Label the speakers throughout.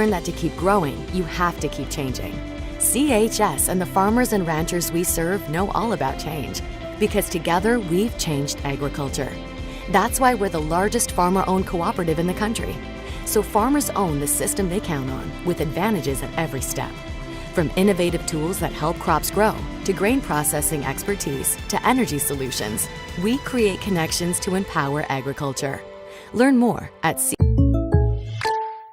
Speaker 1: learned that to keep growing, you have to keep changing. CHS and the farmers and ranchers we serve know all about change, because together we've changed agriculture. That's why we're the largest farmer-owned cooperative in the country. So farmers own the system they count on, with advantages at every step. From innovative tools that help crops grow, to grain processing expertise, to energy solutions, we create connections to empower agriculture. Learn more at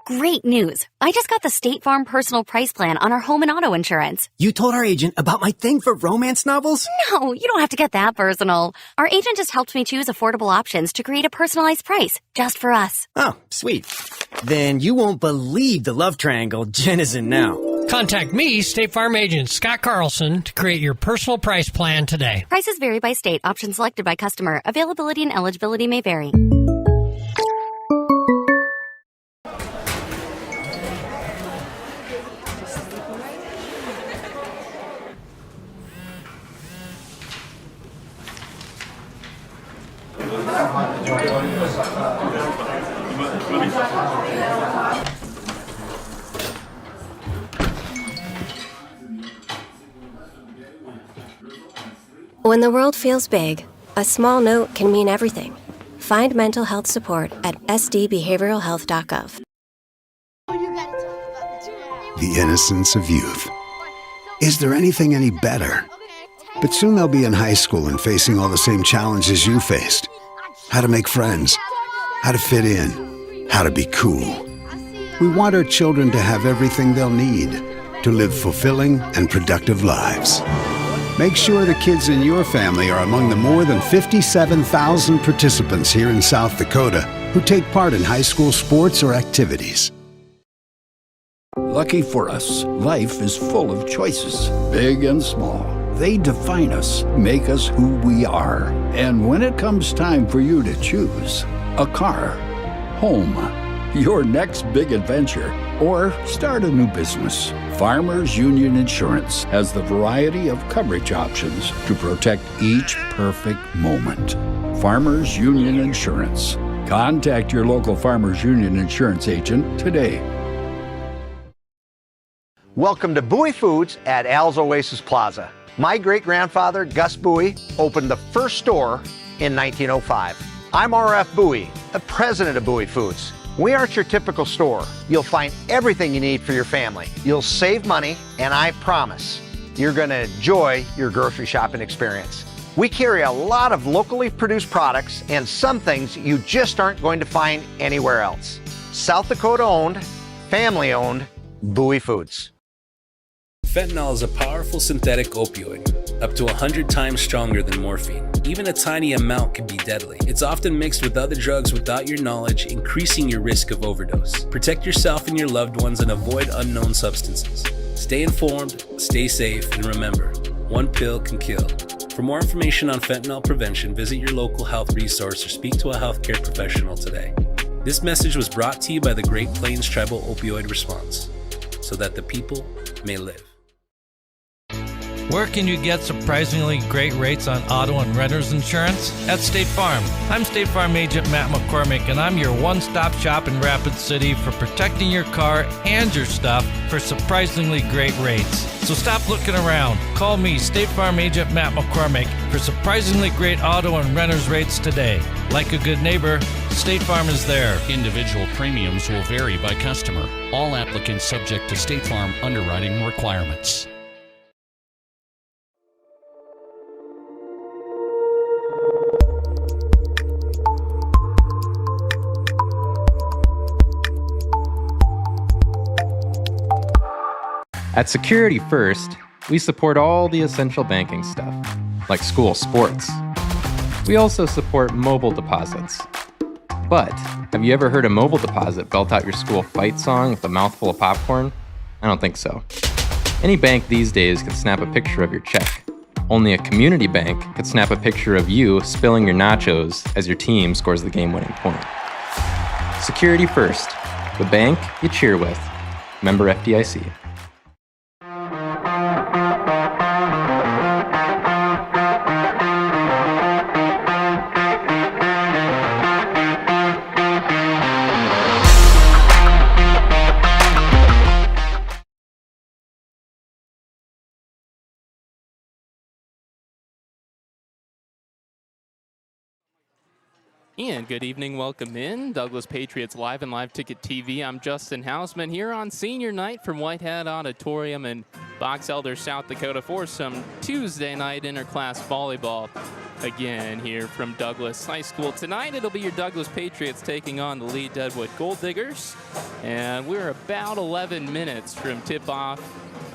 Speaker 2: Great news. I just got the State Farm Personal Price Plan on our home and auto insurance.
Speaker 3: You told our agent about my thing for romance novels?
Speaker 2: No, you don't have to get that personal. Our agent just helped me choose affordable options to create a personalized price just for us.
Speaker 3: Oh, sweet. Then you won't believe the love triangle Jen is in now.
Speaker 4: Contact me, State Farm agent Scott Carlson, to create your personal price plan today.
Speaker 2: Prices vary by state. Options selected by customer. Availability and eligibility may vary.
Speaker 5: When the world feels big, a small note can mean everything. Find mental health support at sdbehavioralhealth.gov.
Speaker 6: The innocence of youth. Is there anything any better? But soon they'll be in high school and facing all the same challenges you faced. How to make friends, how to fit in, how to be cool. We want our children to have everything they'll need to live fulfilling and productive lives. Make sure the kids in your family are among the more than 57,000 participants here in South Dakota who take part in high school sports or activities.
Speaker 7: Lucky for us, life is full of choices, big and small. They define us, make us who we are. And when it comes time for you to choose, a car, home, your next big adventure, or start a new business, Farmers Union Insurance has the variety of coverage options to protect each perfect moment. Farmers Union Insurance. Contact your local Farmers Union Insurance agent today.
Speaker 8: Welcome to Bowie Foods at Al's Oasis Plaza. My great-grandfather, Gus Bowie, opened the first store in 1905. I'm R.F. Bowie, the president of Bowie Foods. We aren't your typical store. You'll find everything you need for your family. You'll save money, and I promise you're going to enjoy your grocery shopping experience. We carry a lot of locally produced products and some things you just aren't going to find anywhere else. South Dakota owned, family owned, Bowie Foods.
Speaker 9: Fentanyl is a powerful synthetic opioid, up to 100 times stronger than morphine. Even a tiny amount can be deadly. It's often mixed with other drugs without your knowledge, increasing your risk of overdose. Protect yourself and your loved ones and avoid unknown substances. Stay informed, stay safe, and remember, one pill can kill. For more information on fentanyl prevention, visit your local health resource or speak to a healthcare professional today. This message was brought to you by the Great Plains Tribal Opioid Response, so that the people may live.
Speaker 10: Where can you get surprisingly great rates on auto and renter's insurance? At State Farm. I'm State Farm agent Matt McCormick, and I'm your one-stop shop in Rapid City for protecting your car and your stuff for surprisingly great rates. So stop looking around. Call me, State Farm agent Matt McCormick, for surprisingly great auto and renter's rates today. Like a good neighbor, State Farm is there.
Speaker 11: Individual premiums will vary by customer. All applicants subject to State Farm underwriting requirements.
Speaker 12: At Security First, we support all the essential banking stuff, like school sports. We also support mobile deposits. But have you ever heard a mobile deposit belt out your school fight song with a mouthful of popcorn? I don't think so. Any bank these days can snap a picture of your check. Only a community bank could snap a picture of you spilling your nachos as your team scores the game-winning point. Security First, the bank you cheer with. Member FDIC.
Speaker 13: And good evening, welcome in. Douglas Patriots Live and Live Ticket TV. I'm Justin Hausman here on senior night from Whitehead Auditorium in Box Elder, South Dakota for some Tuesday night interclass volleyball. Again here from Douglas High School. Tonight it'll be your Douglas Patriots taking on the Lee Deadwood Golddigers. And we're about 11 minutes from tip-off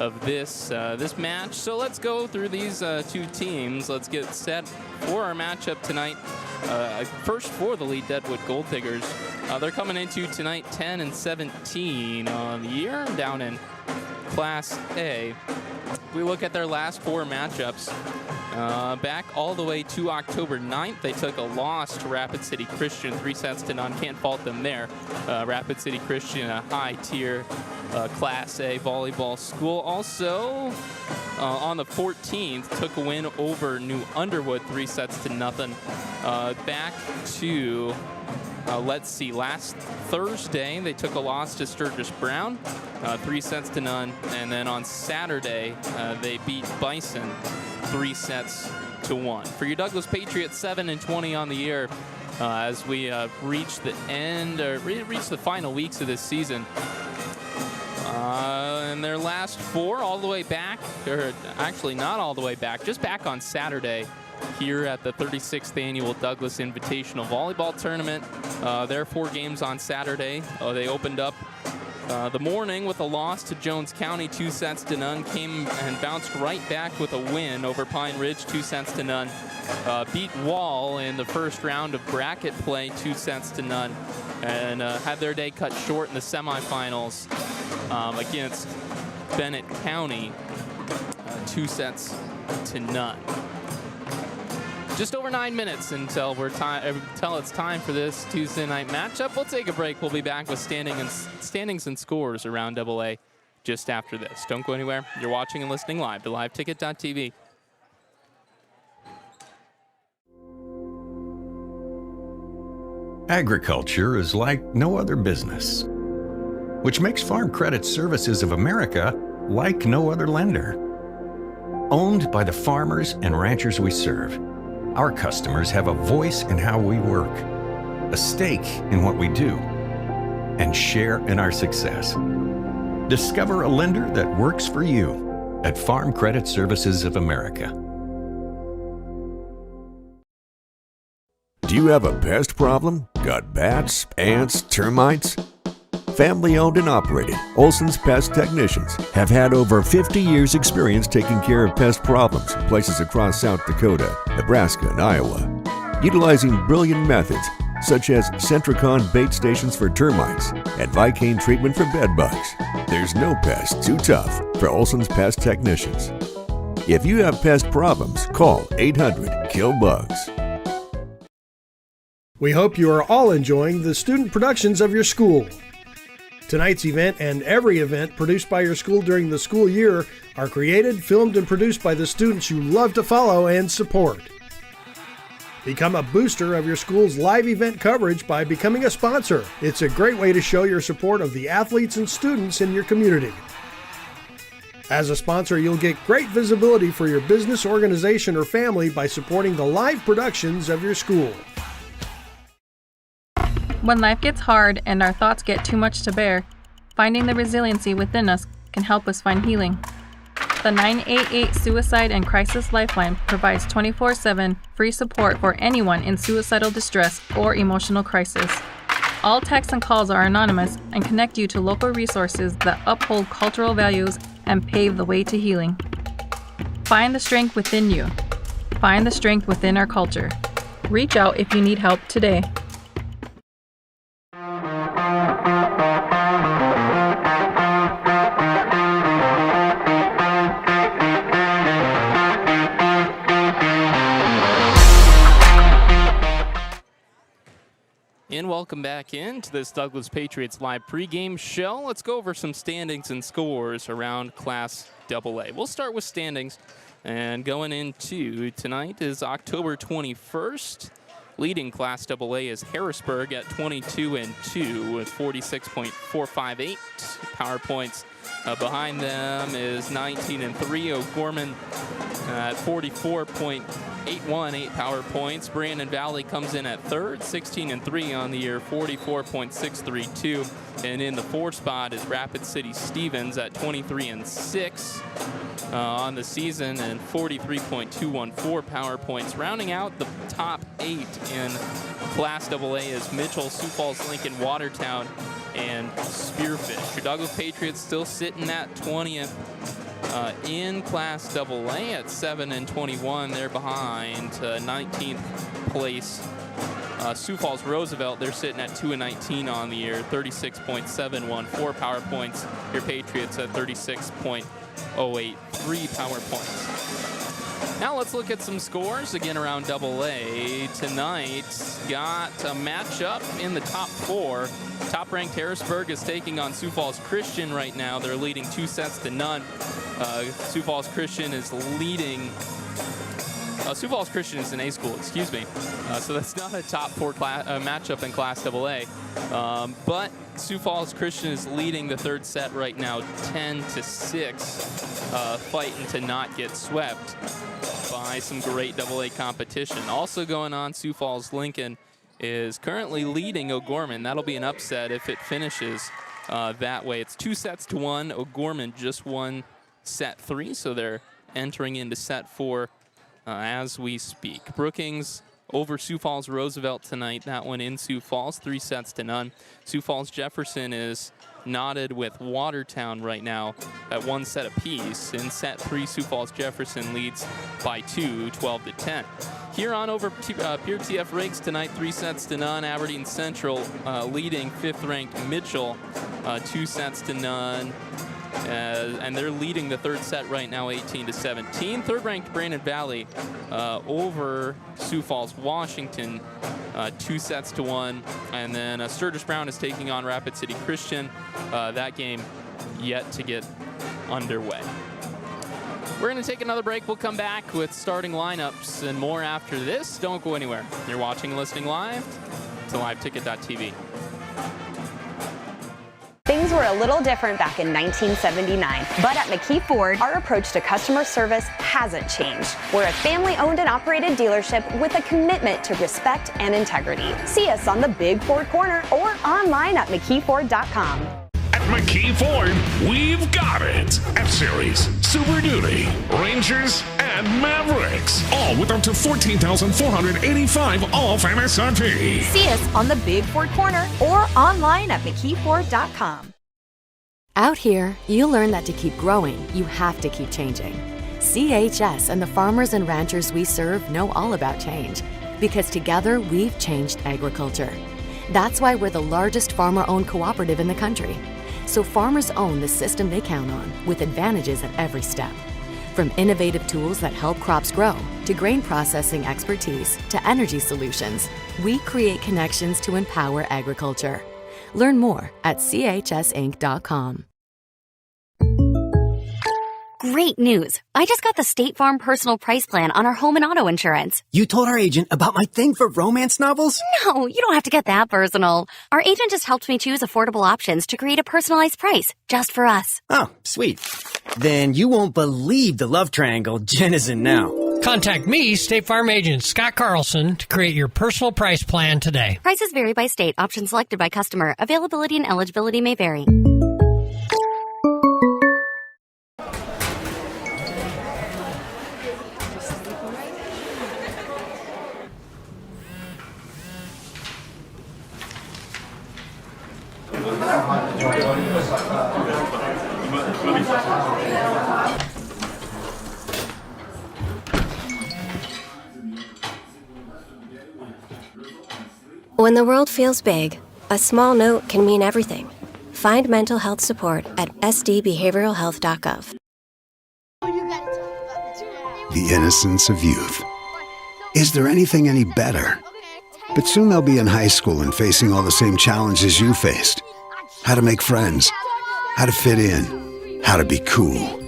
Speaker 13: of this match. So let's go through these two teams. Let's get set for our matchup tonight. First for the Lee Deadwood Golddigers. They're coming into tonight 10-17 on the year down in Class A. We look at their last 4 matchups. Back all the way to October 9th, they took a loss to Rapid City Christian, 3-0. Can't fault them there. Rapid City Christian, a high-tier Class A volleyball school. Also, on the 14th, took a win over New Underwood, 3-0. Back to, let's see, last Thursday, they took a loss to Sturgis Brown, 3-0. And then on Saturday, they beat Bison 3-1. For your Douglas Patriots, 7-20 on the year as we reach the end, or reach the final weeks of this season. And their last 4 all the way back, or actually not all the way back, just back on Saturday here at the 36th Annual Douglas Invitational Volleyball Tournament. Their 4 games on Saturday, they opened up the morning with a loss to Jones County, 2-0. Came and bounced right back with a win over Pine Ridge, 2-0. Beat Wall in the first round of bracket play, 2-0. And had their day cut short in the semifinals against Bennett County, 2-0. Just over 9 minutes until it's time for this Tuesday night matchup. We'll take a break. We'll be back with standings and scores around AA just after this. Don't go anywhere. You're watching and listening live to liveticket.tv.
Speaker 14: Agriculture is like no other business, which makes Farm Credit Services of America like no other lender. Owned by the farmers and ranchers we serve, our customers have a voice in how we work, a stake in what we do, and share in our success. Discover a lender that works for you at Farm Credit Services of America.
Speaker 15: Do you have a pest problem? Got bats, ants, termites? Family owned and operated, Olson's Pest Technicians have had over 50 years experience taking care of pest problems in places across South Dakota, Nebraska, and Iowa. Utilizing brilliant methods such as Centricon bait stations for termites and Vicane treatment for bed bugs, there's no pest too tough for Olson's Pest Technicians. If you have pest problems, call 800-KILL-BUGS.
Speaker 16: We hope you are all enjoying the student productions of your school. Tonight's event and every event produced by your school during the school year are created, filmed, and produced by the students you love to follow and support. Become a booster of your school's live event coverage by becoming a sponsor. It's a great way to show your support of the athletes and students in your community. As a sponsor, you'll get great visibility for your business, organization, or family by supporting the live productions of your school.
Speaker 17: When life gets hard and our thoughts get too much to bear, finding the resiliency within us can help us find healing. The 988 Suicide and Crisis Lifeline provides 24/7 free support for anyone in suicidal distress or emotional crisis. All texts and calls are anonymous and connect you to local resources that uphold cultural values and pave the way to healing. Find the strength within you. Find the strength within our culture. Reach out if you need help today.
Speaker 13: And welcome back into this Douglas Patriots live pregame show. Let's go over some standings and scores around Class AA. We'll start with standings. And going into tonight is October 21st. Leading Class AA is Harrisburg at 22-2 with 46.458 power points. Behind them is 19-3 O'Gorman at 44.81, 8 power points. Brandon Valley comes in at third, 16-3 on the year, 44.632. And in the 4 spot is Rapid City Stevens at 23-6 on the season and 43.214 power points. Rounding out the top 8 in Class AA is Mitchell, Sioux Falls, Lincoln, Watertown, and Spearfish. Your Douglas Patriots still sitting at 20th in Class AA at 7-21. They're behind 19th place Sioux Falls Roosevelt. They're sitting at 2-19 on the year, 36.714 power points. Your Patriots at 36.083 power points. Now let's look at some scores again around AA. Tonight got a matchup in the top 4. Top-ranked Harrisburg is taking on Sioux Falls Christian right now. They're leading 2-0. Sioux Falls Christian is leading. Sioux Falls Christian is an A school, excuse me. So that's not a top 4 matchup in Class AA. But Sioux Falls Christian is leading the 3rd set right now, 10-6, fighting to not get swept by some great AA competition. Also going on, Sioux Falls Lincoln is currently leading O'Gorman. That'll be an upset if it finishes that way. It's 2-1. O'Gorman just won set 3, so they're entering into set 4 as we speak. Brookings over Sioux Falls Roosevelt tonight. That one in Sioux Falls, 3-0. Sioux Falls Jefferson is knotted with Watertown right now at 1 set apiece. In set 3, Sioux Falls Jefferson leads by 2, 12-10. Huron over Pure TF Riggs tonight, 3-0. Aberdeen Central leading 5th-ranked Mitchell, 2-0. And they're leading the 3rd set right now, 18-17. 3rd-ranked Brandon Valley over Sioux Falls Washington, 2-1. And then Sturgis Brown is taking on Rapid City Christian. That game yet to get underway. We're going to take another break. We'll come back with starting lineups and more after this. Don't go anywhere. You're watching and listening live to liveticket.tv.
Speaker 18: Things were a little different back in 1979, but at McKee Ford, our approach to customer service hasn't changed. We're a family-owned and operated dealership with a commitment to respect and integrity. See us on the Big Ford Corner or online at McKeeFord.com.
Speaker 19: At McKee Ford, we've got it. F-Series, Super Duty, Rangers, and Mavericks. All with up to $14,485 off MSRP.
Speaker 18: See us on the Big Ford Corner or online at McKeeFord.com.
Speaker 1: Out here, you learn that to keep growing, you have to keep changing. CHS and the farmers and ranchers we serve know all about change, because together we've changed agriculture. That's why we're the largest farmer-owned cooperative in the country. So farmers own the system they count on, with advantages at every step. From innovative tools that help crops grow, to grain processing expertise, to energy solutions, we create connections to empower agriculture. Learn more at chsinc.com.
Speaker 2: Great news. I just got the State Farm personal price plan on our home and auto insurance.
Speaker 3: You told our agent about my thing for romance novels?
Speaker 2: No, you don't have to get that personal. Our agent just helped me choose affordable options to create a personalized price just for us.
Speaker 3: Oh, sweet. Then you won't believe the love triangle Jen is in now.
Speaker 4: Contact me, State Farm agent Scott Carlson, to create your personal price plan today.
Speaker 2: Prices vary by state. Options selected by customer. Availability and eligibility may vary.
Speaker 5: When the world feels big, a small note can mean everything. Find mental health support at sdbehavioralhealth.gov.
Speaker 6: The innocence of youth. Is there anything any better? But soon they'll be in high school and facing all the same challenges you faced. How to make friends, how to fit in, how to be cool.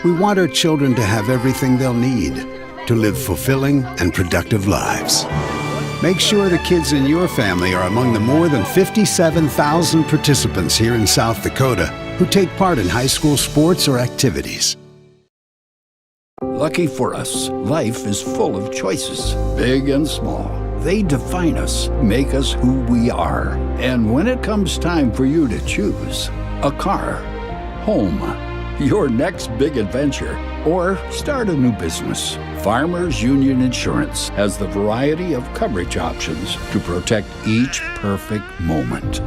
Speaker 6: We want our children to have everything they'll need to live fulfilling and productive lives. Make sure the kids in your family are among the more than 57,000 participants here in South Dakota who take part in high school sports or activities.
Speaker 7: Lucky for us, life is full of choices, big and small. They define us, make us who we are. And when it comes time for you to choose, a car, home, your next big adventure, or start a new business, Farmers Union Insurance has the variety of coverage options to protect each perfect moment.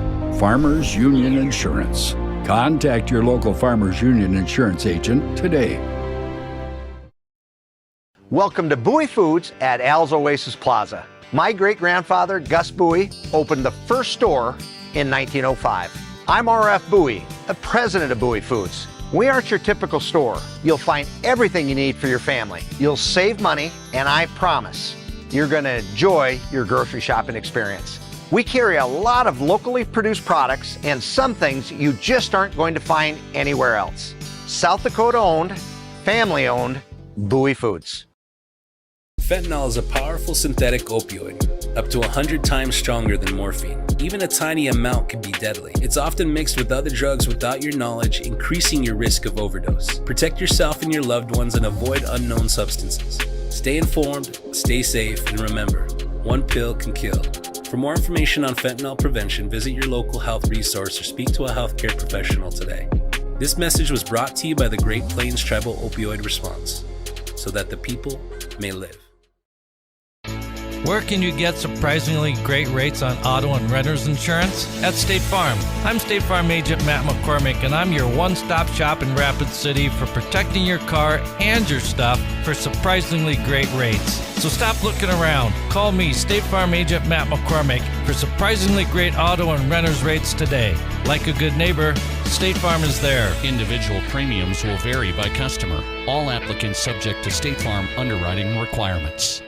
Speaker 7: Farmers Union Insurance. Contact your local Farmers Union Insurance agent today.
Speaker 8: Welcome to Bowie Foods at Al's Oasis Plaza. My great-grandfather, Gus Bowie, opened the first store in 1905. I'm R.F. Bowie, the president of Bowie Foods. We aren't your typical store. You'll find everything you need for your family. You'll save money, and I promise you're going to enjoy your grocery shopping experience. We carry a lot of locally produced products and some things you just aren't going to find anywhere else. South Dakota owned, family owned, Bowie Foods.
Speaker 9: Fentanyl is a powerful synthetic opioid, up to 100 times stronger than morphine. Even a tiny amount can be deadly. It's often mixed with other drugs without your knowledge, increasing your risk of overdose. Protect yourself and your loved ones and avoid unknown substances. Stay informed, stay safe, and remember, one pill can kill. For more information on fentanyl prevention, visit your local health resource or speak to a healthcare professional today. This message was brought to you by the Great Plains Tribal Opioid Response, so that the people may live.
Speaker 10: Where can you get surprisingly great rates on auto and renter's insurance? At State Farm. I'm State Farm agent Matt McCormick, and I'm your one-stop shop in Rapid City for protecting your car and your stuff for surprisingly great rates. So stop looking around. Call me, State Farm agent Matt McCormick, for surprisingly great auto and renter's rates today. Like a good neighbor, State Farm is there.
Speaker 11: Individual premiums will vary by customer. All applicants subject to State Farm underwriting requirements.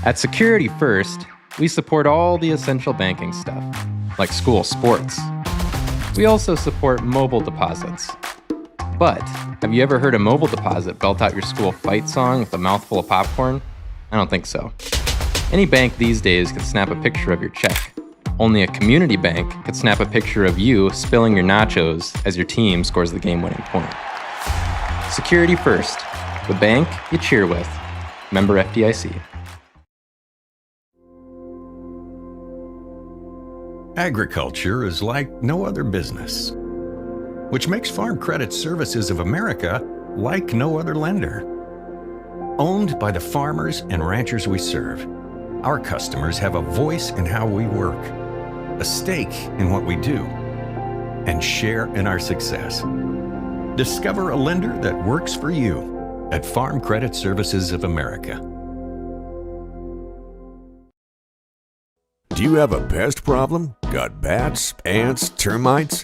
Speaker 12: At Security First, we support all the essential banking stuff, like school sports. We also support mobile deposits. But have you ever heard a mobile deposit belt out your school fight song with a mouthful of popcorn? I don't think so. Any bank these days can snap a picture of your check. Only a community bank could snap a picture of you spilling your nachos as your team scores the game-winning point. Security First, the bank you cheer with. Member FDIC.
Speaker 14: Agriculture is like no other business, which makes Farm Credit Services of America like no other lender. Owned by the farmers and ranchers we serve, our customers have a voice in how we work, a stake in what we do, and share in our success. Discover a lender that works for you at Farm Credit Services of America.
Speaker 15: Do you have a pest problem? Got bats, ants, termites?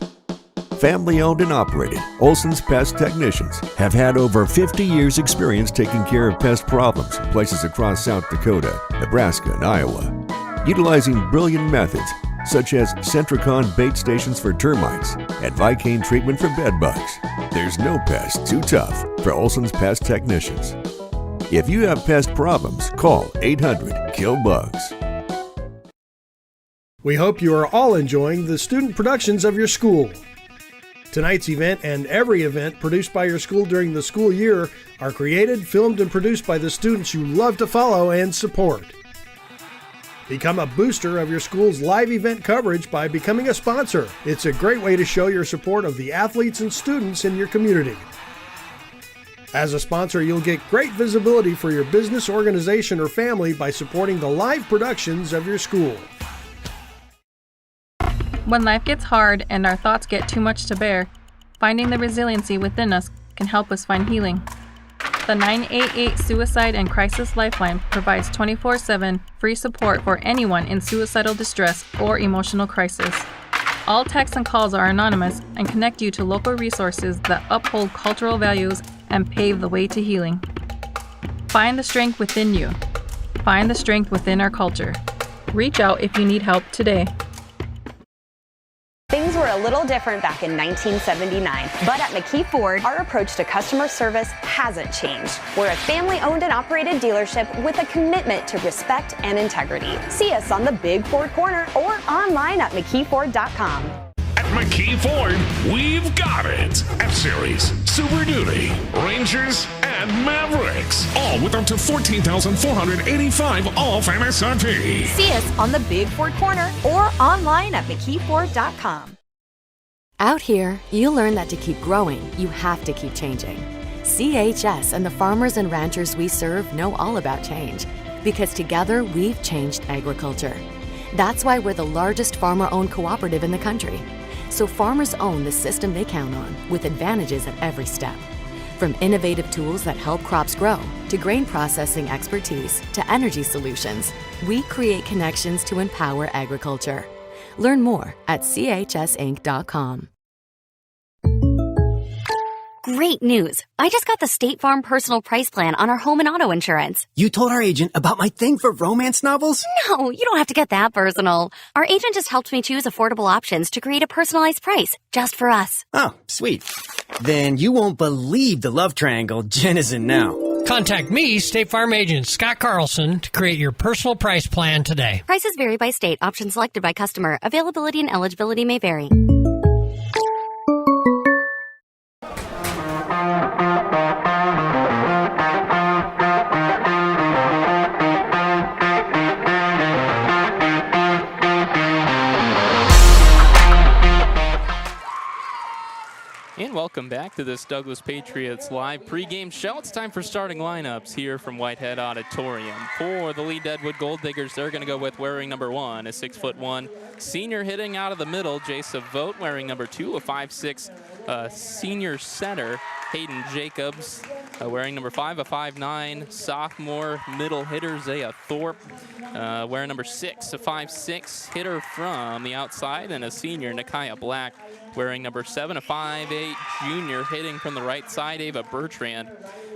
Speaker 15: Family owned and operated, Olson's Pest Technicians have had over 50 years experience taking care of pest problems in places across South Dakota, Nebraska, and Iowa. Utilizing brilliant methods such as Centricon bait stations for termites and Vicane treatment for bed bugs. There's no pest too tough for Olson's Pest Technicians. If you have pest problems, call 800-KILL-BUGS.
Speaker 16: We hope you are all enjoying the student productions of your school. Tonight's event and every event produced by your school during the school year are created, filmed, and produced by the students you love to follow and support. Become a booster of your school's live event coverage by becoming a sponsor. It's a great way to show your support of the athletes and students in your community. As a sponsor, you'll get great visibility for your business, organization, or family by supporting the live productions of your school.
Speaker 17: When life gets hard and our thoughts get too much to bear, finding the resiliency within us can help us find healing. The 988 Suicide and Crisis Lifeline provides 24/7 free support for anyone in suicidal distress or emotional crisis. All texts and calls are anonymous and connect you to local resources that uphold cultural values and pave the way to healing. Find the strength within you. Find the strength within our culture. Reach out if you need help today.
Speaker 18: Things were a little different back in 1979, but at McKee Ford, our approach to customer service hasn't changed. We're a family-owned and operated dealership with a commitment to respect and integrity. See us on the Big Ford Corner or online at McKeeFord.com.
Speaker 19: At McKee Ford, we've got it. F-Series, Super Duty, Rangers, and Mavericks. All with up to $14,485 off MSRP.
Speaker 18: See us on the Big Ford Corner or online at McKeeFord.com.
Speaker 1: Out here, you learn that to keep growing, you have to keep changing. CHS and the farmers and ranchers we serve know all about change, because together we've changed agriculture. That's why we're the largest farmer-owned cooperative in the country. So farmers own the system they count on, with advantages at every step. From innovative tools that help crops grow, to grain processing expertise, to energy solutions, we create connections to empower agriculture. Learn more at chsinc.com.
Speaker 2: Great news. I just got the State Farm personal price plan on our home and auto insurance.
Speaker 3: You told our agent about my thing for romance novels?
Speaker 2: No, you don't have to get that personal. Our agent just helped me choose affordable options to create a personalized price just for us.
Speaker 3: Oh, sweet. Then you won't believe the love triangle Jen is in now.
Speaker 4: Contact me, State Farm agent Scott Carlson, to create your personal price plan today.
Speaker 2: Prices vary by state. Options selected by customer. Availability and eligibility may vary.
Speaker 13: And welcome back to this Douglas Patriots live pregame show. It's time for starting lineups here from Whitehead Auditorium. For the lead Deadwood Golddigers, they're going to go with wearing number 1, a 6'1" senior hitting out of the middle, Jason Vogt. Wearing number 2, a 5'6" senior center, Hayden Jacobs. Wearing number 5, a 5'9" sophomore middle hitter, Zaya Thorpe. Wearing number 6, a 5'6" hitter from the outside, and a senior, Nakia Black. Wearing number 7, a 5'8" junior hitting from the right side, Ava Bertrand.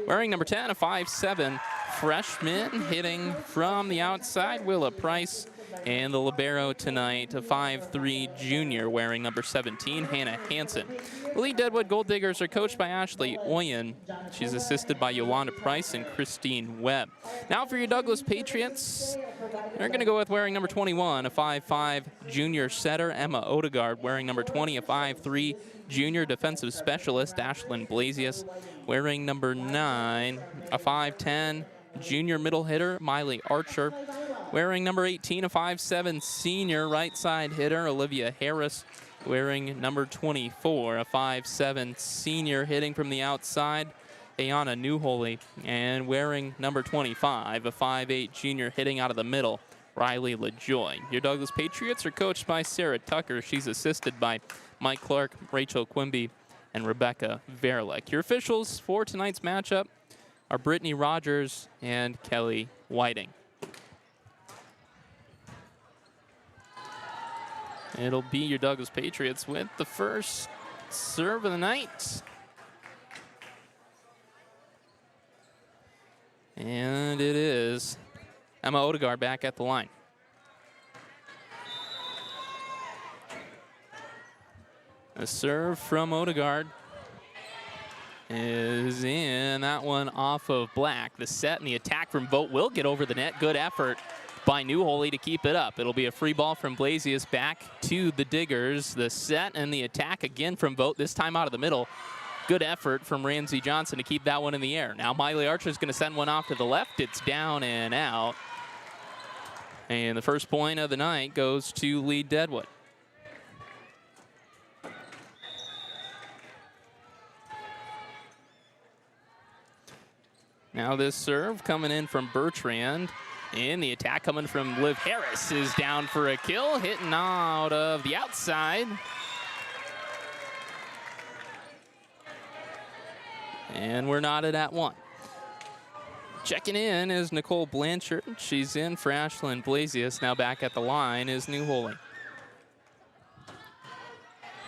Speaker 13: Wearing number 10, a 5'7" freshman hitting from the outside, Willa Price. And the libero tonight, a 5'3" junior wearing number 17, Hannah Hansen. The lead Deadwood Golddigers are coached by Ashley Oyen. She's assisted by Yolanda Price and Christine Webb. Now for your Douglas Patriots, they're going to go with wearing number 21, a 5'5" junior setter, Emma Odegaard. Wearing number 20, a 5'3" junior defensive specialist, Ashlyn Blasius. Wearing number 9, a 5'10" junior middle hitter, Miley Archer. Wearing number 18, a 5'7" senior right side hitter, Olivia Harris. Wearing number 24, a 5'7" senior hitting from the outside, Ayana Newholy. And wearing number 25, a 5'8" junior hitting out of the middle, Riley LaJoy. Your Douglas Patriots are coached by Sarah Tucker. She's assisted by Mike Clark, Rachel Quimby, and Rebecca Verlick. Your officials for tonight's matchup are Brittany Rogers and Kelly Whiting. It'll be your Douglas Patriots with the first serve of the night. And it is Emma Odegaard back at the line. A serve from Odegaard is in. That one off of Black. The set and the attack from Vogt will get over the net. Good effort by Newholy to keep it up. It'll be a free ball from Blasius back to the Diggers. The set and the attack again from Vogt, this time out of the middle. Good effort from Ramsey Johnson to keep that one in the air. Now Miley Archer is going to send one off to the left. It's down and out. And the first point of the night goes to lead Deadwood. Now this serve coming in from Bertrand. And the attack coming from Liv Harris is down for a kill, hitting out of the outside. And we're knotted at 1. Checking in is Nicole Blanchard. She's in for Ashlyn Blasius. Now back at the line is Newholy.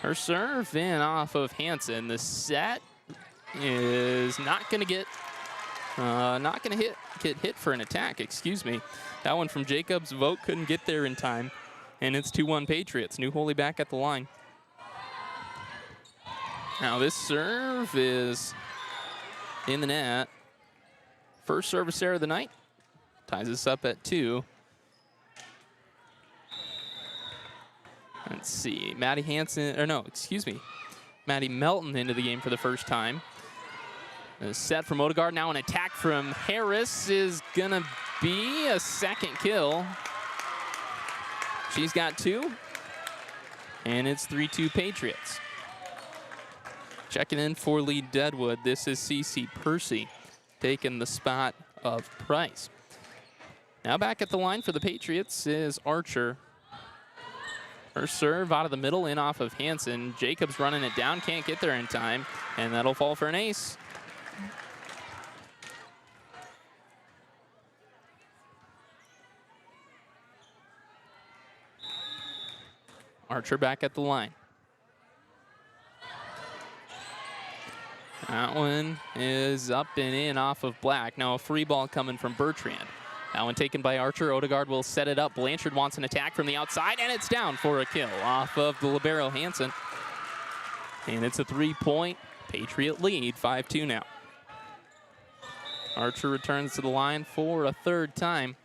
Speaker 13: Her serve in off of Hansen. The set is not going to get Not going to get hit for an attack, excuse me. That one from Jacobs. Vogt couldn't get there in time. And it's 2-1 Patriots. New Holy back at the line. Now this serve is in the net. First service error of the night. Ties us up at 2. Let's see. Maddie Melton into the game for the first time. A set from Odegaard. Now an attack from Harris is going to be a second kill. She's got 2. And it's 3-2 Patriots. Checking in for lead Deadwood. This is CC Percy taking the spot of Price. Now back at the line for the Patriots is Archer. Her serve out of the middle, in off of Hansen. Jacobs running it down, can't get there in time, and that'll fall for an ace. Archer back at the line. That one is up and in off of Black. Now a free ball coming from Bertrand. That one taken by Archer. Odegaard will set it up. Blanchard wants an attack from the outside, and it's down for a kill off of the libero Hansen. And it's a 3-point Patriot lead, 5-2 now. Archer returns to the line for a third time.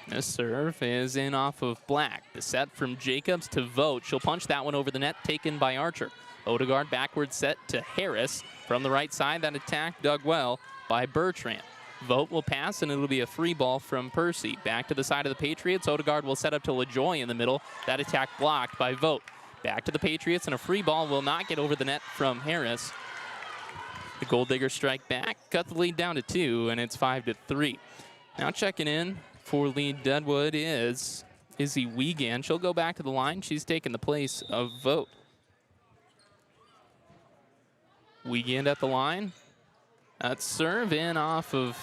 Speaker 13: This serve is in off of Black. The set from Jacobs to Vogt. She'll punch that one over the net, taken by Archer. Odegaard backward set to Harris. From the right side, that attack dug well by Bertrand. Vogt will pass, and it'll be a free ball from Percy. Back to the side of the Patriots. Odegaard will set up to LaJoy in the middle. That attack blocked by Vogt. Back to the Patriots, and a free ball will not get over the net from Harris. The Golddigers strike back, cut the lead down to 2, and it's 5-3. Now checking in for lead Deadwood is Izzy Wiegand. She'll go back to the line. She's taken the place of Vogt. Wiegand at the line. That serve in off of,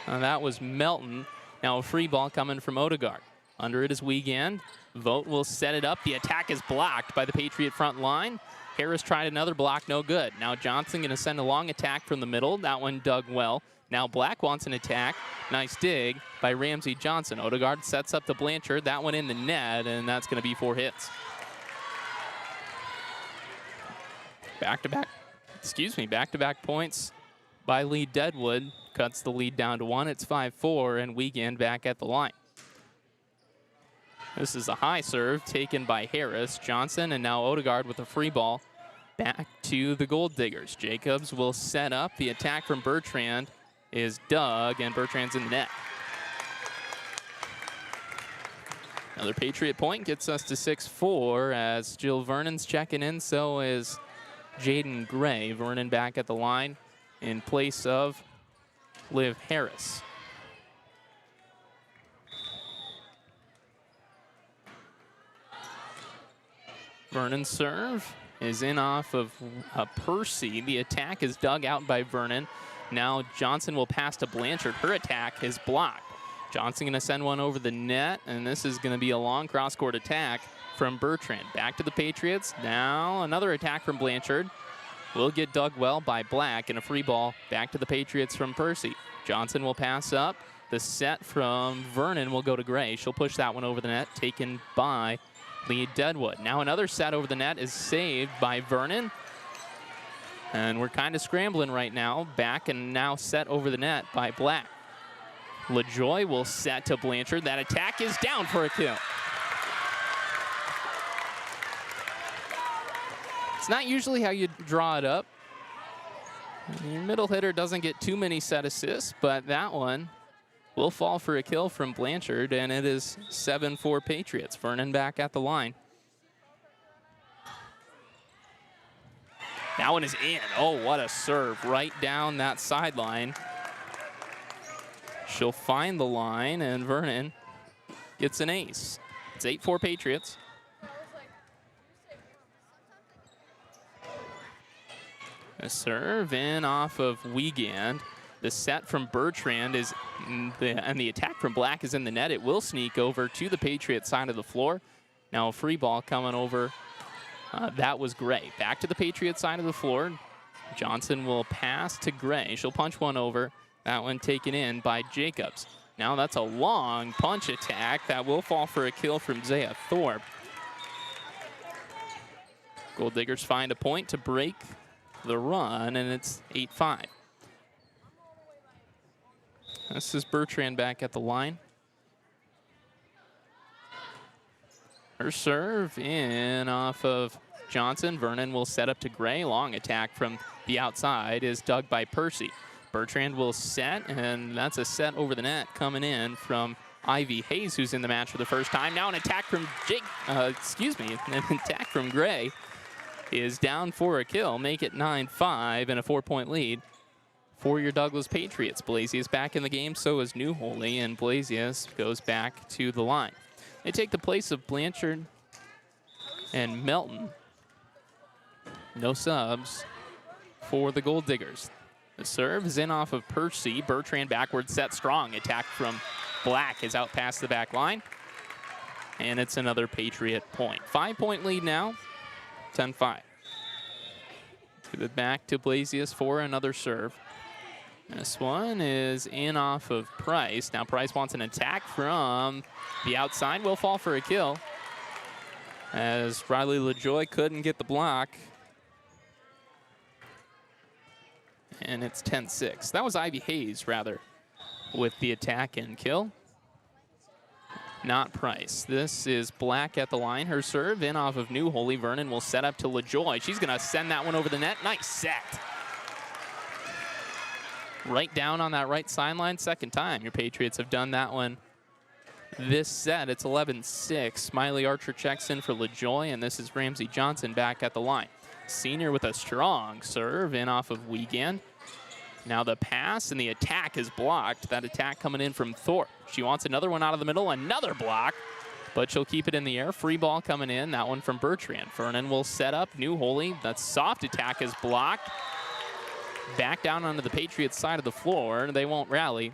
Speaker 13: that was Melton. Now a free ball coming from Odegaard. Under it is Wiegand. Vogt will set it up. The attack is blocked by the Patriot front line. Harris tried another block, no good. Now Johnson going to send a long attack from the middle. That one dug well. Now Black wants an attack. Nice dig by Ramsey Johnson. Odegaard sets up to Blanchard. That one in the net, and that's going to be 4 hits. Back-to-back points by lead Deadwood. Cuts the lead down to 1. It's 5-4, and Wiegand back at the line. This is a high serve taken by Harris. Johnson, and now Odegaard with a free ball. Back to the Golddigers. Jacobs will set up. The attack from Bertrand is dug, and Bertrand's in the net. Another Patriot point gets us to 6-4 as Jill Vernon's checking in. So is Jaden Gray. Vernon back at the line in place of Liv Harris. Vernon's serve is in off of Percy. The attack is dug out by Vernon. Now Johnson will pass to Blanchard. Her attack is blocked. Johnson going to send one over the net, and this is going to be a long cross-court attack from Bertrand. Back to the Patriots. Now another attack from Blanchard. Will get dug well by Black, and a free ball back to the Patriots from Percy. Johnson will pass up. The set from Vernon will go to Gray. She'll push that one over the net, taken by lead Deadwood. Now another set over the net is saved by Vernon. And we're kind of scrambling right now. Back and now set over the net by Black. LaJoy will set to Blanchard. That attack is down for a kill. It's not usually how you draw it up. Your middle hitter doesn't get too many set assists, but that one will fall for a kill from Blanchard, and it is 7-4 Patriots. Vernon back at the line. That one is in. Oh, what a serve right down that sideline. She'll find the line, and Vernon gets an ace. It's 8-4 Patriots. A serve in off of Wiegand. The set from Bertrand is, and the attack from Black is in the net. It will sneak over to the Patriot side of the floor. Now a free ball coming over. That was Gray. Back to the Patriot side of the floor. Johnson will pass to Gray. She'll punch one over. That one taken in by Jacobs. Now that's a long punch attack that will fall for a kill from Zaya Thorpe. Golddigers find a point to break the run, and it's 8-5. This is Bertrand back at the line. Her serve in off of Johnson. Vernon will set up to Gray. Long attack from the outside is dug by Percy. Bertrand will set, and that's a set over the net coming in from Ivy Hayes, who's in the match for the first time. Now an attack from an attack from Gray is down for a kill. Make it 9-5 and a 4-point lead for your Douglas Patriots. Blasius back in the game, so is New Holy, and Blasius goes back to the line. They take the place of Blanchard and Melton. No subs for the Golddigers. The serve is in off of Percy. Bertrand backward set strong. Attack from Black is out past the back line. And it's another Patriot point. 5-point lead now, 10-5. Give it back to Blasius for another serve. This one is in off of Price. Now Price wants an attack from the outside. Will fall for a kill as Riley LaJoy couldn't get the block. And it's 10-6. That was Ivy Hayes, rather, with the attack and kill. Not Price. This is Black at the line. Her serve in off of New Holy. Vernon will set up to LaJoy. She's going to send that one over the net. Nice set. Right down on that right sideline. Second time your Patriots have done that one this set. It's 11-6. Smiley Archer checks in for LaJoy, and this is Ramsey Johnson back at the line. Senior with a strong serve in off of Wiegand. Now the pass and the attack is blocked. That attack coming in from Thorpe. She wants another one out of the middle, another block, but she'll keep it in the air. Free ball coming in, that one from Bertrand. Vernon will set up. New Holy, that soft attack is blocked. Back down onto the Patriots side of the floor. They won't rally.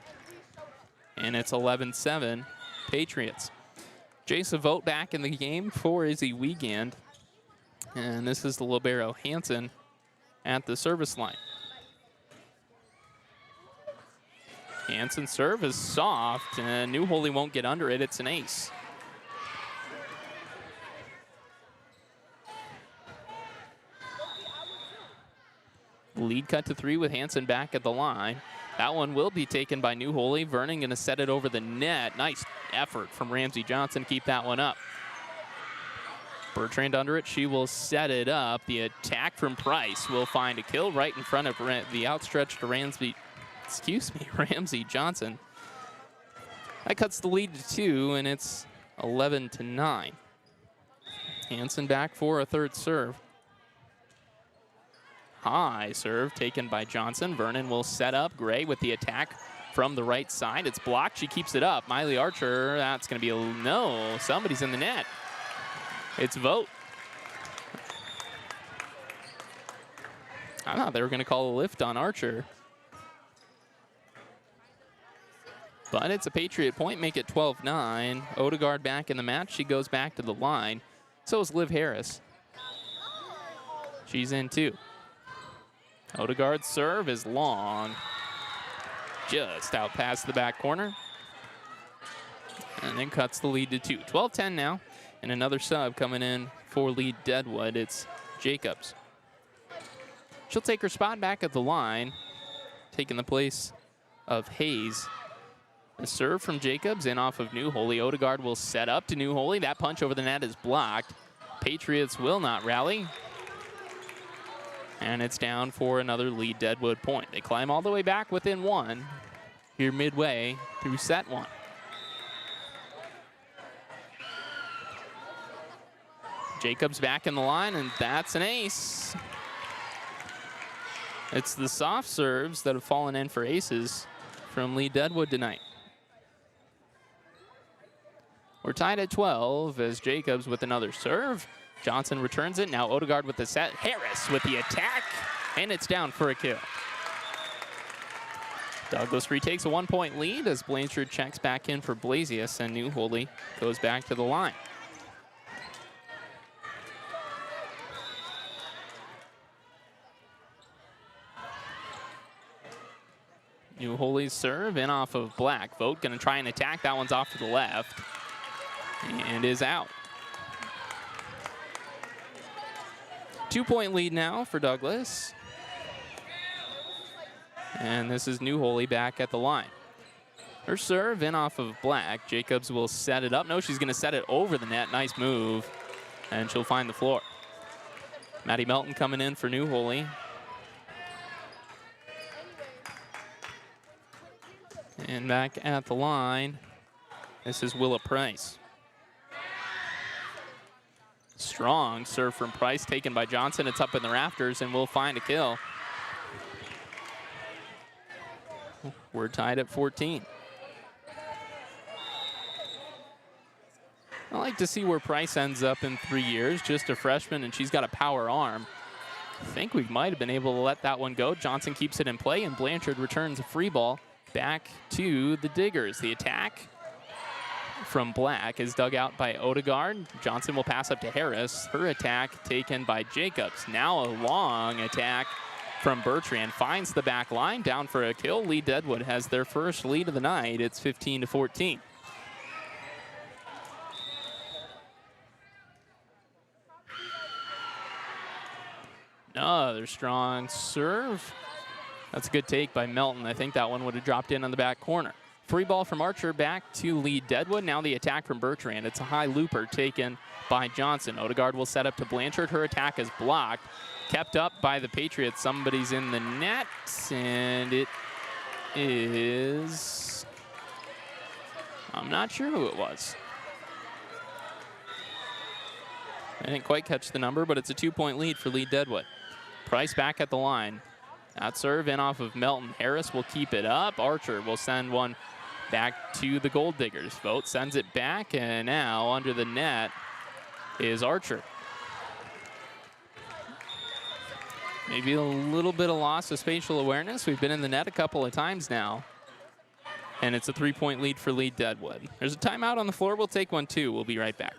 Speaker 13: And it's 11-7 Patriots. Jason Vogt back in the game for Izzy Wiegand. And this is the libero Hansen at the service line. Hansen's serve is soft, and New Holy won't get under it. It's an ace. Lead cut to 3 with Hansen back at the line. That one will be taken by New Holy. Vernon going to set it over the net. Nice effort from Ramsey Johnson. Keep that one up. Bertrand under it. She will set it up. The attack from Price will find a kill right in front of the outstretched Ramsey Johnson. That cuts the lead to 2, and it's 11-9. Hansen back for a third serve. High serve taken by Johnson. Vernon will set up. Gray with the attack from the right side. It's blocked. She keeps it up. Miley Archer, that's going to be a no. Somebody's in the net. It's Vogt. I thought they were going to call a lift on Archer. But it's a Patriot point, make it 12-9. Odegaard back in the match. She goes back to the line. So is Liv Harris. She's in too. Odegaard's serve is long. Just out past the back corner. And then cuts the lead to 2. 12-10 now. And another sub coming in for lead Deadwood. It's Jacobs. She'll take her spot back at the line, taking the place of Hayes. The serve from Jacobs in off of New Holy. Odegaard will set up to New Holy. That punch over the net is blocked. Patriots will not rally. And it's down for another lead Deadwood point. They climb all the way back within 1 here midway through set 1. Jacobs back in the line, and that's an ace. It's the soft serves that have fallen in for aces from Lee Deadwood tonight. We're tied at 12 as Jacobs with another serve. Johnson returns it. Now Odegaard with the set. Harris with the attack, and it's down for a kill. Douglas retakes a 1-point lead as Blanchard checks back in for Blasius, and New Holy goes back to the line. New Holy's serve in off of Black. Vogt going to try and attack. That one's off to the left and is out. 2-point lead now for Douglas. And this is New Holy back at the line. Her serve in off of Black. Jacobs will set it up. No, she's going to set it over the net. Nice move. And she'll find the floor. Maddie Melton coming in for New Holy. And back at the line, this is Willa Price. Strong serve from Price, taken by Johnson. It's up in the rafters, and we'll find a kill. We're tied at 14. I like to see where Price ends up in 3 years. Just a freshman, and she's got a power arm. I think we might have been able to let that one go. Johnson keeps it in play, and Blanchard returns a free ball back to the Diggers. The attack from Black is dug out by Odegaard. Johnson will pass up to Harris. Her attack taken by Jacobs. Now a long attack from Bertrand. Finds the back line, down for a kill. Lee Deadwood has their first lead of the night. It's 15-14. Another strong serve. That's a good take by Melton. I think that one would have dropped in on the back corner. Free ball from Archer back to Lee Deadwood. Now the attack from Bertrand. It's a high looper taken by Johnson. Odegaard will set up to Blanchard. Her attack is blocked. Kept up by the Patriots. Somebody's in the net, and it is... I'm not sure who it was. I didn't quite catch the number, but it's a 2-point lead for Lee Deadwood. Price back at the line. That serve in off of Melton. Harris will keep it up. Archer will send one back to the Golddigers. Vogt sends it back, and now under the net is Archer. Maybe a little bit of loss of spatial awareness. We've been in the net a couple of times now. And it's a 3-point lead for Lee Deadwood. There's a timeout on the floor. We'll take one too. We'll be right back.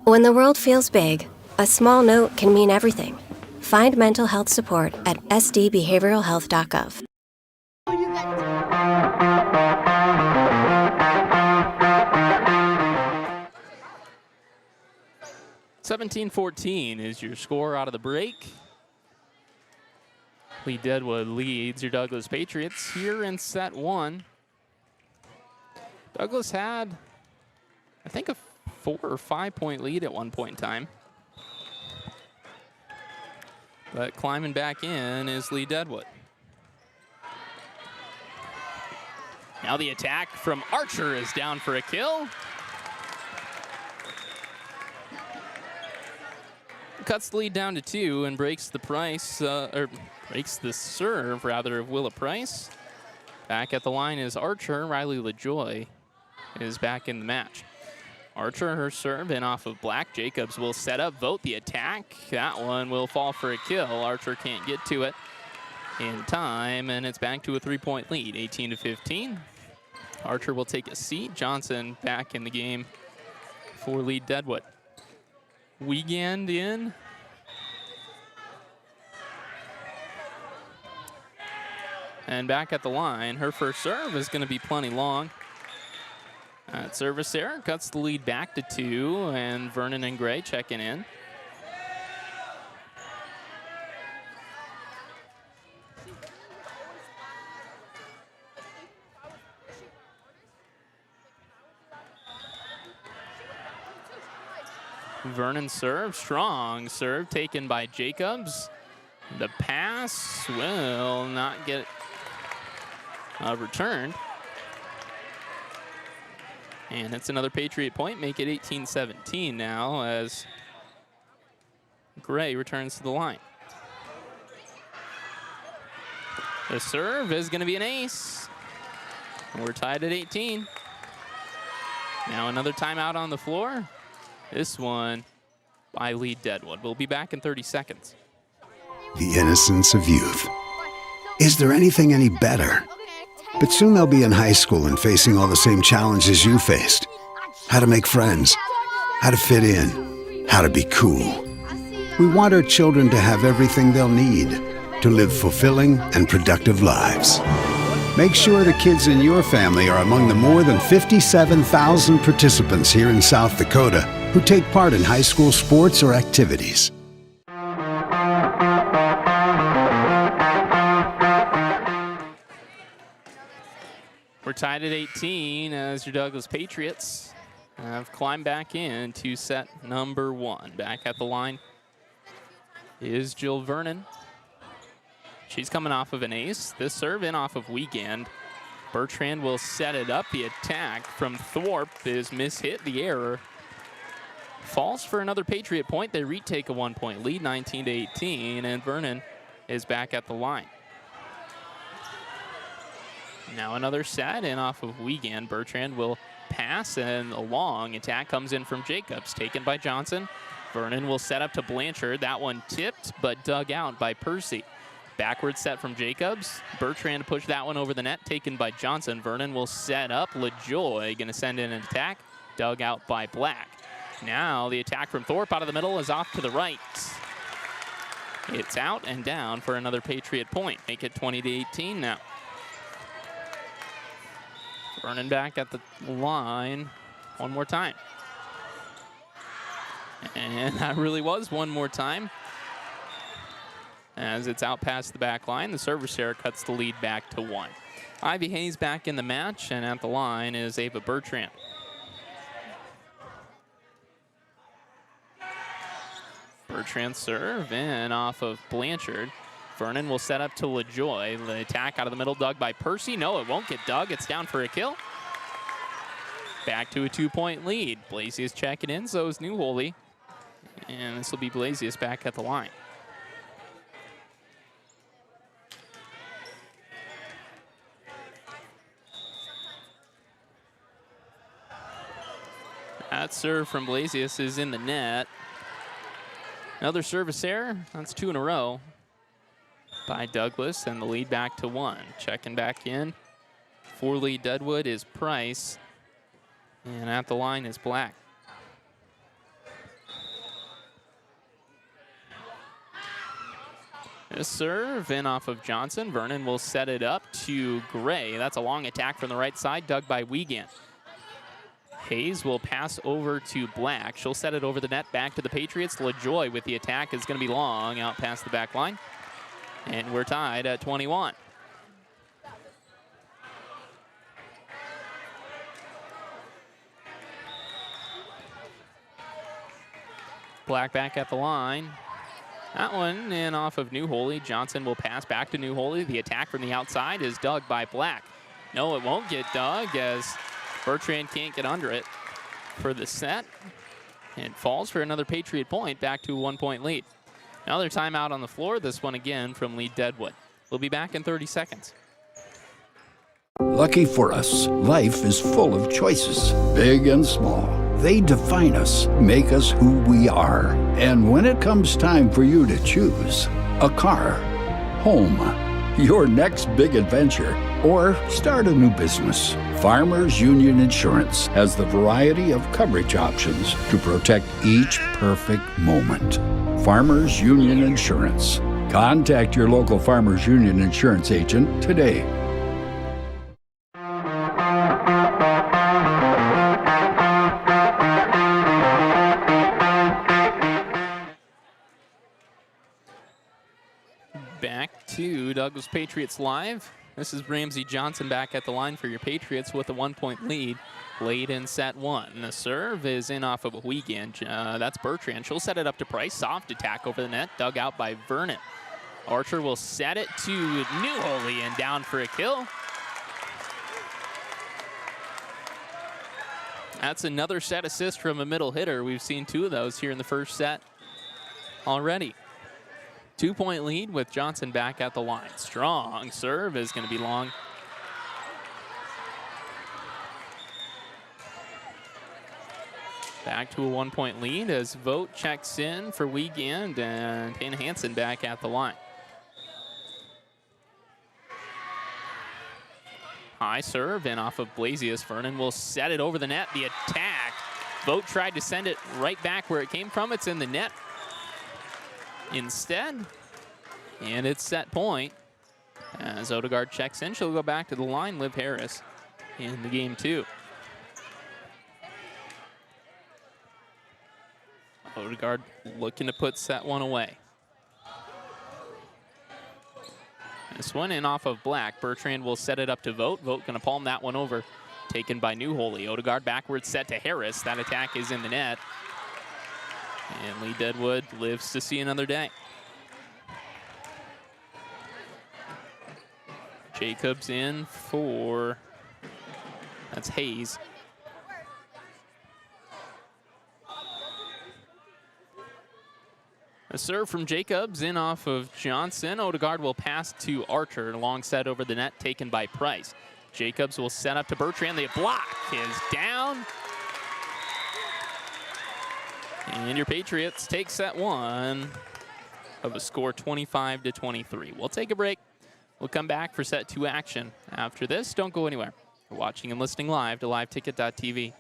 Speaker 5: When the world feels big, a small note can mean everything. Find mental health support at sdbehavioralhealth.gov.
Speaker 13: 17-14 is your score out of the break. Lee Deadwood leads your Douglas Patriots here in set one. Douglas had, I think, a 4 or 5 point lead at one point in time. But climbing back in is Lee Deadwood. Now the attack from Archer is down for a kill. Cuts the lead down to 2 and breaks the breaks the serve rather of Willa Price. Back at the line is Archer. Riley LaJoy is back in the match. Archer, her serve in off of Black. Jacobs will set up, Vogt the attack. That one will fall for a kill. Archer can't get to it in time, and it's back to a 3-point lead, 18-15. Archer will take a seat. Johnson back in the game for Lee Deadwood. Wiegand in. And back at the line, her first serve is going to be plenty long. That service error cuts the lead back to 2, and Vernon and Gray checking in. Vernon serve, strong serve taken by Jacobs. The pass will not get returned. And it's another Patriot point, make it 18-17 now as Gray returns to the line. The serve is going to be an ace. And we're tied at 18. Now another timeout on the floor. This one by lead Deadwood. We'll be back in 30 seconds.
Speaker 6: The innocence of youth. Is there anything any better? But soon they'll be in high school and facing all the same challenges you faced. How to make friends, how to fit in, how to be cool. We want our children to have everything they'll need to live fulfilling and productive lives. Make sure the kids in your family are among the more than 57,000 participants here in South Dakota who take part in high school sports or activities.
Speaker 13: We're tied at 18 as your Douglas Patriots have climbed back in to set number 1. Back at the line is Jill Vernon. She's coming off of an ace. This serve in off of Wiegand. Bertrand will set it up. The attack from Thorpe is mishit. The error falls for another Patriot point. They retake a 1-point lead, 19-18, and Vernon is back at the line. Now another set in off of Wiegand. Bertrand will pass, and a long attack comes in from Jacobs, taken by Johnson. Vernon will set up to Blanchard. That one tipped, but dug out by Percy. Backward set from Jacobs. Bertrand pushed that one over the net, taken by Johnson. Vernon will set up. LaJoy going to send in an attack, dug out by Black. Now the attack from Thorpe out of the middle is off to the right. It's out and down for another Patriot point. Make it 20-18 now. Vernon back at the line one more time. And that really was one more time. As it's out past the back line, the service error cuts the lead back to 1. Ivy Hayes back in the match, and at the line is Ava Bertrand. Bertrand serve in off of Blanchard. Vernon will set up to LaJoy. The attack out of the middle, dug by Percy. No, it won't get dug. It's down for a kill. Back to a 2-point lead. Blasius checking in, so is New Holy. And this will be Blasius back at the line. That serve from Blasius is in the net. Another service error. That's 2 in a row by Douglas, and the lead back to 1. Checking back in for lead Deadwood is Price, and at the line is Black. This serve in off of Johnson. Vernon will set it up to Gray. That's a long attack from the right side, dug by Wiegand. Hayes will pass over to Black. She'll set it over the net, back to the Patriots. LaJoy with the attack is going to be long, out past the back line. And we're tied at 21. Black back at the line. That one in off of New Holy. Johnson will pass back to New Holy. The attack from the outside is dug by Black. No, it won't get dug as Bertrand can't get under it for the set. It falls for another Patriot point, back to a 1-point lead. Another timeout on the floor, this one again from lead Deadwood. We'll be back in 30 seconds.
Speaker 7: Lucky for us, life is full of choices, big and small. They define us, make us who we are. And when it comes time for you to choose, a car, home, your next big adventure, or start a new business, Farmers Union Insurance has the variety of coverage options to protect each perfect moment. Farmers Union Insurance. Contact your local Farmers Union Insurance agent today.
Speaker 13: Back to Douglas Patriots Live. This is Ramsey Johnson back at the line for your Patriots with a 1-point lead late in set 1. The serve is in off of a Wiegand. That's Bertrand. She'll set it up to Price. Soft attack over the net, dug out by Vernon. Archer will set it to New Holy and down for a kill. That's another set assist from a middle hitter. We've seen 2 of those here in the first set already. 2-point lead with Johnson back at the line. Strong serve is going to be long. Back to a 1-point lead as Vogt checks in for Wiegand and Payne Hansen back at the line. High serve and off of Blasius. Vernon will set it over the net. The attack. Vogt tried to send it right back where it came from. It's in the net instead. And it's set point. As Odegaard checks in, she'll go back to the line. Liv Harris in the game 2. Odegaard looking to put set 1 away. This one in off of Black. Bertrand will set it up to Vogt. Vogt going to palm that one over. Taken by New Holy. Odegaard backwards set to Harris. That attack is in the net. And Lee Deadwood lives to see another day. Jacobs in for, that's Hayes. A serve from Jacobs in off of Johnson. Odegaard will pass to Archer. Long set over the net taken by Price. Jacobs will set up to Bertrand. The block is down. And your Patriots take set 1 of a score 25-23. We'll take a break. We'll come back for set 2 action. After this, don't go anywhere. You're watching and listening live to liveticket.tv.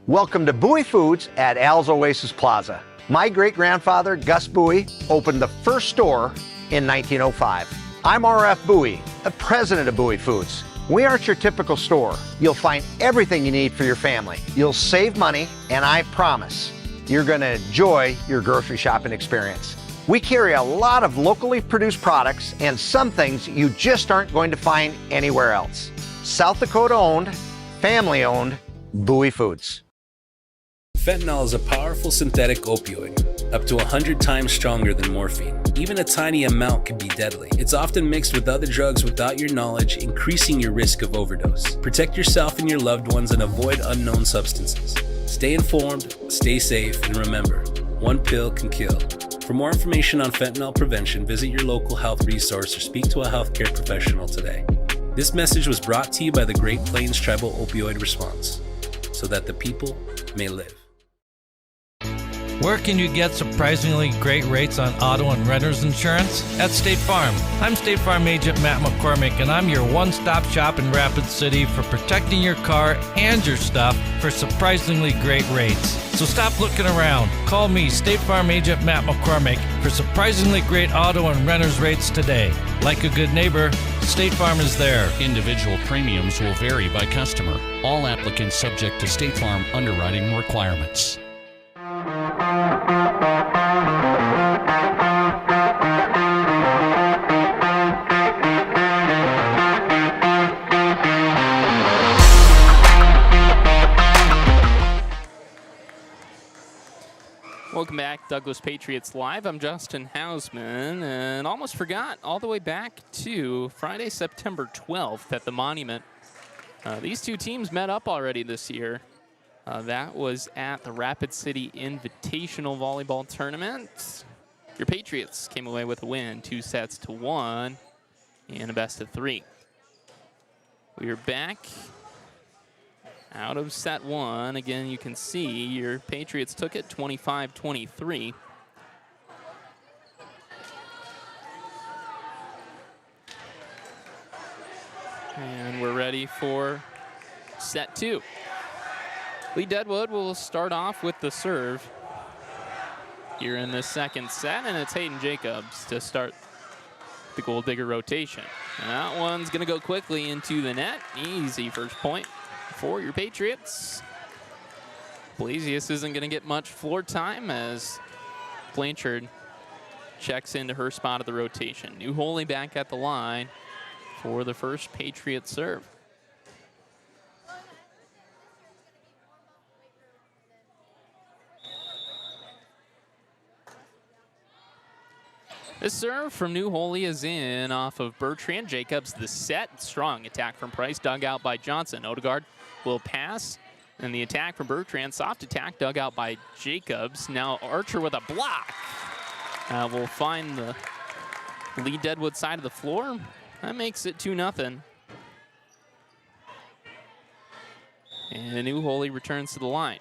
Speaker 8: Welcome to Bowie Foods at Al's Oasis Plaza. My great-grandfather, Gus Bowie, opened the first store in 1905. I'm R.F. Bowie, the president of Bowie Foods. We aren't your typical store. You'll find everything you need for your family. You'll save money, and I promise you're going to enjoy your grocery shopping experience. We carry a lot of locally produced products and some things you just aren't going to find anywhere else. South Dakota-owned, family-owned, Bowie Foods.
Speaker 9: Fentanyl is a powerful synthetic opioid, up to 100 times stronger than morphine. Even a tiny amount can be deadly. It's often mixed with other drugs without your knowledge, increasing your risk of overdose. Protect yourself and your loved ones and avoid unknown substances. Stay informed, stay safe, and remember, one pill can kill. For more information on fentanyl prevention, visit your local health resource or speak to a healthcare professional today. This message was brought to you by the Great Plains Tribal Opioid Response, so that the people may live.
Speaker 10: Where can you get surprisingly great rates on auto and renter's insurance? At State Farm. I'm State Farm Agent Matt McCormick, and I'm your one-stop shop in Rapid City for protecting your car and your stuff for surprisingly great rates. So stop looking around. Call me, State Farm Agent Matt McCormick, for surprisingly great auto and renter's rates today. Like a good neighbor, State Farm is there.
Speaker 11: Individual premiums will vary by customer. All applicants subject to State Farm underwriting requirements.
Speaker 13: Welcome back, Douglas Patriots Live. I'm Justin Hausman, and almost forgot, all the way back to Friday, September 12th at the Monument. These two teams met up already this year. That was at the Rapid City Invitational Volleyball Tournament. Your Patriots came away with a win, 2-1, and a best of 3. We are back out of set 1. Again, you can see your Patriots took it 25-23. And we're ready for set 2. Lee Deadwood will start off with the serve here in the second set, and it's Hayden Jacobs to start the Golddigger rotation. And that one's going to go quickly into the net. Easy first point for your Patriots. Blasius isn't going to get much floor time as Blanchard checks into her spot of the rotation. New Holy back at the line for the first Patriot serve. This serve from New Holy is in off of Bertrand. Jacobs the set. Strong attack from Price, dug out by Johnson. Odegaard will pass, and the attack from Bertrand. Soft attack dug out by Jacobs. Now Archer with a block. Will find the Lee Deadwood side of the floor. That makes it 2-0. And New Holy returns to the line.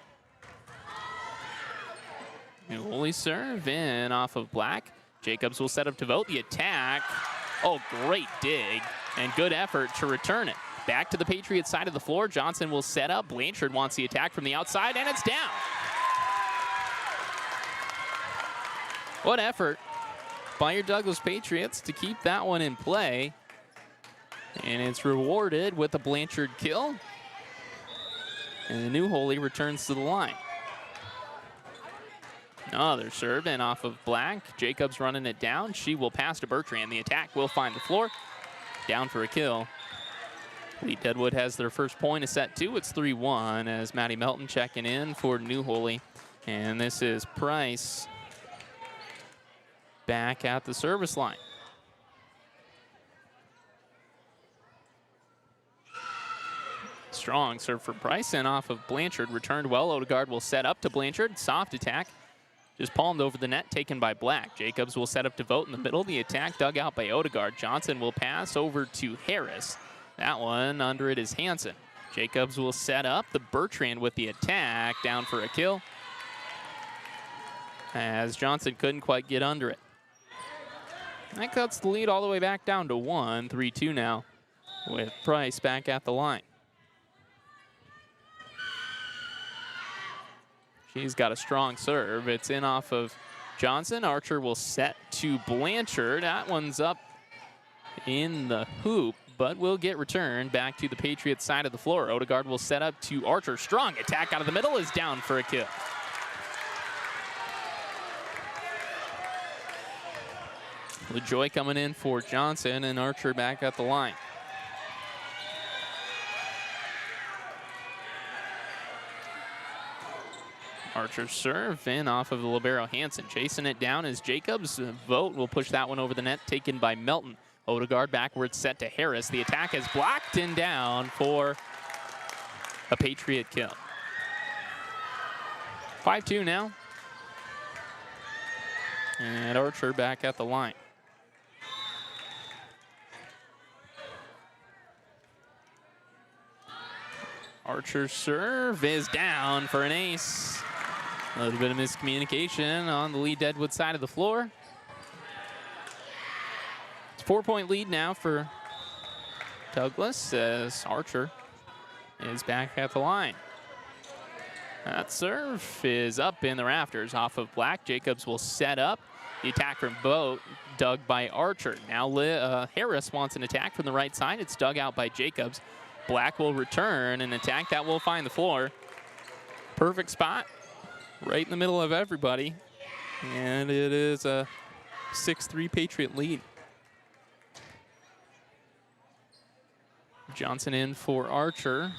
Speaker 13: New Holy serve in off of Black. Jacobs will set up to vote the attack. Oh, great dig and good effort to return it. Back to the Patriots side of the floor. Johnson will set up. Blanchard wants the attack from the outside, and it's down. What effort by your Douglas Patriots to keep that one in play. And it's rewarded with a Blanchard kill. And the New Holy returns to the line. Another serve in off of Black. Jacobs running it down. She will pass to Bertrand. The attack will find the floor. Down for a kill. Lee Deadwood has their first point of set 2. It's 3-1 as Maddie Melton checking in for New Holy. And this is Price back at the service line. Strong serve for Price and off of Blanchard. Returned well. Odegaard will set up to Blanchard. Soft attack. Just palmed over the net, taken by Black. Jacobs will set up to vote in the middle. The attack dug out by Odegaard. Johnson will pass over to Harris. That one under it is Hansen. Jacobs will set up the Bertrand with the attack. Down for a kill. As Johnson couldn't quite get under it. That cuts the lead all the way back down to 1. 3-2 now with Price back at the line. She's got a strong serve. It's in off of Johnson. Archer will set to Blanchard. That one's up in the hoop, but will get returned back to the Patriots side of the floor. Odegaard will set up to Archer. Strong attack out of the middle is down for a kill. LaJoy coming in for Johnson and Archer back at the line. Archer serve in off of the libero Hansen. Chasing it down as Jacobs. Vogt will push that one over the net, taken by Melton. Odegaard backwards set to Harris. The attack is blocked and down for a Patriot kill. 5-2 now. And Archer back at the line. Archer's serve is down for an ace. A little bit of miscommunication on the Lee Deadwood side of the floor. It's a 4-point lead now for Douglas as Archer is back at the line. That serve is up in the rafters off of Black. Jacobs will set up. The attack from Boat, dug by Archer. Now Harris wants an attack from the right side. It's dug out by Jacobs. Black will return an attack that will find the floor. Perfect spot, right in the middle of everybody. And it is a 6-3 Patriot lead. Johnson in for Archer.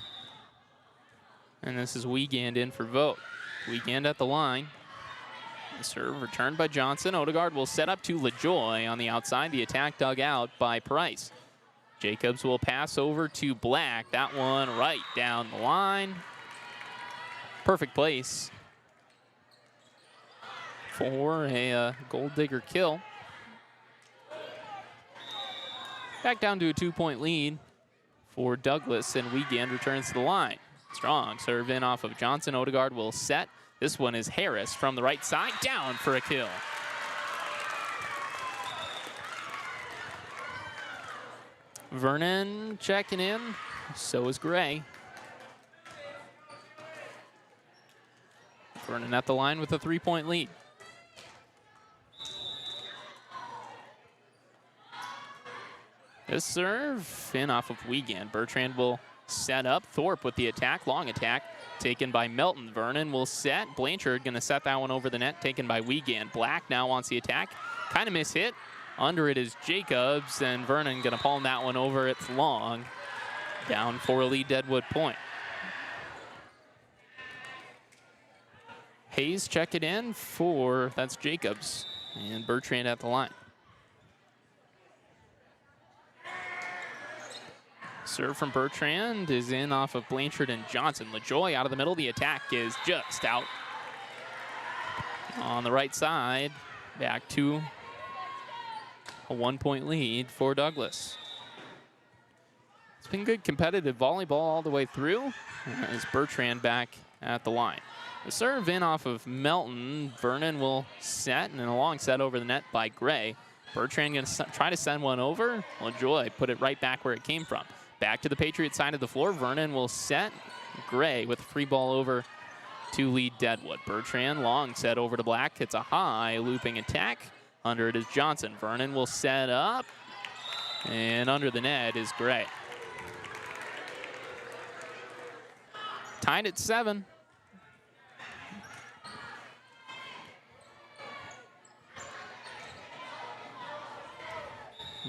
Speaker 13: And this is Wiegand in for Vogt. Wiegand at the line. The serve returned by Johnson. Odegaard will set up to LaJoy on the outside. The attack dug out by Price. Jacobs will pass over to Black. That one right down the line. Perfect place for a Golddigger kill. Back down to a 2-point lead for Douglas, and Wiegand returns to the line. Strong serve in off of Johnson. Odegaard will set. This one is Harris from the right side, down for a kill. Vernon checking in, so is Gray. Vernon at the line with a 3-point lead. This serve in off of Wiegand. Bertrand will set up. Thorpe with the attack, long attack, taken by Melton. Vernon will set. Blanchard gonna set that one over the net, taken by Wiegand. Black now wants the attack, kind of mishit. Under it is Jacobs, and Vernon gonna palm that one over. It's long. Down for a Lee Deadwood point. Hayes check it in for, that's Jacobs, and Bertrand at the line. Serve from Bertrand is in off of Blanchard and Johnson. LaJoy out of the middle. The attack is just out. On the right side, back to a 1-point lead for Douglas. It's been good competitive volleyball all the way through. As Bertrand back at the line. The serve in off of Melton. Vernon will set, and then a long set over the net by Gray. Bertrand going to try to send one over. LaJoy put it right back where it came from. Back to the Patriot side of the floor. Vernon will set. Gray with a free ball over to lead Deadwood. Bertrand long set over to Black. It's a high looping attack. Under it is Johnson. Vernon will set up. And under the net is Gray. Tied at 7.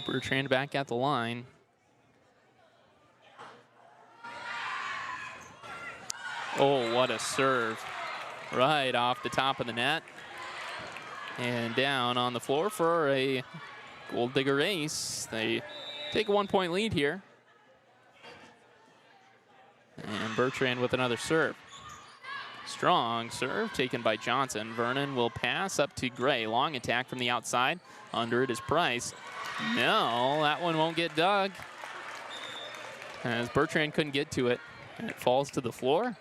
Speaker 13: Bertrand back at the line. Oh, what a serve. Right off the top of the net. And down on the floor for a Golddigger ace. They take a 1-point lead here. And Bertrand with another serve. Strong serve taken by Johnson. Vernon will pass up to Gray. Long attack from the outside. Under it is Price. No, that one won't get dug. As Bertrand couldn't get to it. And it falls to the floor.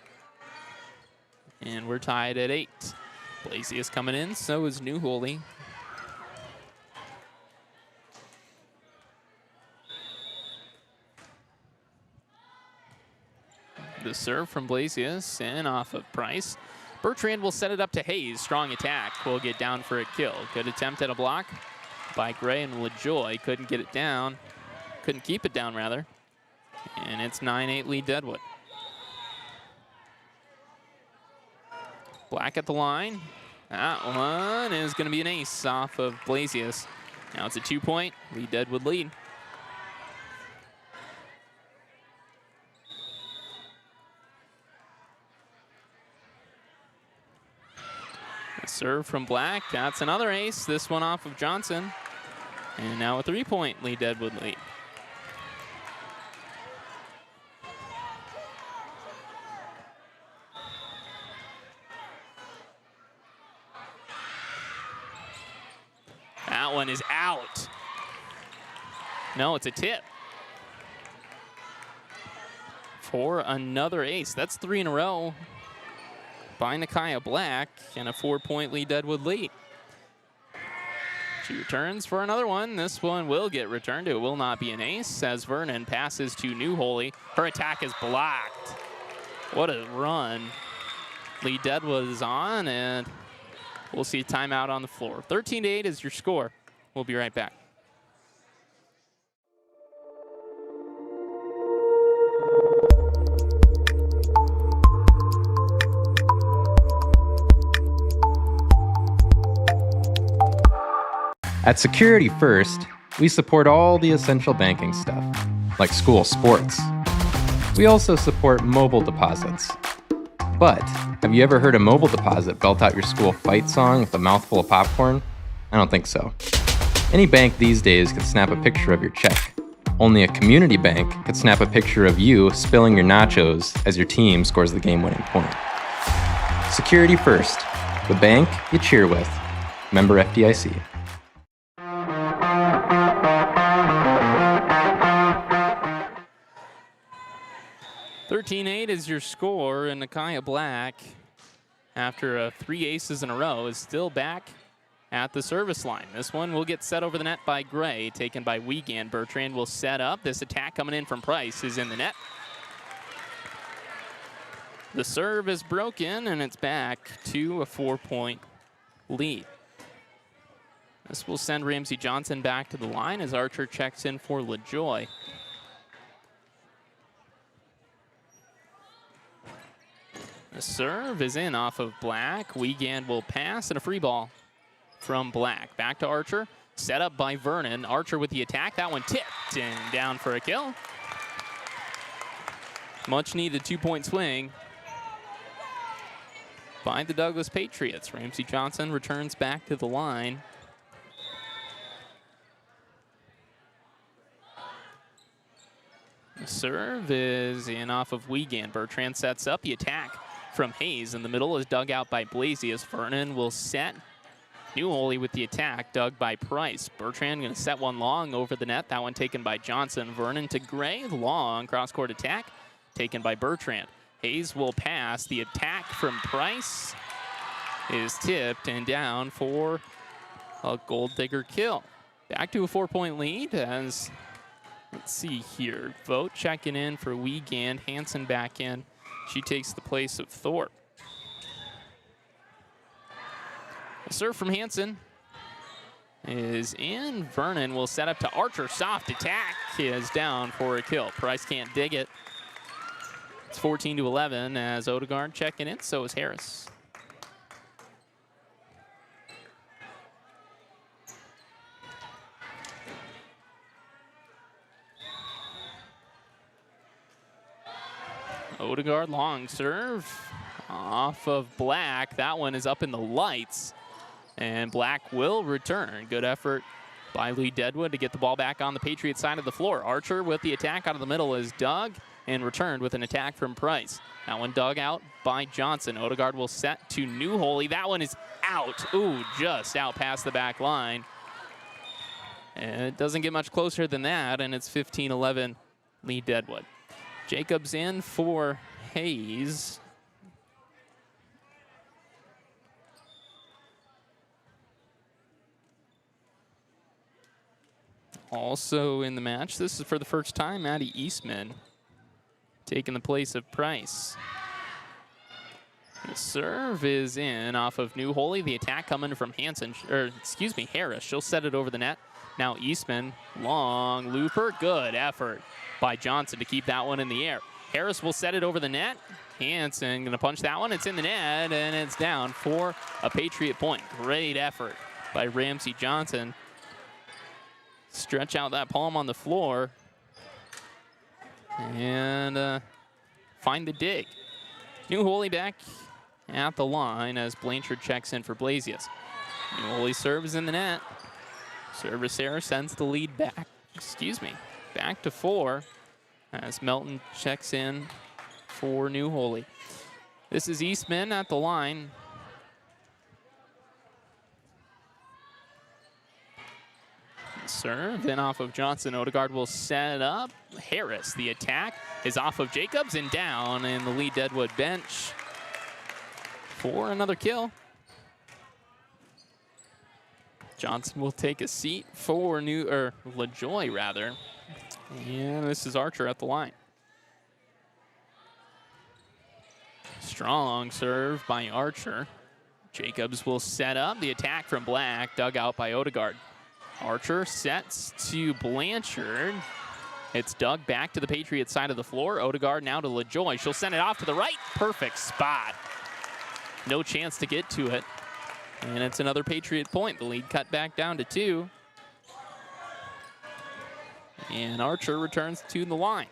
Speaker 13: And we're tied at 8. Blasius coming in, so is New Holy. The serve from Blasius and off of Price. Bertrand will set it up to Hayes. Strong attack. Will get down for a kill. Good attempt at a block by Gray, and LaJoy couldn't get it down. Couldn't keep it down, rather. And it's 9-8 lead Deadwood. Black at the line. That one is going to be an ace off of Blasius. Now it's a 2-point lead Deadwood lead. Serve from Black. That's another ace. This one off of Johnson. And now a 3-point lead Deadwood lead. That one is out. No, it's a tip. For another ace. That's 3 in a row by Nakaya Black, and a 4-point lead Deadwood lead. She returns for another one. This one will get returned. It will not be an ace as Vernon passes to New Holy. Her attack is blocked. What a run. Lead Deadwood is on, and we'll see a timeout on the floor. 13-8 is your score. We'll be right back.
Speaker 12: At Security First, we support all the essential banking stuff, like school sports. We also support mobile deposits. But have you ever heard a mobile deposit belt out your school fight song with a mouthful of popcorn? I don't think so. Any bank these days could snap a picture of your check. Only a community bank could snap a picture of you spilling your nachos as your team scores the game-winning point. Security First, the bank you cheer with. Member FDIC.
Speaker 13: 13-8 is your score, and Nakaya Black, after 3 aces in a row, is still back at the service line. This one will get set over the net by Gray, taken by Wiegand. Bertrand will set up. This attack coming in from Price is in the net. The serve is broken, and it's back to a 4-point lead. This will send Ramsey Johnson back to the line as Archer checks in for LaJoy. The serve is in off of Black. Wiegand will pass, and a free ball from Black. Back to Archer. Set up by Vernon. Archer with the attack. That one tipped and down for a kill. Much needed 2-point swing by the Douglas Patriots. Ramsey Johnson returns back to the line. The serve is in off of Wiegand. Bertrand sets up. The attack from Hayes in the middle is dug out by Blasius. Vernon will set. Newholy with the attack, dug by Price. Bertrand going to set one long over the net. That one taken by Johnson. Vernon to Gray, long cross-court attack, taken by Bertrand. Hayes will pass. The attack from Price is tipped and down for a Golddigger kill. Back to a 4-point lead as, let's see here, Vogt checking in for Wiegand, Hansen back in. She takes the place of Thorpe. A serve from Hansen is in. Vernon will set up to Archer. Soft attack is down for a kill. Price can't dig it. It's 14-11 as Odegaard checking in. So is Harris. Odegaard long serve off of Black. That one is up in the lights. And Black will return. Good effort by Lee Deadwood to get the ball back on the Patriots side of the floor. Archer with the attack out of the middle is dug and returned with an attack from Price. That one dug out by Johnson. Odegaard will set to Newholy. That one is out. Ooh, just out past the back line. And it doesn't get much closer than that, and it's 15-11 Lee Deadwood. Jacobs in for Hayes. Also in the match, this is for the first time, Maddie Eastman taking the place of Price. The serve is in off of Newholy. The attack coming from Harris. She'll set it over the net. Now Eastman, long looper. Good effort by Johnson to keep that one in the air. Harris will set it over the net. Hansen gonna punch that one. It's in the net and it's down for a Patriot point. Great effort by Ramsey Johnson. Stretch out that palm on the floor and find the dig. Newholy back at the line as Blanchard checks in for Blasius. Newholy serves in the net. Service error sends the lead back to 4 as Melton checks in for Newholy. This is Eastman at the line. Serve, then off of Johnson. Odegaard will set up. Harris, the attack is off of Jacobs and down in the Lee Deadwood bench for another kill. Johnson will take a seat for LaJoy rather. And this is Archer at the line. Strong serve by Archer. Jacobs will set up. The attack from Black, dug out by Odegaard. Archer sets to Blanchard. It's dug back to the Patriots side of the floor. Odegaard now to LaJoy. She'll send it off to the right. Perfect spot. No chance to get to it. And it's another Patriot point. The lead cut back down to 2. And Archer returns to the line.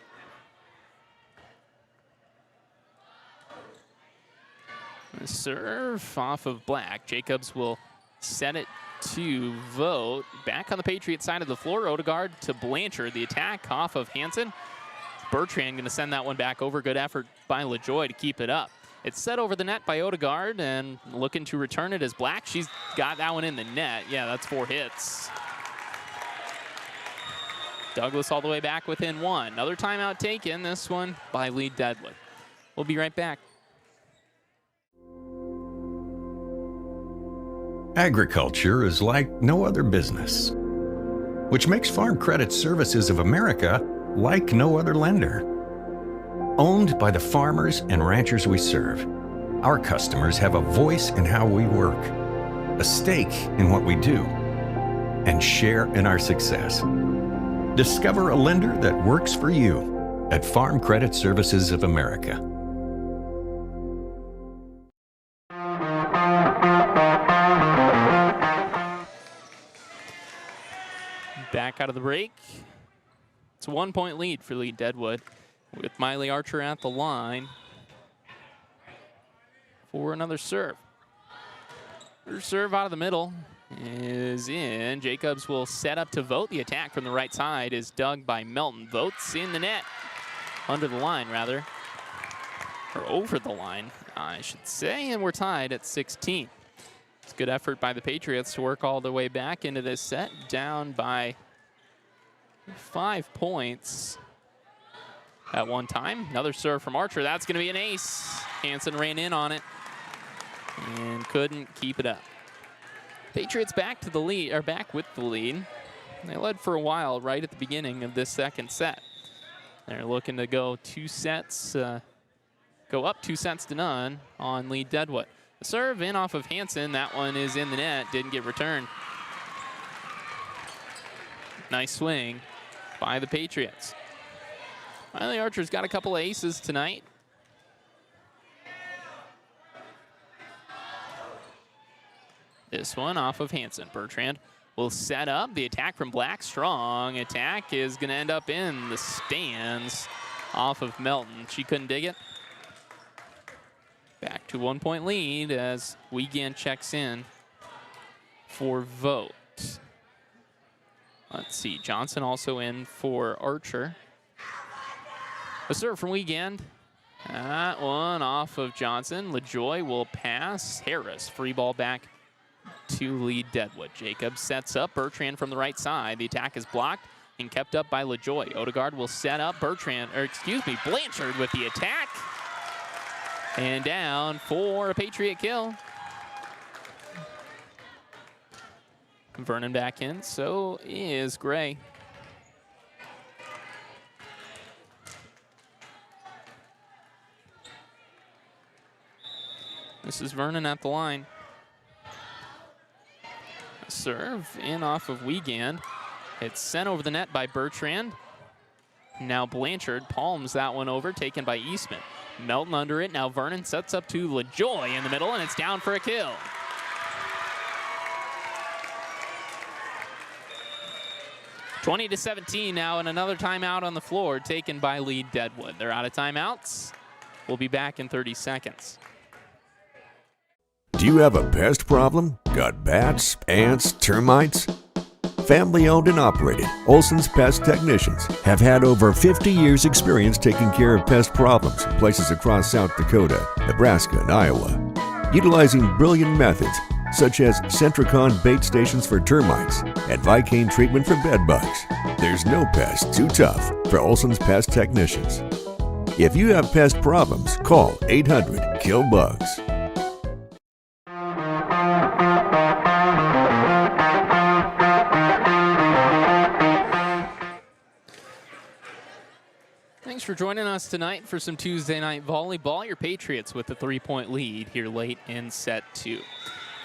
Speaker 13: The serve off of Black. Jacobs will set it to Vogt. Back on the Patriot side of the floor. Odegaard to Blanchard. The attack off of Hansen. Bertrand going to send that one back over. Good effort by LaJoy to keep it up. It's set over the net by Odegaard and looking to return it as Black. She's got that one in the net. Yeah, that's 4 hits. Douglas all the way back within 1. Another timeout taken, this one by Lee Deadwood. We'll be right back.
Speaker 14: Agriculture is like no other business, which makes Farm Credit Services of America like no other lender. Owned by the farmers and ranchers we serve, our customers have a voice in how we work, a stake in what we do, and share in our success. Discover a lender that works for you at Farm Credit Services of America.
Speaker 13: Back out of the break. It's a 1-point lead for Lee Deadwood with Miley Archer at the line for another serve. Her serve out of the middle is in. Jacobs will set up to Vogt. The attack from the right side is dug by Melton. Vogt's in the net. Under the line, rather. Or over the line, I should say. And we're tied at 16. It's a good effort by the Patriots to work all the way back into this set, down by 5 points at one time. Another serve from Archer. That's going to be an ace. Hansen ran in on it and couldn't keep it up. Patriots back to the lead, or back with the lead. They led for a while right at the beginning of this second set. They're looking to go 2 sets, go up 2 sets to none on lead Deadwood. The serve in off of Hansen. That one is in the net, didn't get returned. Nice swing by the Patriots. Finally, Archer's got a couple of aces tonight. This one off of Hansen. Bertrand will set up the attack from Black. Strong attack is going to end up in the stands off of Melton. She couldn't dig it. Back to 1-point lead as Wiegand checks in for Vogt. Let's see, Johnson also in for Archer. A serve from Wiegand. That one off of Johnson. LaJoy will pass. Harris, free ball back to lead Deadwood. Jacobs sets up Bertrand from the right side. The attack is blocked and kept up by LaJoy. Odegaard will set up Blanchard with the attack. And down for a Patriot kill. Vernon back in, so is Gray. This is Vernon at the line. Serve in off of Wiegand. It's sent over the net by Bertrand. Now Blanchard palms that one over, taken by Eastman. Melton under it. Now Vernon sets up to LaJoy in the middle, and it's down for a kill. (20-17) now, and another timeout on the floor taken by lead Deadwood. They're out of timeouts. We'll be back in 30 seconds.
Speaker 15: Do you have a pest problem? Got bats, ants, termites? Family owned and operated, Olson's Pest Technicians have had over 50 years experience taking care of pest problems in places across South Dakota, Nebraska, and Iowa. Utilizing brilliant methods such as Centricon bait stations for termites and Vicane treatment for bed bugs. There's no pest too tough for Olson's Pest Technicians. If you have pest problems, call 800-KILL-BUGS.
Speaker 13: Thanks for joining us tonight for some Tuesday night volleyball. Your Patriots with a 3-point lead here late in set 2.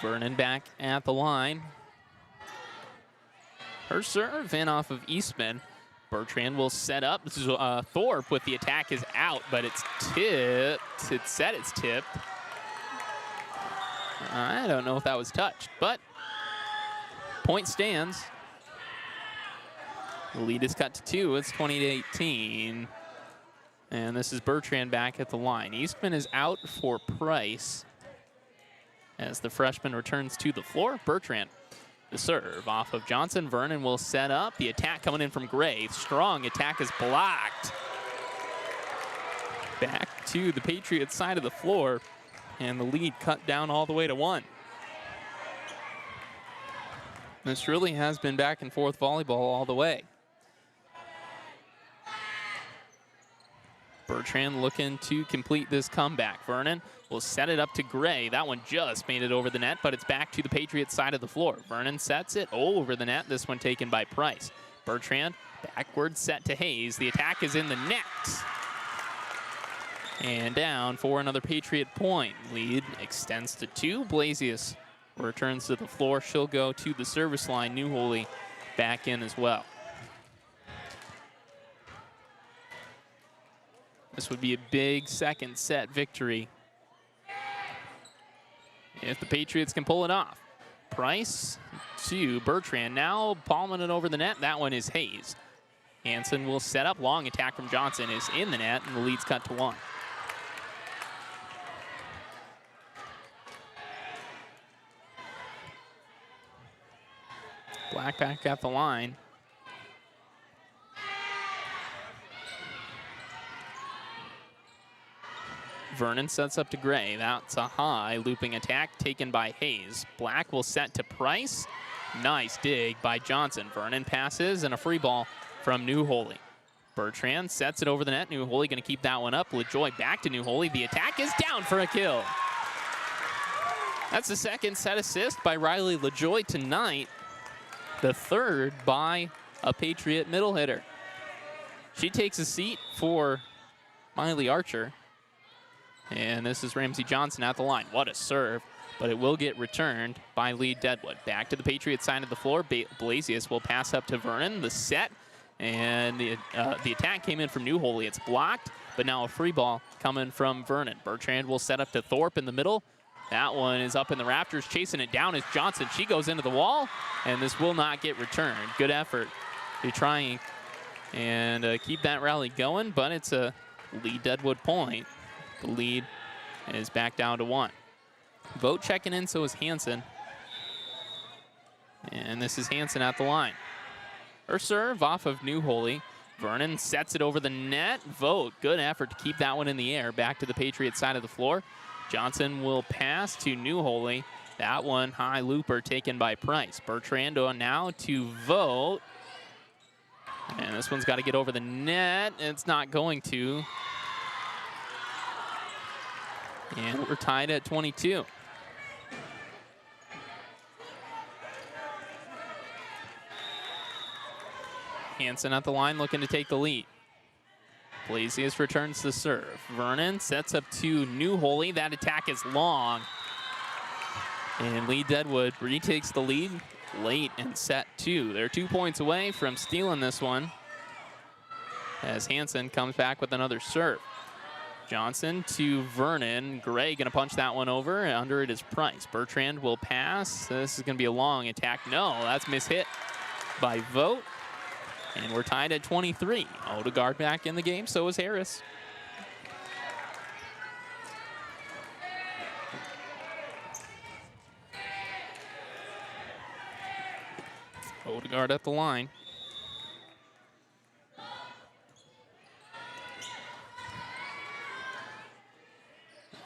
Speaker 13: Vernon back at the line. Her serve in off of Eastman. Bertrand will set up. This is Thorpe with the attack is out, but it's tipped. It's set, it's tipped. I don't know if that was touched, but point stands. The lead is cut to 2. It's 20-18. And this is Bertrand back at the line. Eastman is out for Price as the freshman returns to the floor. Bertrand, the serve off of Johnson. Vernon will set up. The attack coming in from Gray. Strong attack is blocked. Back to the Patriots side of the floor, and the lead cut down all the way to 1. This really has been back and forth volleyball all the way. Bertrand looking to complete this comeback. Vernon will set it up to Gray. That one just made it over the net, but it's back to the Patriots side of the floor. Vernon sets it over the net. This one taken by Price. Bertrand backward set to Hayes. The attack is in the net. And down for another Patriot point. Lead extends to 2. Blasius returns to the floor. She'll go to the service line. New Holy back in as well. This would be a big second set victory if the Patriots can pull it off. Price to Bertrand. Now palming it over the net. That one is Hayes. Hansen will set up. Long attack from Johnson is in the net, and the lead's cut to 1. Black back at the line. Vernon sets up to Gray. That's a high looping attack taken by Hayes. Black will set to Price. Nice dig by Johnson. Vernon passes and a free ball from New Holy. Bertrand sets it over the net. New Holy going to keep that one up. LaJoy back to New Holy. The attack is down for a kill. That's the second set assist by Riley LaJoy tonight. The third by a Patriot middle hitter. She takes a seat for Miley Archer. And this is Ramsey Johnson at the line. What a serve, but it will get returned by Lee Deadwood. Back to the Patriot side of the floor. Blasius will pass up to Vernon. The set and the attack came in from New Holy. It's blocked, but now a free ball coming from Vernon. Bertrand will set up to Thorpe in the middle. That one is up in the rafters. Chasing it down is Johnson. She goes into the wall, and this will not get returned. Good effort to try and keep that rally going, but it's a Lee Deadwood point. The lead is back down to 1. Vogt checking in, so is Hansen. And this is Hansen at the line. Her serve off of New Holy. Vernon sets it over the net. Vogt, good effort to keep that one in the air. Back to the Patriot side of the floor. Johnson will pass to New Holy. That one, high looper taken by Price. Bertrand now to Vogt. And this one's got to get over the net. It's not going to. And we're tied at 22. Hansen at the line looking to take the lead. Blasius returns the serve. Vernon sets up to New Holy. That attack is long. And Lee Deadwood retakes the lead late in set 2. They're 2 points away from stealing this one as Hansen comes back with another serve. Johnson to Vernon. Gray going to punch that one over. Under it is Price. Bertrand will pass. This is going to be a long attack. No, that's mishit by Vogt. And we're tied at 23. Odegaard back in the game, so is Harris. Odegaard at the line.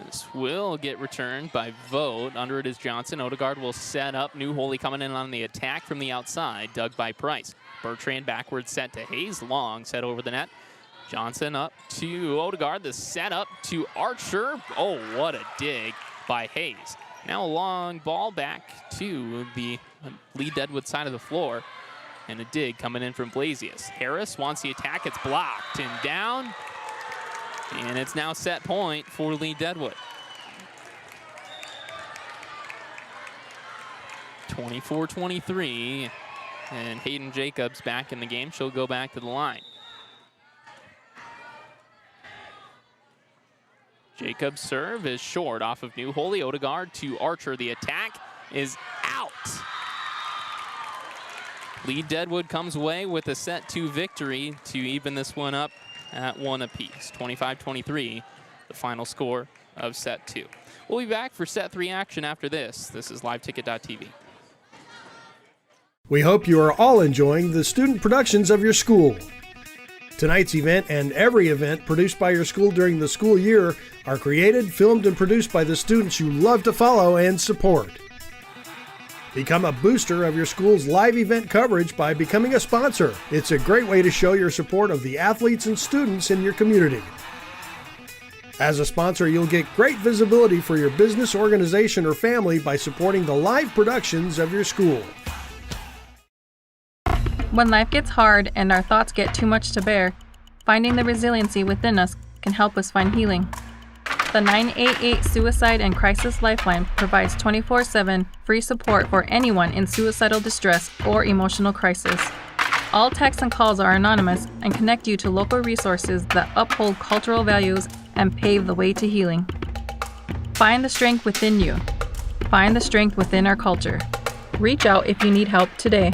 Speaker 13: This will get returned by Vogt. Under it is Johnson. Odegaard will set up. New Holy coming in on the attack from the outside. Dug by Price. Bertrand backwards set to Hayes. Long set over the net. Johnson up to Odegaard. The set up to Archer. Oh, what a dig by Hayes. Now a long ball back to the Lee Deadwood side of the floor. And a dig coming in from Blasius. Harris wants the attack. It's blocked and down. And it's now set point for Lee Deadwood. 24-23. And Hayden Jacobs back in the game. She'll go back to the line. Jacobs' serve is short off of New Holy. Odegaard to Archer. The attack is out. Lee Deadwood comes away with a set 2 victory to even this one up at 1 apiece. 25-23, the final score of set 2. We'll be back for set 3 action after this. This is LiveTicket.tv.
Speaker 16: We hope you are all enjoying the student productions of your school. Tonight's event and every event produced by your school during the school year are created, filmed, and produced by the students you love to follow and support. Become a booster of your school's live event coverage by becoming a sponsor. It's a great way to show your support of the athletes and students in your community. As a sponsor, you'll get great visibility for your business, organization, or family by supporting the live productions of your school.
Speaker 17: When life gets hard and our thoughts get too much to bear, finding the resiliency within us can help us find healing. The 988 Suicide and Crisis Lifeline provides 24/7 free support for anyone in suicidal distress or emotional crisis. All texts and calls are anonymous and connect you to local resources that uphold cultural values and pave the way to healing. Find the strength within you. Find the strength within our culture. Reach out if you need help today.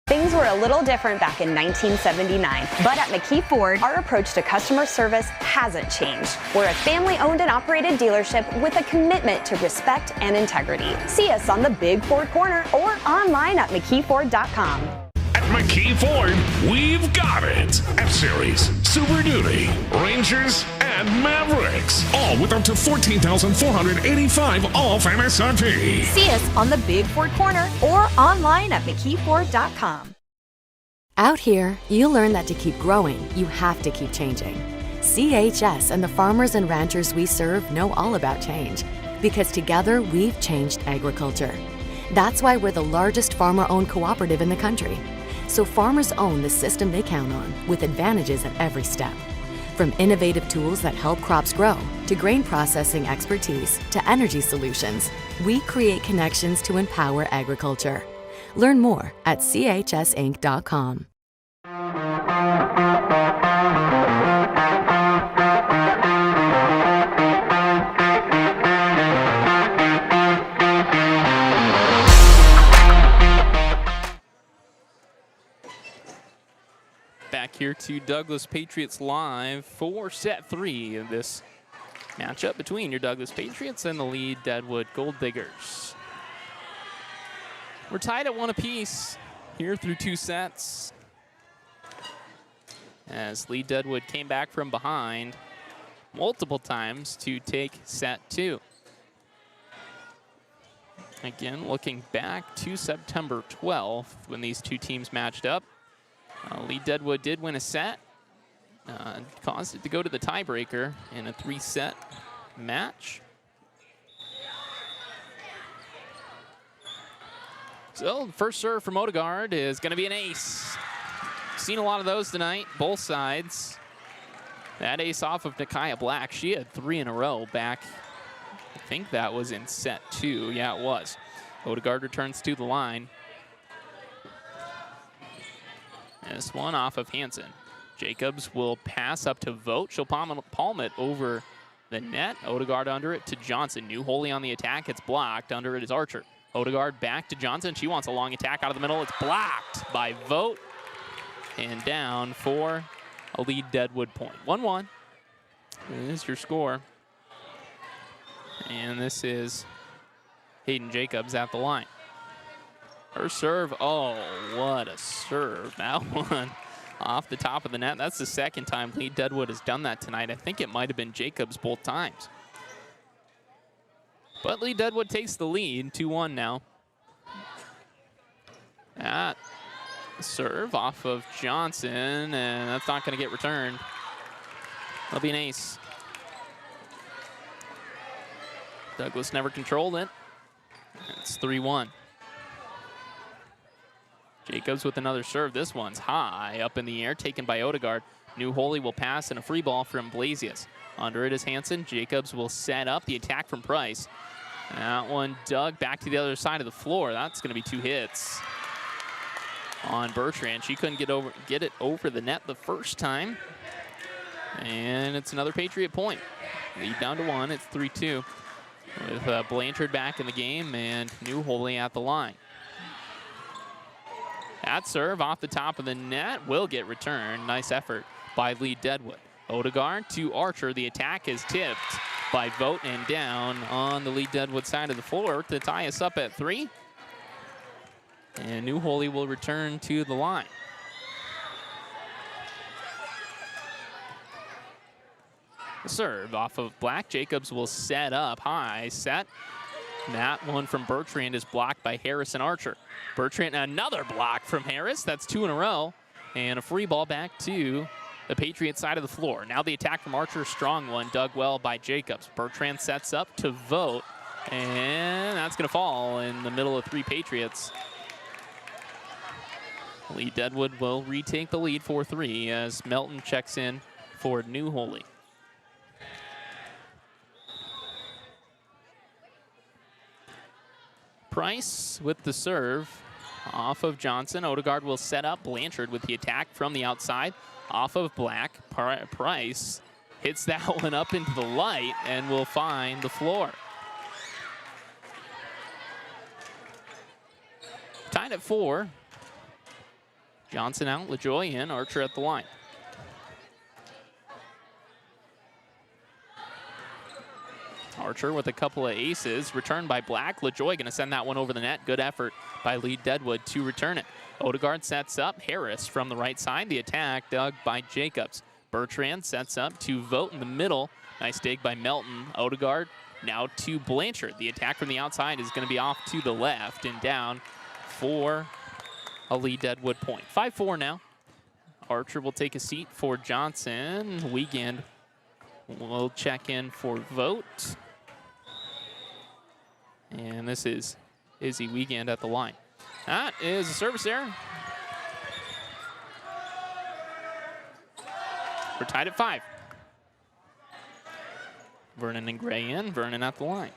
Speaker 18: Things were a little different back in 1979, but at McKee Ford, our approach to customer service hasn't changed. We're a family-owned and operated dealership with a commitment to respect and integrity. See us on the Big Ford corner or online at McKeeFord.com.
Speaker 19: At McKee Ford, we've got it. F-Series, Super Duty, Rangers, and Mavericks. All with up to $14,485 off MSRP.
Speaker 18: See us on the Big Ford Corner or online at McKeeFord.com.
Speaker 1: Out here, you learn that to keep growing, you have to keep changing. CHS and the farmers and ranchers we serve know all about change, because together we've changed agriculture. That's why we're the largest farmer-owned cooperative in the country. So farmers own the system they count on, with advantages at every step. From innovative tools that help crops grow, to grain processing expertise, to energy solutions, we create connections to empower agriculture. Learn more at chsinc.com.
Speaker 13: Back here to Douglas Patriots Live for set 3 of this matchup between your Douglas Patriots and the lead Deadwood Golddigers. We're tied at 1 apiece here through 2 sets, as lead Deadwood came back from behind multiple times to take set 2. Again, looking back to September 12th when these two teams matched up. Lead Deadwood did win a set, caused it to go to the tiebreaker in a 3-set match. So the first serve from Odegaard is going to be an ace. Seen a lot of those tonight, both sides. That ace off of Nakia Black. She had 3 in a row back. I think that was in set 2. Yeah, it was. Odegaard returns to the line. This one off of Hansen. Jacobs will pass up to Vogt. She'll palm it over the net. Odegaard under it to Johnson. New Holy on the attack. It's blocked. Under it is Archer. Odegaard back to Johnson. She wants a long attack out of the middle. It's blocked by Vogt. And down for a lead Deadwood point. 1-1 is your score. And this is Hayden Jacobs at the line. Her serve, oh, what a serve. That one off the top of the net. That's the second time lead Deadwood has done that tonight. I think it might have been Jacobs both times. But lead Deadwood takes the lead, 2-1 now. That serve off of Johnson, and that's not going to get returned. That'll be an ace. Douglas never controlled it. It's 3-1. Jacobs with another serve. This one's high up in the air, taken by Odegaard. New Holy will pass and a free ball from Blasius. Under it is Hansen. Jacobs will set up the attack from Price. That one dug back to the other side of the floor. That's going to be 2 hits on Bertrand. She couldn't get it over the net the first time. And it's another Patriot point. Lead down to 1. It's 3-2 with Blanchard back in the game and New Holy at the line. That serve off the top of the net will get returned. Nice effort by lead Deadwood. Odegaard to Archer. The attack is tipped by Vogt and down on the lead Deadwood side of the floor to tie us up at 3. And New Holy will return to the line. Serve off of Black. Jacobs will set up high. Set. That one from Bertrand is blocked by Harris and Archer. Bertrand, another block from Harris. That's 2 in a row. And a free ball back to the Patriot side of the floor. Now the attack from Archer, strong one, dug well by Jacobs. Bertrand sets up to Vogt, and that's going to fall in the middle of 3 Patriots. Lead Deadwood will retake the lead 4-3 as Melton checks in for New Holy. Price with the serve off of Johnson. Odegaard will set up Blanchard with the attack from the outside off of Black. Price hits that one up into the light and will find the floor. Tied at 4. Johnson out, LaJoy in, Archer at the line. Archer with a couple of aces, returned by Black. LaJoy gonna send that one over the net. Good effort by lead Deadwood to return it. Odegaard sets up. Harris from the right side. The attack dug by Jacobs. Bertrand sets up to Vogt in the middle. Nice dig by Melton. Odegaard now to Blanchard. The attack from the outside is going to be off to the left and down for a lead Deadwood point. 5-4 now. Archer will take a seat for Johnson. Wiegand will check in for Vogt. And this is Izzy Wiegand at the line. That is a service error. We're tied at 5. Vernon and Gray in. Vernon at the line.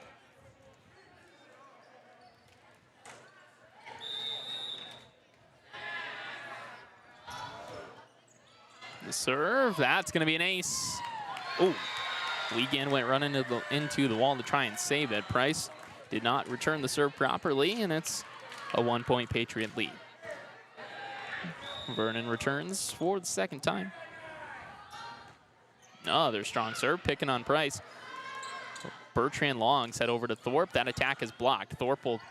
Speaker 13: The serve, that's going to be an ace. Oh, Wiegand went running into the wall to try and save it. Price did not return the serve properly, and it's a 1-point Patriot lead. Vernon returns for the second time. Another strong serve, picking on Price. Bertrand Long set over to Thorpe. That attack is blocked. Thorpe will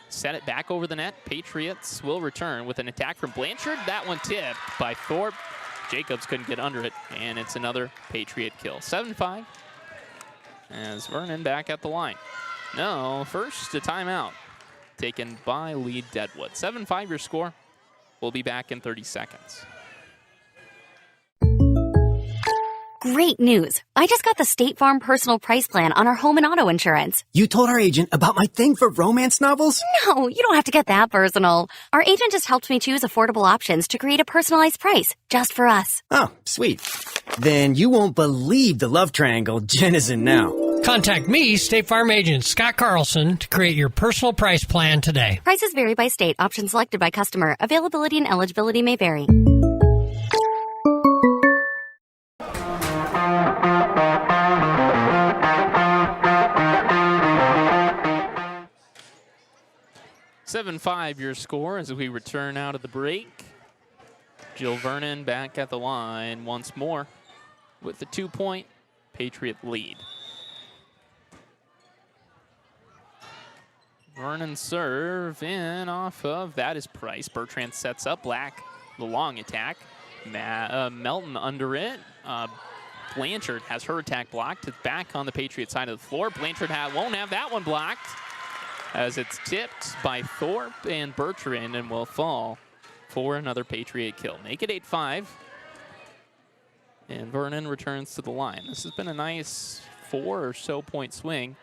Speaker 13: set it back over the net. Patriots will return with an attack from Blanchard. That one tipped by Thorpe. Jacobs couldn't get under it, and it's another Patriot kill. 7-5 as Vernon back at the line. No, first a timeout taken by lead Deadwood. 7-5 your score. We'll be back in 30 seconds.
Speaker 2: Great news. I just got the State Farm personal price plan on our home and auto insurance.
Speaker 3: You told our agent about my thing for romance novels?
Speaker 2: No, you don't have to get that personal. Our agent just helped me choose affordable options to create a personalized price just for us.
Speaker 3: Oh, sweet. Then you won't believe the love triangle Jen is in now.
Speaker 4: Contact me, State Farm agent Scott Carlson, to create your personal price plan today.
Speaker 2: Prices vary by state. Options selected by customer. Availability and eligibility may vary.
Speaker 13: Seven 5 your score as we return out of the break. Jill Vernon back at the line once more with the 2-point Patriot lead. Vernon serve in off of, that is Price. Bertrand sets up. Black, the long attack. Melton under it. Blanchard has her attack blocked. It's back on the Patriot side of the floor. Blanchard won't have that one blocked as it's tipped by Thorpe and Bertrand and will fall for another Patriot kill. Make it 8-5. And Vernon returns to the line. This has been a nice 4 or so point swing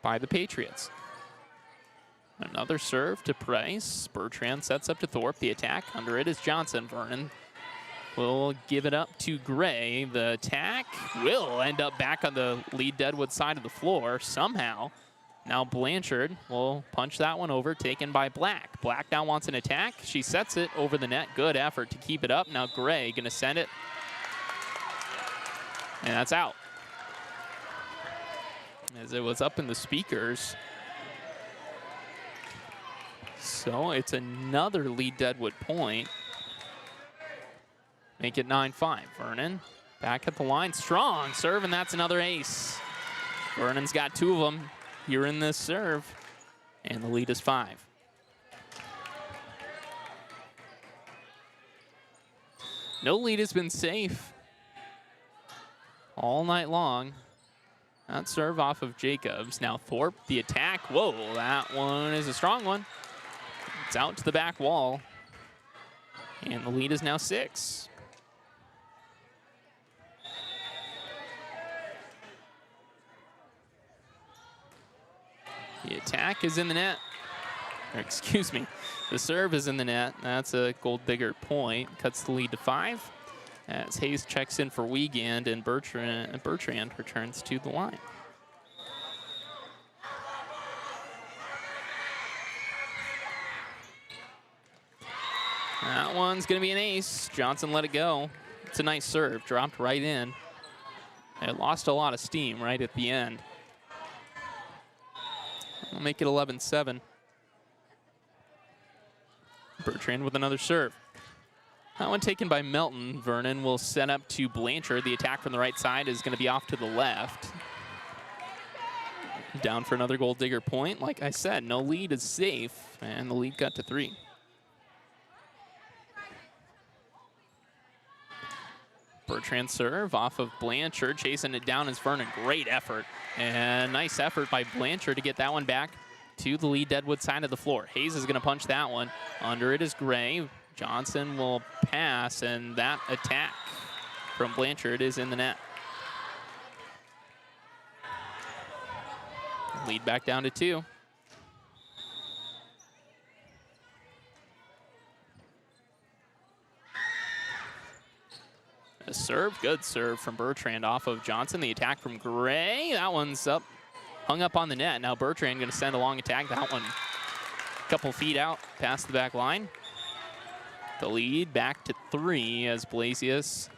Speaker 13: by the Patriots. Another serve to Price. Bertrand sets up to Thorpe. The attack under it is Johnson. Vernon will give it up to Gray. The attack will end up back on the lead Deadwood side of the floor somehow. Now Blanchard will punch that one over, taken by Black. Black now wants an attack. She sets it over the net. Good effort to keep it up. Now Gray gonna send it. And that's out. As it was up in the speakers. So it's another lead Deadwood point. Make it 9-5. Vernon back at the line. Strong serve, and that's another ace. Vernon's got 2 of them here in this serve, and the lead is 5. No lead has been safe all night long. That serve off of Jacobs. Now Thorpe, the attack. Whoa, that one is a strong one. It's out to the back wall, and the lead is now 6. The attack is in the net. Or excuse me, the serve is in the net. That's a Golddigger point. Cuts the lead to 5. As Hayes checks in for Wiegand and Bertrand returns to the line. That one's going to be an ace. Johnson let it go. It's a nice serve. Dropped right in. It lost a lot of steam right at the end. We'll make it 11-7. Bertrand with another serve. That one taken by Melton. Vernon will set up to Blanchard. The attack from the right side is going to be off to the left. Down for another Golddigger point. Like I said, no lead is safe, and the lead got to 3. Bertrand serve off of Blanchard, chasing it down is Vernon. Great effort, and nice effort by Blanchard to get that one back to the Lee Deadwood side of the floor. Hayes is going to punch that one. Under it is Gray. Johnson will pass, and that attack from Blanchard is in the net. Lead back down to 2. A serve, good serve from Bertrand off of Johnson. The attack from Gray, that one's up, hung up on the net. Now Bertrand going to send a long attack. That one a couple feet out past the back line. The lead back to 3 as Blasius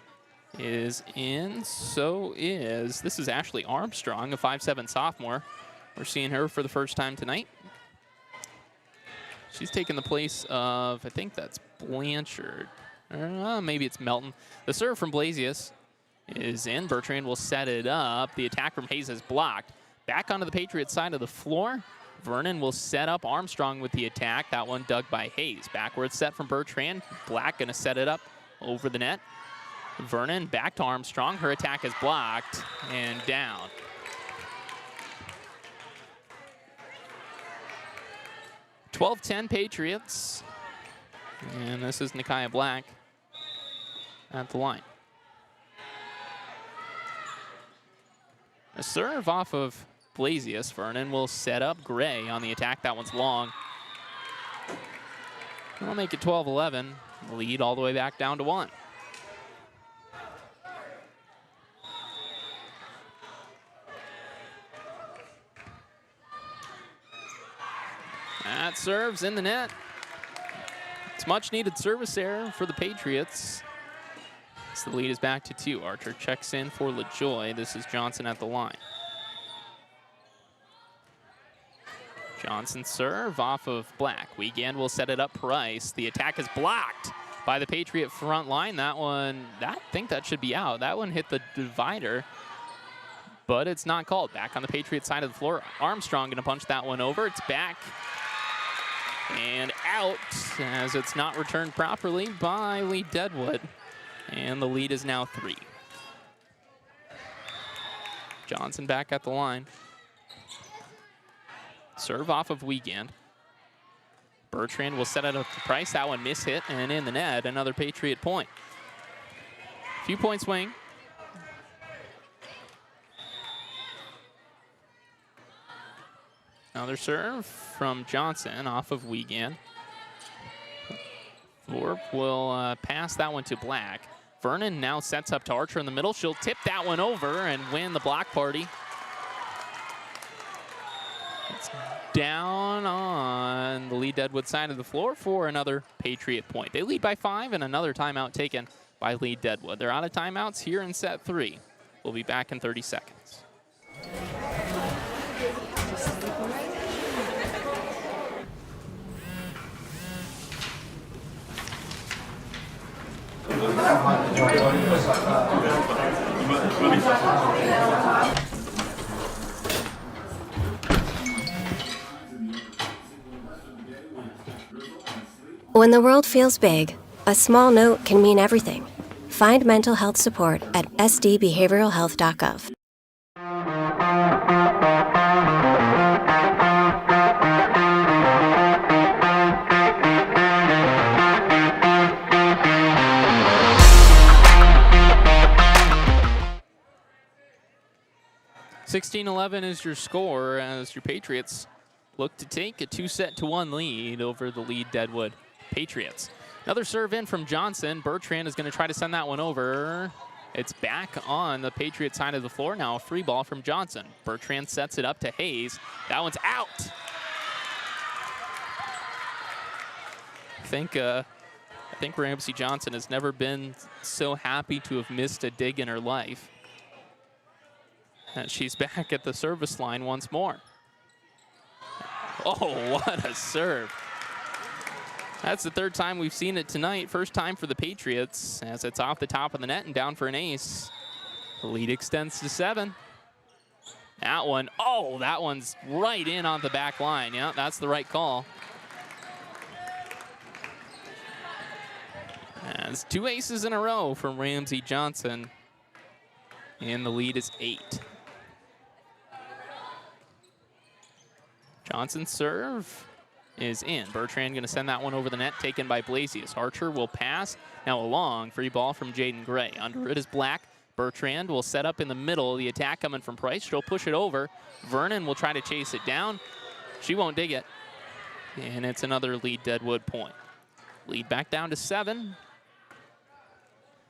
Speaker 13: is in. So is, this is Ashley Armstrong, a 5'7" sophomore. We're seeing her for the first time tonight. She's taking the place of, I think that's Blanchard. Maybe it's Melton. The serve from Blasius is in. Bertrand will set it up. The attack from Hayes is blocked. Back onto the Patriots side of the floor. Vernon will set up Armstrong with the attack. That one dug by Hayes. Backwards set from Bertrand. Black going to set it up over the net. Vernon back to Armstrong. Her attack is blocked and down. (12-10) Patriots. And this is Nakia Black at the line. A serve off of Blasius. Vernon will set up Gray on the attack. That one's long. We'll make it 12-11. Lead all the way back down to 1. That serves in the net. It's much needed service error for the Patriots. So the lead is back to 2. Archer checks in for LaJoy. This is Johnson at the line. Johnson serve off of Black. Weekend will set it up Price. The attack is blocked by the Patriot front line. That one, I think that should be out. That one hit the divider, but it's not called. Back on the Patriot side of the floor. Armstrong going to punch that one over. It's back and out as it's not returned properly by Lee Deadwood. And the lead is now 3. Johnson back at the line. Serve off of Weekend. Bertrand will set it up to Price. That one mishit and in the net. Another Patriot point. Few point swing. Another serve from Johnson off of Weekend. Thorpe will pass that one to Black. Vernon now sets up to Archer in the middle. She'll tip that one over and win the block party. It's down on the Lee Deadwood side of the floor for another Patriot point. They lead by 5 and another timeout taken by Lee Deadwood. They're out of timeouts here in set 3. We'll be back in 30 seconds.
Speaker 5: When the world feels big, a small note can mean everything. Find mental health support at sdbehavioralhealth.gov.
Speaker 13: (16-11) is your score as your Patriots look to take a 2-1 lead over the Lee Deadwood Patriots. Another serve in from Johnson. Bertrand is going to try to send that one over. It's back on the Patriot side of the floor. Now a free ball from Johnson. Bertrand sets it up to Hayes. That one's out. I think Ramsey Johnson has never been so happy to have missed a dig in her life. And she's back at the service line once more. Oh, what a serve. That's the 3rd time we've seen it tonight. First time for the Patriots as it's off the top of the net and down for an ace. The lead extends to 7. That one, oh, that one's right in on the back line. Yeah, that's the right call. That's 2 aces in a row from Ramsey Johnson. And the lead is 8. Johnson's serve is in. Bertrand going to send that one over the net, taken by Blasius. Archer will pass. Now a long free ball from Jaden Gray. Under it is Black. Bertrand will set up in the middle. The attack coming from Price. She'll push it over. Vernon will try to chase it down. She won't dig it. And it's another lead Deadwood point. Lead back down to 7.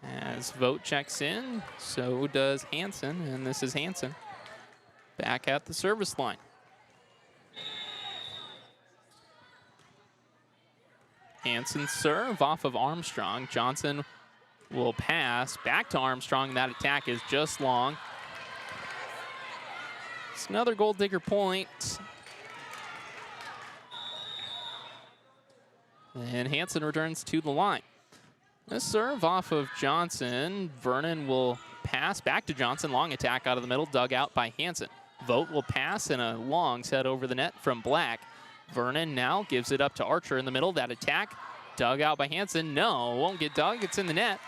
Speaker 13: As Vogt checks in, so does Hansen, and this is Hansen back at the service line. Hansen's serve off of Armstrong. Johnson will pass back to Armstrong. That attack is just long. It's another Golddigger point. And Hansen returns to the line. This serve off of Johnson. Vernon will pass back to Johnson. Long attack out of the middle, dug out by Hansen. Vogt will pass and a long set over the net from Black. Vernon now gives it up to Archer in the middle. That attack dug out by Hansen. No, won't get dug. It's in the net.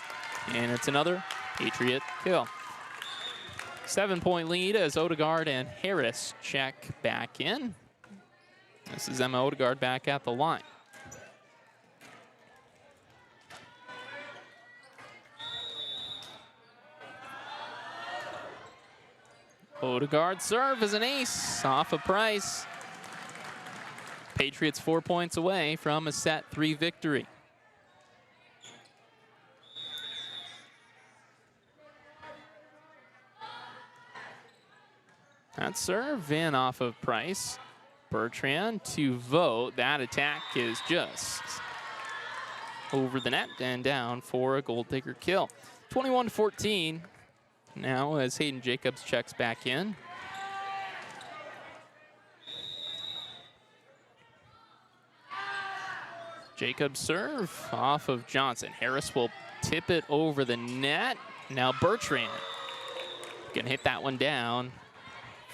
Speaker 13: And it's another Patriot kill. 7-point lead as Odegaard and Harris check back in. This is Emma Odegaard back at the line. Odegaard serve is an ace off of Price. Patriots 4 points away from a set 3 victory. That serve in off of Price. Bertrand to Vogt. That attack is just over the net and down for a Golddigger kill. 21-14. Now as Hayden Jacobs checks back in. Jacobs serve off of Johnson. Harris will tip it over the net. Now Bertrand gonna hit that one down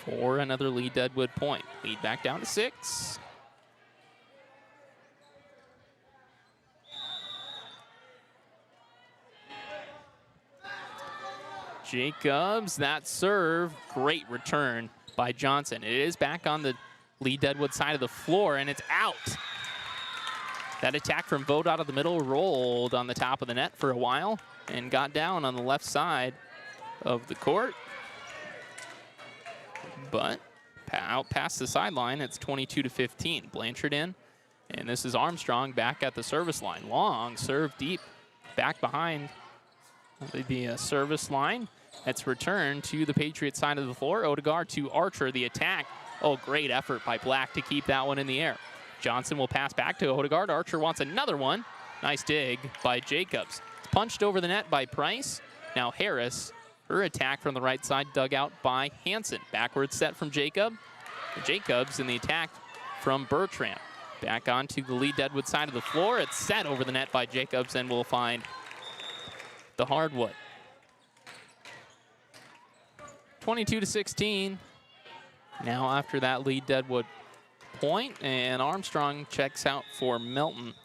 Speaker 13: for another lead Deadwood point. Lead back down to 6. Jacobs, that serve, great return by Johnson. It is back on the lead Deadwood side of the floor, and it's out. That attack from Vogt out of the middle rolled on the top of the net for a while and got down on the left side of the court. But out past the sideline, it's 22-15. Blanchard in, and this is Armstrong back at the service line. Long serve deep, back behind the service line. It's returned to the Patriot side of the floor. Odegaard to Archer, the attack. Oh, great effort by Black to keep that one in the air. Johnson will pass back to Odegaard. Archer wants another one. Nice dig by Jacobs. It's punched over the net by Price. Now Harris, her attack from the right side, dug out by Hansen. Backward set from Jacobs in the attack from Bertrand. Back onto the lead Deadwood side of the floor. It's set over the net by Jacobs, and we'll find the hardwood. 22-16. Now after that lead Deadwood point, and Armstrong checks out for Melton.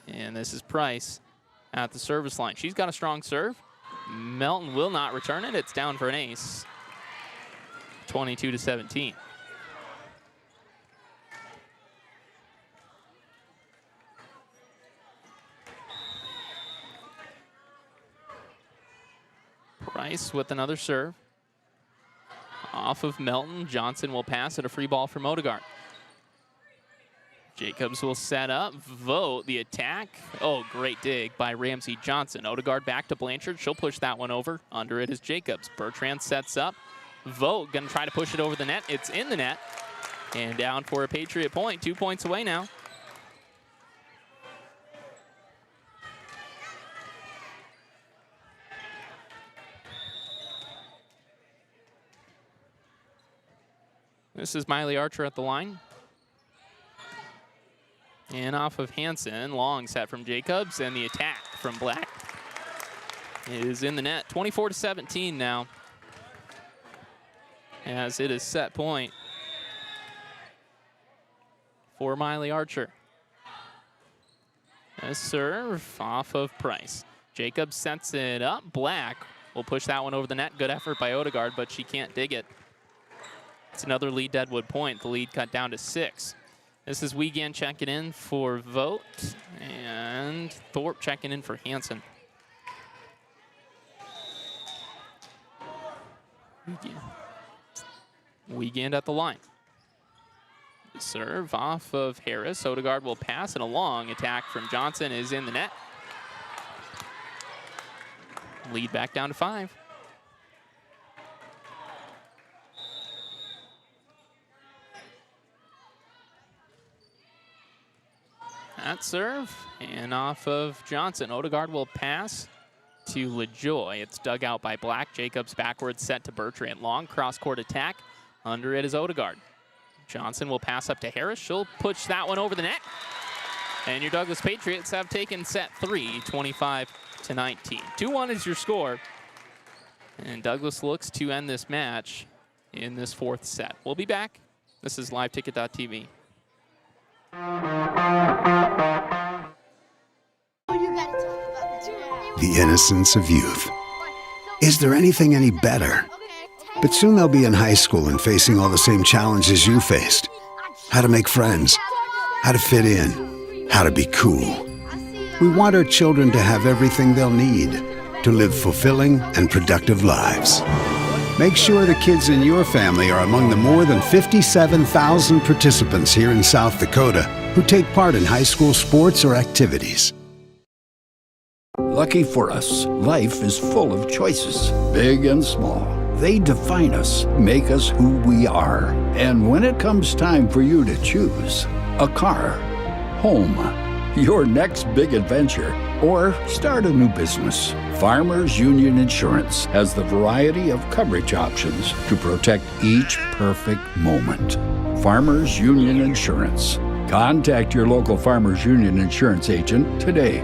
Speaker 13: And this is Price at the service line. She's got a strong serve. Melton will not return it. It's down for an ace. 22-17. Price with another serve. Off of Melton. Johnson will pass it. A free ball from Odegaard. Jacobs will set up. Vogt, the attack. Oh, great dig by Ramsey Johnson. Odegaard back to Blanchard. She'll push that one over. Under it is Jacobs. Bertrand sets up. Vogt gonna try to push it over the net. It's in the net. And down for a Patriot point. 2 points away now. This is Miley Archer at the line. And off of Hansen, long set from Jacobs, and the attack from Black is in the net. 24-17 now. as it is set point for Miley Archer. A serve off of Price. Jacobs sets it up. Black will push that one over the net. Good effort by Odegaard, but she can't dig it. It's another lead Deadwood point. The lead cut down to 6. This is Wiegand checking in for Vogt, and Thorpe checking in for Hansen. Wiegand at the line. Serve off of Harris. Odegaard will pass, and a long attack from Johnson is in the net. Lead back down to 5. That serve, and off of Johnson. Odegaard will pass to LaJoy. It's dug out by Black. Jacobs backwards set to Bertrand. Long cross-court attack. Under it is Odegaard. Johnson will pass up to Harris. She'll push that one over the net. And your Douglas Patriots have taken set 3, 25-19. 2-1 is your score. And Douglas looks to end this match in this 4th set. We'll be back. This is LiveTicket.tv.
Speaker 6: The innocence of youth. Is there anything any better? But soon they'll be in high school and facing all the same challenges you faced. How to make friends, how to fit in, how to be cool. We want our children to have everything they'll need to live fulfilling and productive lives. Make sure the kids in your family are among the more than 57,000 participants here in South Dakota who take part in high school sports or activities.
Speaker 7: Lucky for us, life is full of choices, big and small. They define us, make us who we are. And when it comes time for you to choose a car, home, your next big adventure, or start a new business, Farmers Union Insurance has the variety of coverage options to protect each perfect moment. Farmers Union Insurance. Contact your local Farmers Union Insurance agent today.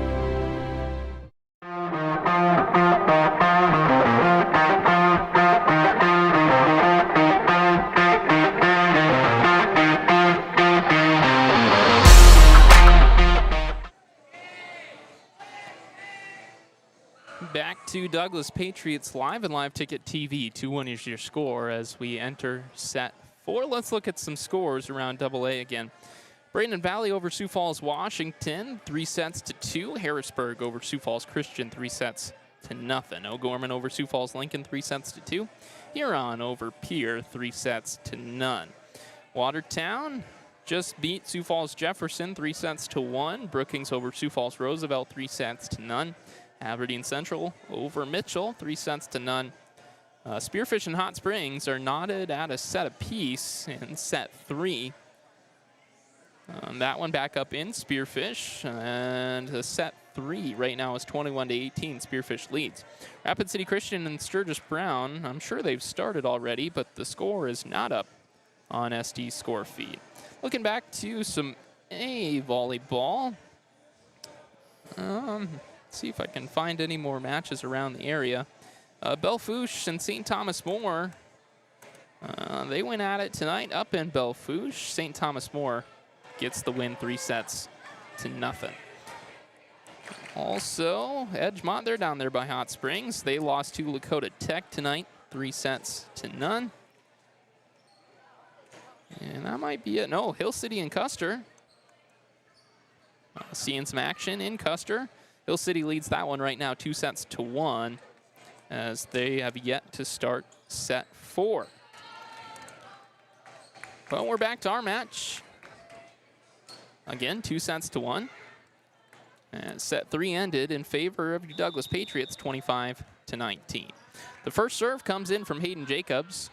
Speaker 13: Back to Douglas Patriots Live and Live Ticket TV. 2-1 is your score as we enter set 4. Let's look at some scores around AA again. Braden Valley over Sioux Falls, Washington, 3-2. Harrisburg over Sioux Falls Christian, 3-0. O'Gorman over Sioux Falls Lincoln, 3-2. Huron over Pierre, 3-0. Watertown just beat Sioux Falls Jefferson, 3-1. Brookings over Sioux Falls Roosevelt, 3-0. Aberdeen Central over Mitchell, 3-0. Spearfish and Hot Springs are knotted at a set apiece in set 3. That one back up in Spearfish, and the set 3 right now is 21-18. Spearfish leads. Rapid City Christian and Sturgis Brown, I'm sure they've started already, but the score is not up on SD score feed. Looking back to some A volleyball. See if I can find any more matches around the area. Bellefouche and St. Thomas More, they went at it tonight up in Bellefouche. St. Thomas More gets the win, 3-0. Also, Edgemont, they're down there by Hot Springs. They lost to Lakota Tech tonight, 3-0. And that might be it. No, Hill City and Custer. Seeing some action in Custer. Hill City leads that one right now, 2-1, as they have yet to start set 4. But we're back to our match. Again, 2-1. And set 3 ended in favor of your Douglas Patriots, 25-19. The first serve comes in from Hayden Jacobs.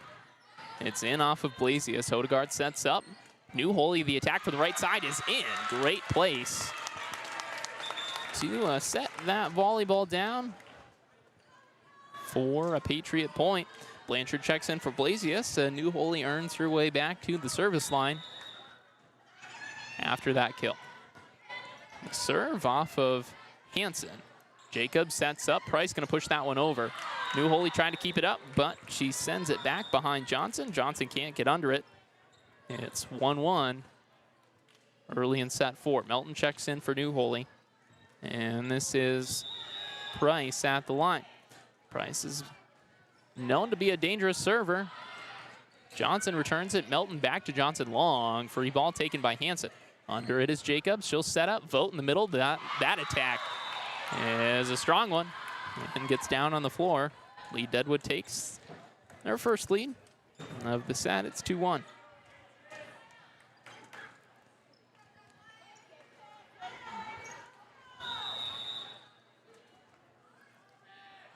Speaker 13: It's in off of Blasius. Odegaard sets up. New Holy, the attack for the right side is in. Great place to set that volleyball down for a Patriot point. Blanchard checks in for Blasius. New Holy earns her way back to the service line after that kill. The serve off of Hansen. Jacobs sets up. Price going to push that one over. New Holy trying to keep it up, but she sends it back behind Johnson. Johnson can't get under it. It's 1-1 early in set 4. Melton checks in for New Holy. And this is Price at the line. Price is known to be a dangerous server. Johnson returns it. Melton back to Johnson. Long free ball taken by Hansen. Under it is Jacobs. She'll set up. Vote in the middle. That attack is a strong one and gets down on the floor. Lead Deadwood takes their first lead of the set. It's 2-1.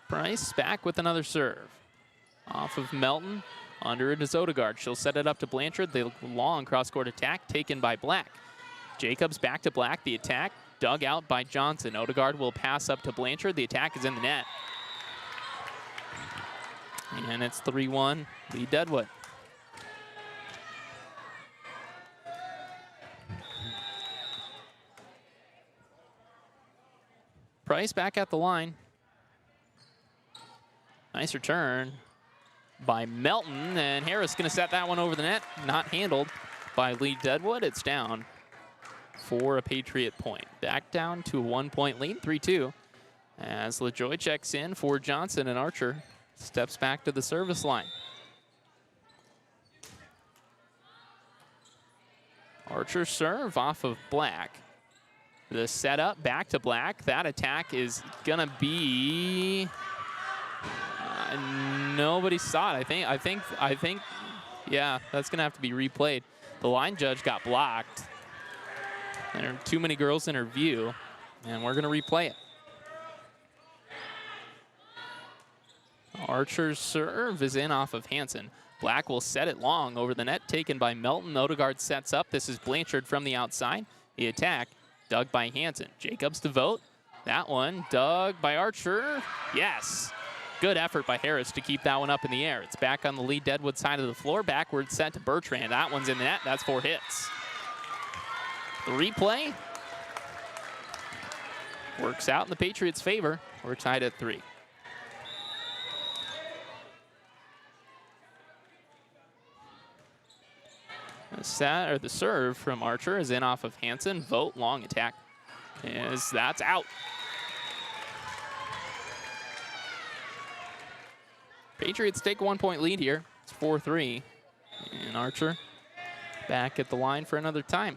Speaker 13: Price back with another serve. Off of Melton. Under it is Odegaard. She'll set it up to Blanchard. The long cross-court attack taken by Black. Jacobs back to Black. The attack dug out by Johnson. Odegaard will pass up to Blanchard. The attack is in the net. And it's 3-1, lead Deadwood. Price back at the line. Nice return by Melton, and Harris going to set that one over the net. Not handled by lead Deadwood. It's down for a Patriot point. Back down to a 1-point lead, 3-2. As LaJoy checks in for Johnson, and Archer steps back to the service line. Archer serve off of Black. The setup back to Black. That attack is gonna be nobody saw it. I think yeah, that's gonna have to be replayed. The line judge got blocked. There are too many girls in her view, and we're gonna replay it. Archer's serve is in off of Hansen. Black will set it long over the net, taken by Melton. Odegaard sets up. This is Blanchard from the outside. The attack, dug by Hansen. Jacobs to Vote. That one, dug by Archer. Yes. Good effort by Harris to keep that one up in the air. It's back on the lead Deadwood side of the floor. Backward set to Bertrand. That one's in the net. That's 4 hits. The replay works out in the Patriots' favor. We're tied at 3. The serve from Archer is in off of Hansen. Vote, long attack. That's out. Patriots take a 1-point lead here. It's 4-3. And Archer back at the line for another time.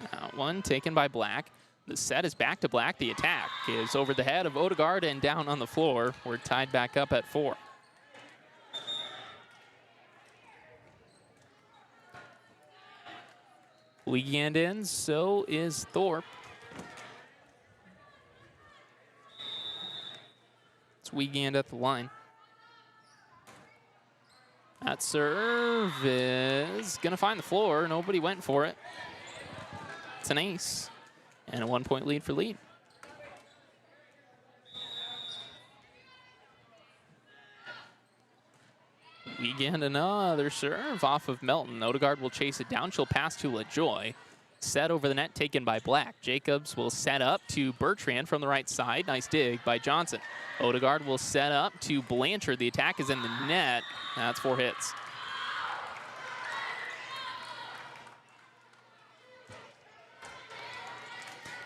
Speaker 13: That one taken by Black. The set is back to Black. The attack is over the head of Odegaard and down on the floor. We're tied back up at 4. Wiegand in, so is Thorpe. It's Wiegand at the line. That serve is gonna find the floor. Nobody went for it. It's an ace and a 1-point lead for lead. Wiegand another serve off of Melton. Odegaard will chase it down. She'll pass to LaJoy. Set over the net taken by Black. Jacobs will set up to Bertrand from the right side. Nice dig by Johnson. Odegaard will set up to Blanchard. The attack is in the net. That's 4 hits.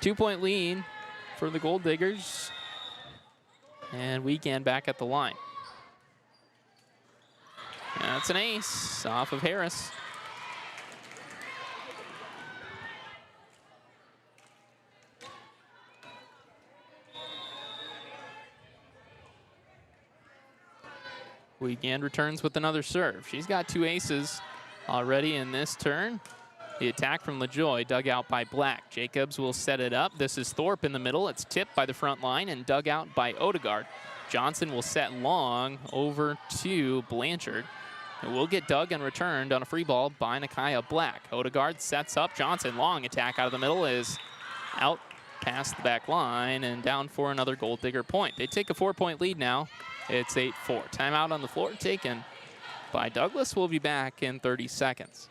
Speaker 13: Two-point lead for the Golddigers. And Wiegand back at the line. That's an ace off of Harris. Wiegand returns with another serve. She's got 2 aces already in this turn. The attack from LaJoy, dug out by Black. Jacobs will set it up. This is Thorpe in the middle. It's tipped by the front line and dug out by Odegaard. Johnson will set long over to Blanchard. It will get dug and returned on a free ball by Nakaya Black. Odegaard sets up. Johnson, long attack out of the middle, is out past the back line and down for another Golddigger point. They take a 4-point lead now. It's 8-4. Timeout on the floor taken by Douglas. We'll be back in 30 seconds.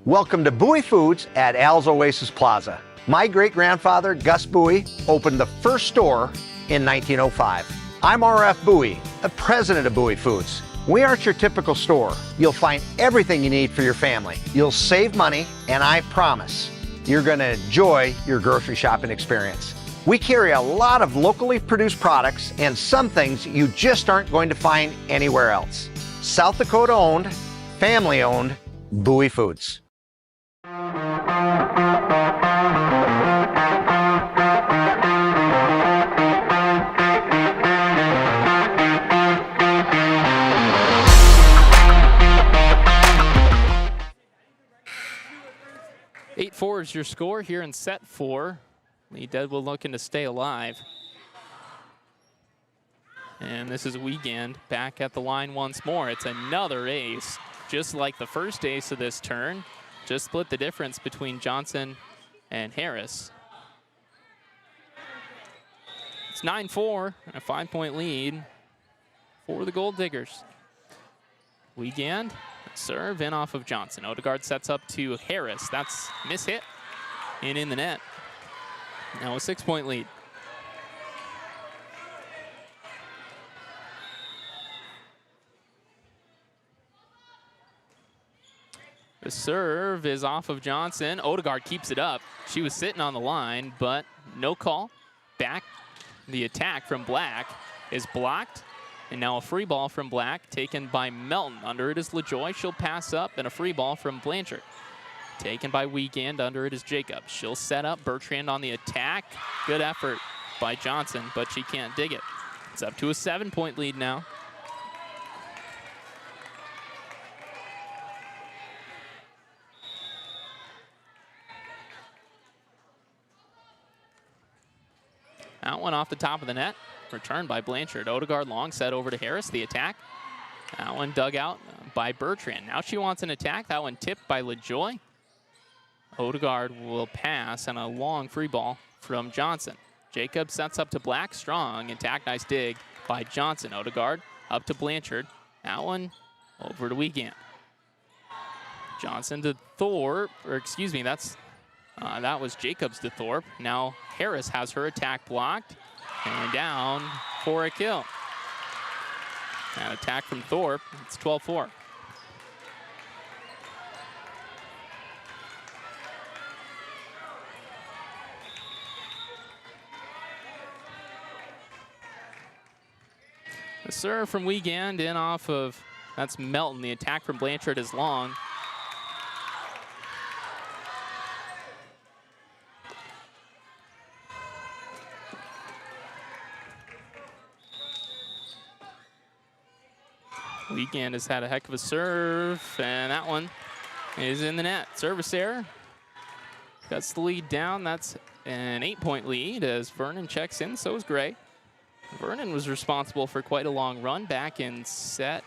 Speaker 8: Welcome to Bowie Foods at Al's Oasis Plaza. My great-grandfather, Gus Bowie, opened the first store in 1905. I'm R.F. Bowie, the president of Bowie Foods. We aren't your typical store. You'll find everything you need for your family. You'll save money, and I promise you're going to enjoy your grocery shopping experience. We carry a lot of locally produced products and some things you just aren't going to find anywhere else. South Dakota owned, family owned, Bowie Foods.
Speaker 13: 8-4 is your score here in set 4. Lee Deadwood looking to stay alive. And this is Wiegand back at the line once more. It's another ace, just like the first ace of this turn. Just split the difference between Johnson and Harris. It's 9-4, and a 5-point lead for the Golddigers. Wiegand, serve in off of Johnson. Odegaard sets up to Harris. That's miss hit and in the net. Now a 6-point lead. The serve is off of Johnson. Odegaard keeps it up. She was sitting on the line, but no call. Back, the attack from Black is blocked. And now a free ball from Black taken by Melton. Under it is LaJoy. She'll pass up, and a free ball from Blanchard. Taken by Wiegand. Under it is Jacobs. She'll set up. Bertrand on the attack. Good effort by Johnson, but she can't dig it. It's up to a 7-point lead now. That one off the top of the net. Returned by Blanchard. Odegaard long set over to Harris. The attack. That one dug out by Bertrand. Now she wants an attack. That one tipped by LaJoy. Odegaard will pass and a long free ball from Johnson. Jacobs sets up to Black. Strong attack. Nice dig by Johnson. Odegaard up to Blanchard. That one over to Wiegand. Johnson to Thorpe. Or excuse me, that was Jacobs to Thorpe. Now Harris has her attack blocked. And down for a kill. An attack from Thorpe. It's 12-4. The serve from Wiegand in off of, that's Melton. The attack from Blanchard is long. Wiegand has had a heck of a serve, and that one is in the net. Service error. Cuts the lead down. That's an 8-point lead as Vernon checks in. So is Gray. Vernon was responsible for quite a long run back in set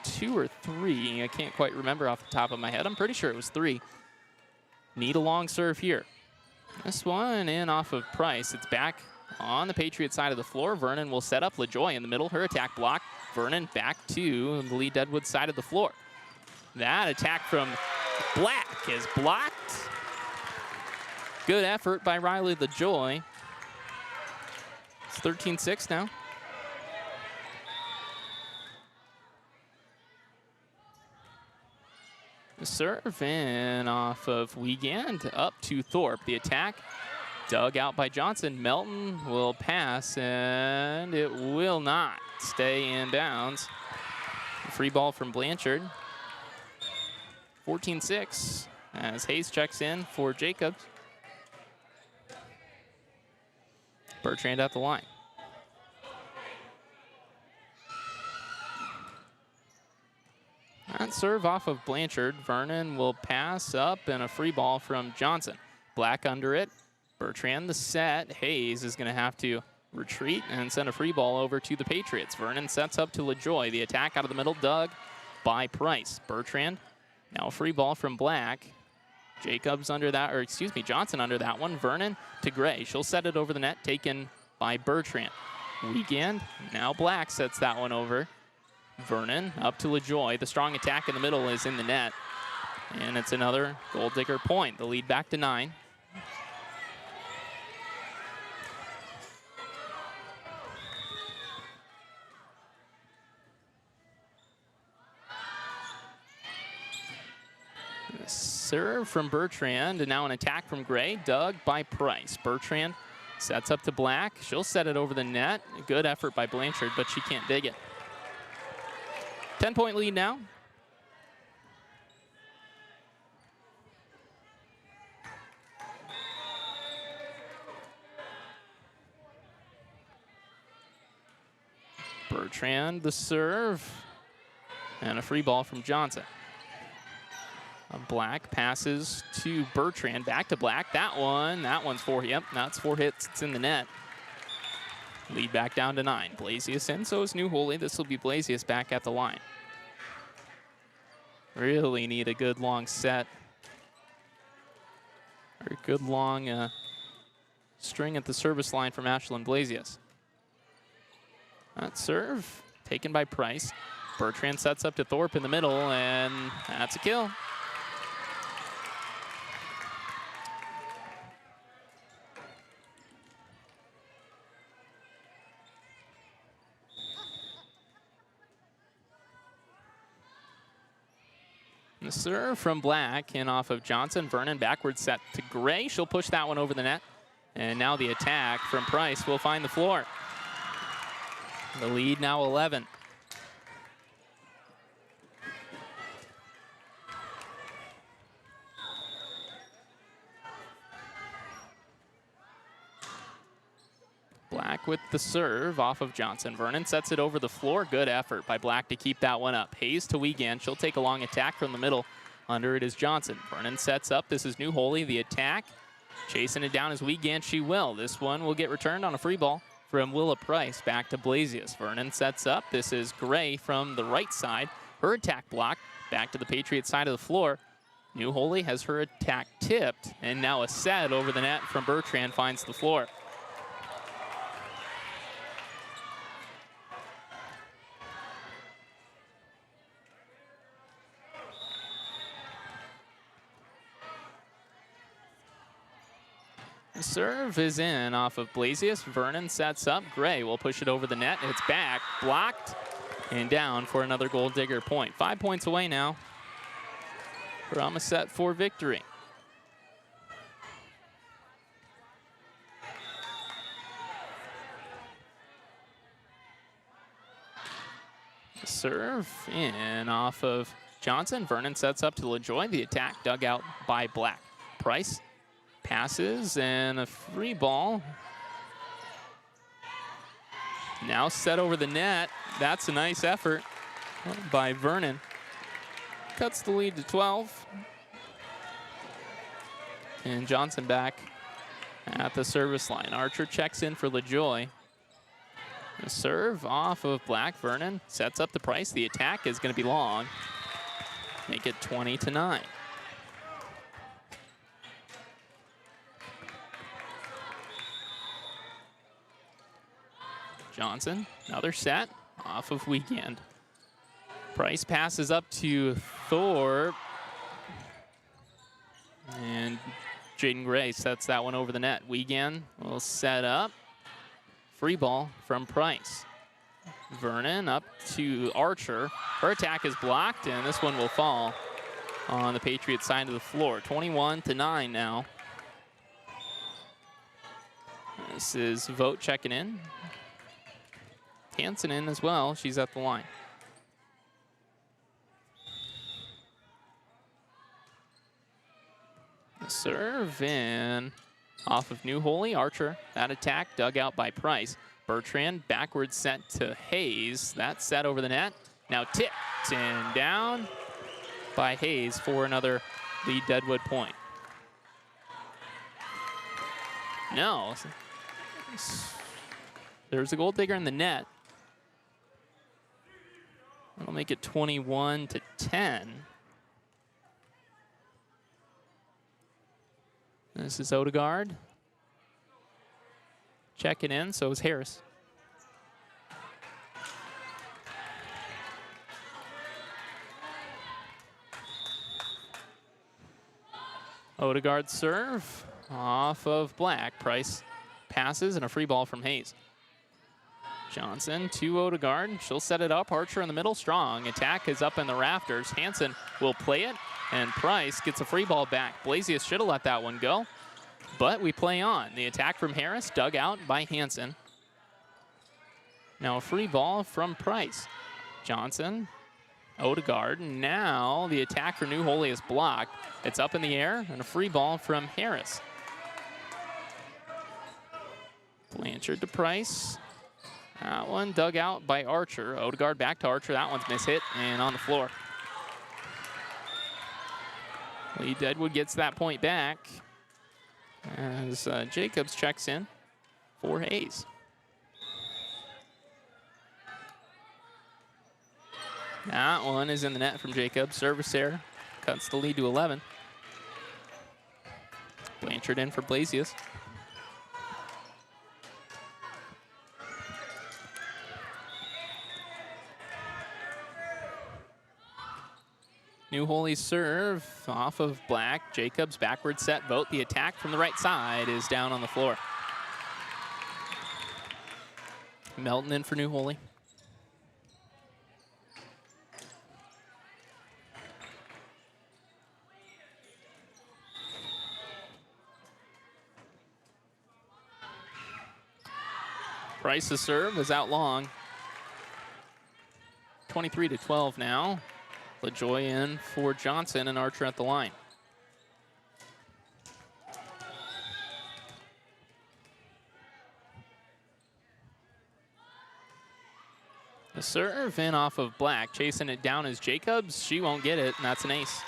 Speaker 13: 2 or 3. I can't quite remember off the top of my head. I'm pretty sure it was 3. Need a long serve here. This one in off of Price. It's back on the Patriot side of the floor. Vernon will set up. LaJoy in the middle. Her attack blocked. Vernon back to the Lee Deadwood side of the floor. That attack from Black is blocked. Good effort by Riley LaJoy. It's 13-6 now. The serve in off of Wiegand up to Thorpe. The attack dug out by Johnson. Melton will pass, and it will not stay in bounds. Free ball from Blanchard. 14-6 as Hayes checks in for Jacobs. Bertrand at the line. That serve off of Blanchard. Vernon will pass up, and a free ball from Johnson. Black under it. Bertrand the set. Hayes is going to have to retreat and send a free ball over to the Patriots. Vernon sets up to LaJoy. The attack out of the middle dug by Price. Bertrand, now a free ball from Black. Jacobs under that, or excuse me, Johnson under that one. Vernon to Gray. She'll set it over the net, taken by Bertrand. Wiegand, now Black sets that one over. Vernon up to LaJoy. The strong attack in the middle is in the net. And it's another Golddigger point. The lead back to 9. Serve from Bertrand, and now an attack from Gray, dug by Price. Bertrand sets up to Black. She'll set it over the net. Good effort by Blanchard, but she can't dig it. 10-point lead now. Bertrand, the serve, and a free ball from Johnson. Black passes to Bertrand, back to Black. That one's 4. Yep, that's 4 hits. It's in the net. Lead back down to 9. Blasius in, so is New Holy. This will be Blasius back at the line. Really need a good long set. Or a good long string at the service line from Ashlyn Blasius. That serve taken by Price. Bertrand sets up to Thorpe in the middle, and that's a kill. The serve from Black and off of Johnson. Vernon backward set to Gray. She'll push that one over the net. And now the attack from Price will find the floor. The lead now 11. Black with the serve off of Johnson. Vernon sets it over the floor. Good effort by Black to keep that one up. Hayes to Wiegand. She'll take a long attack from the middle. Under it is Johnson. Vernon sets up. This is New Holy. The attack. Chasing it down as Wiegand. She will. This one will get returned on a free ball from Willa Price. Back to Blasius. Vernon sets up. This is Gray from the right side. Her attack blocked. Back to the Patriot side of the floor. New Holy has her attack tipped. And now a set over the net from Bertrand finds the floor. Serve is in off of Blasius. Vernon sets up. Gray will push it over the net. It's back, blocked, and down for another Golddigger point. 5 points away now from a set for victory. Serve in off of Johnson. Vernon sets up to LaJoy. The attack dug out by Black. Price passes and a free ball. Now set over the net. That's a nice effort by Vernon. Cuts the lead to 12. And Johnson back at the service line. Archer checks in for LaJoy. A serve off of Black. Vernon sets up the Price. The attack is going to be long. Make it 20-9. Johnson, another set off of Wiegand. Price passes up to Thorpe. And Jaden Gray sets that one over the net. Wiegand will set up. Free ball from Price. Vernon up to Archer. Her attack is blocked, and this one will fall on the Patriot side of the floor. 21-9 now. This is Vogt checking in. Hansen in as well. She's at the line. The serve in off of New Holy. Archer. That attack dug out by Price. Bertrand backward set to Hayes. That set over the net. Now tipped and down by Hayes for another lead Deadwood point. No. There's a Golddigger in the net. That'll make it 21-10. This is Odegaard. Checking in, so is Harris. Odegaard serve off of Black. Price passes and a free ball from Hayes. Johnson to Odegaard. She'll set it up. Archer in the middle. Strong. Attack is up in the rafters. Hansen will play it, and Price gets a free ball back. Blasius should have let that one go, but we play on. The attack from Harris, dug out by Hansen. Now a free ball from Price. Johnson, Odegaard. Now the attack for New Holy is blocked. It's up in the air, and a free ball from Harris. Blanchard to Price. That one dug out by Archer. Odegaard back to Archer. That one's mishit and on the floor. Lee Deadwood gets that point back as Jacobs checks in for Hayes. That one is in the net from Jacobs. Service error cuts the lead to 11. Blanchard in for Blasius. New Holy serve off of Black. Jacobs backward set vote. The attack from the right side is down on the floor. Melton in for New Holy. Price's serve is out long. 23-12 now. LaJoy in for Johnson and Archer at the line. The serve in off of Black. Chasing it down is Jacobs. She won't get it, and that's an ace.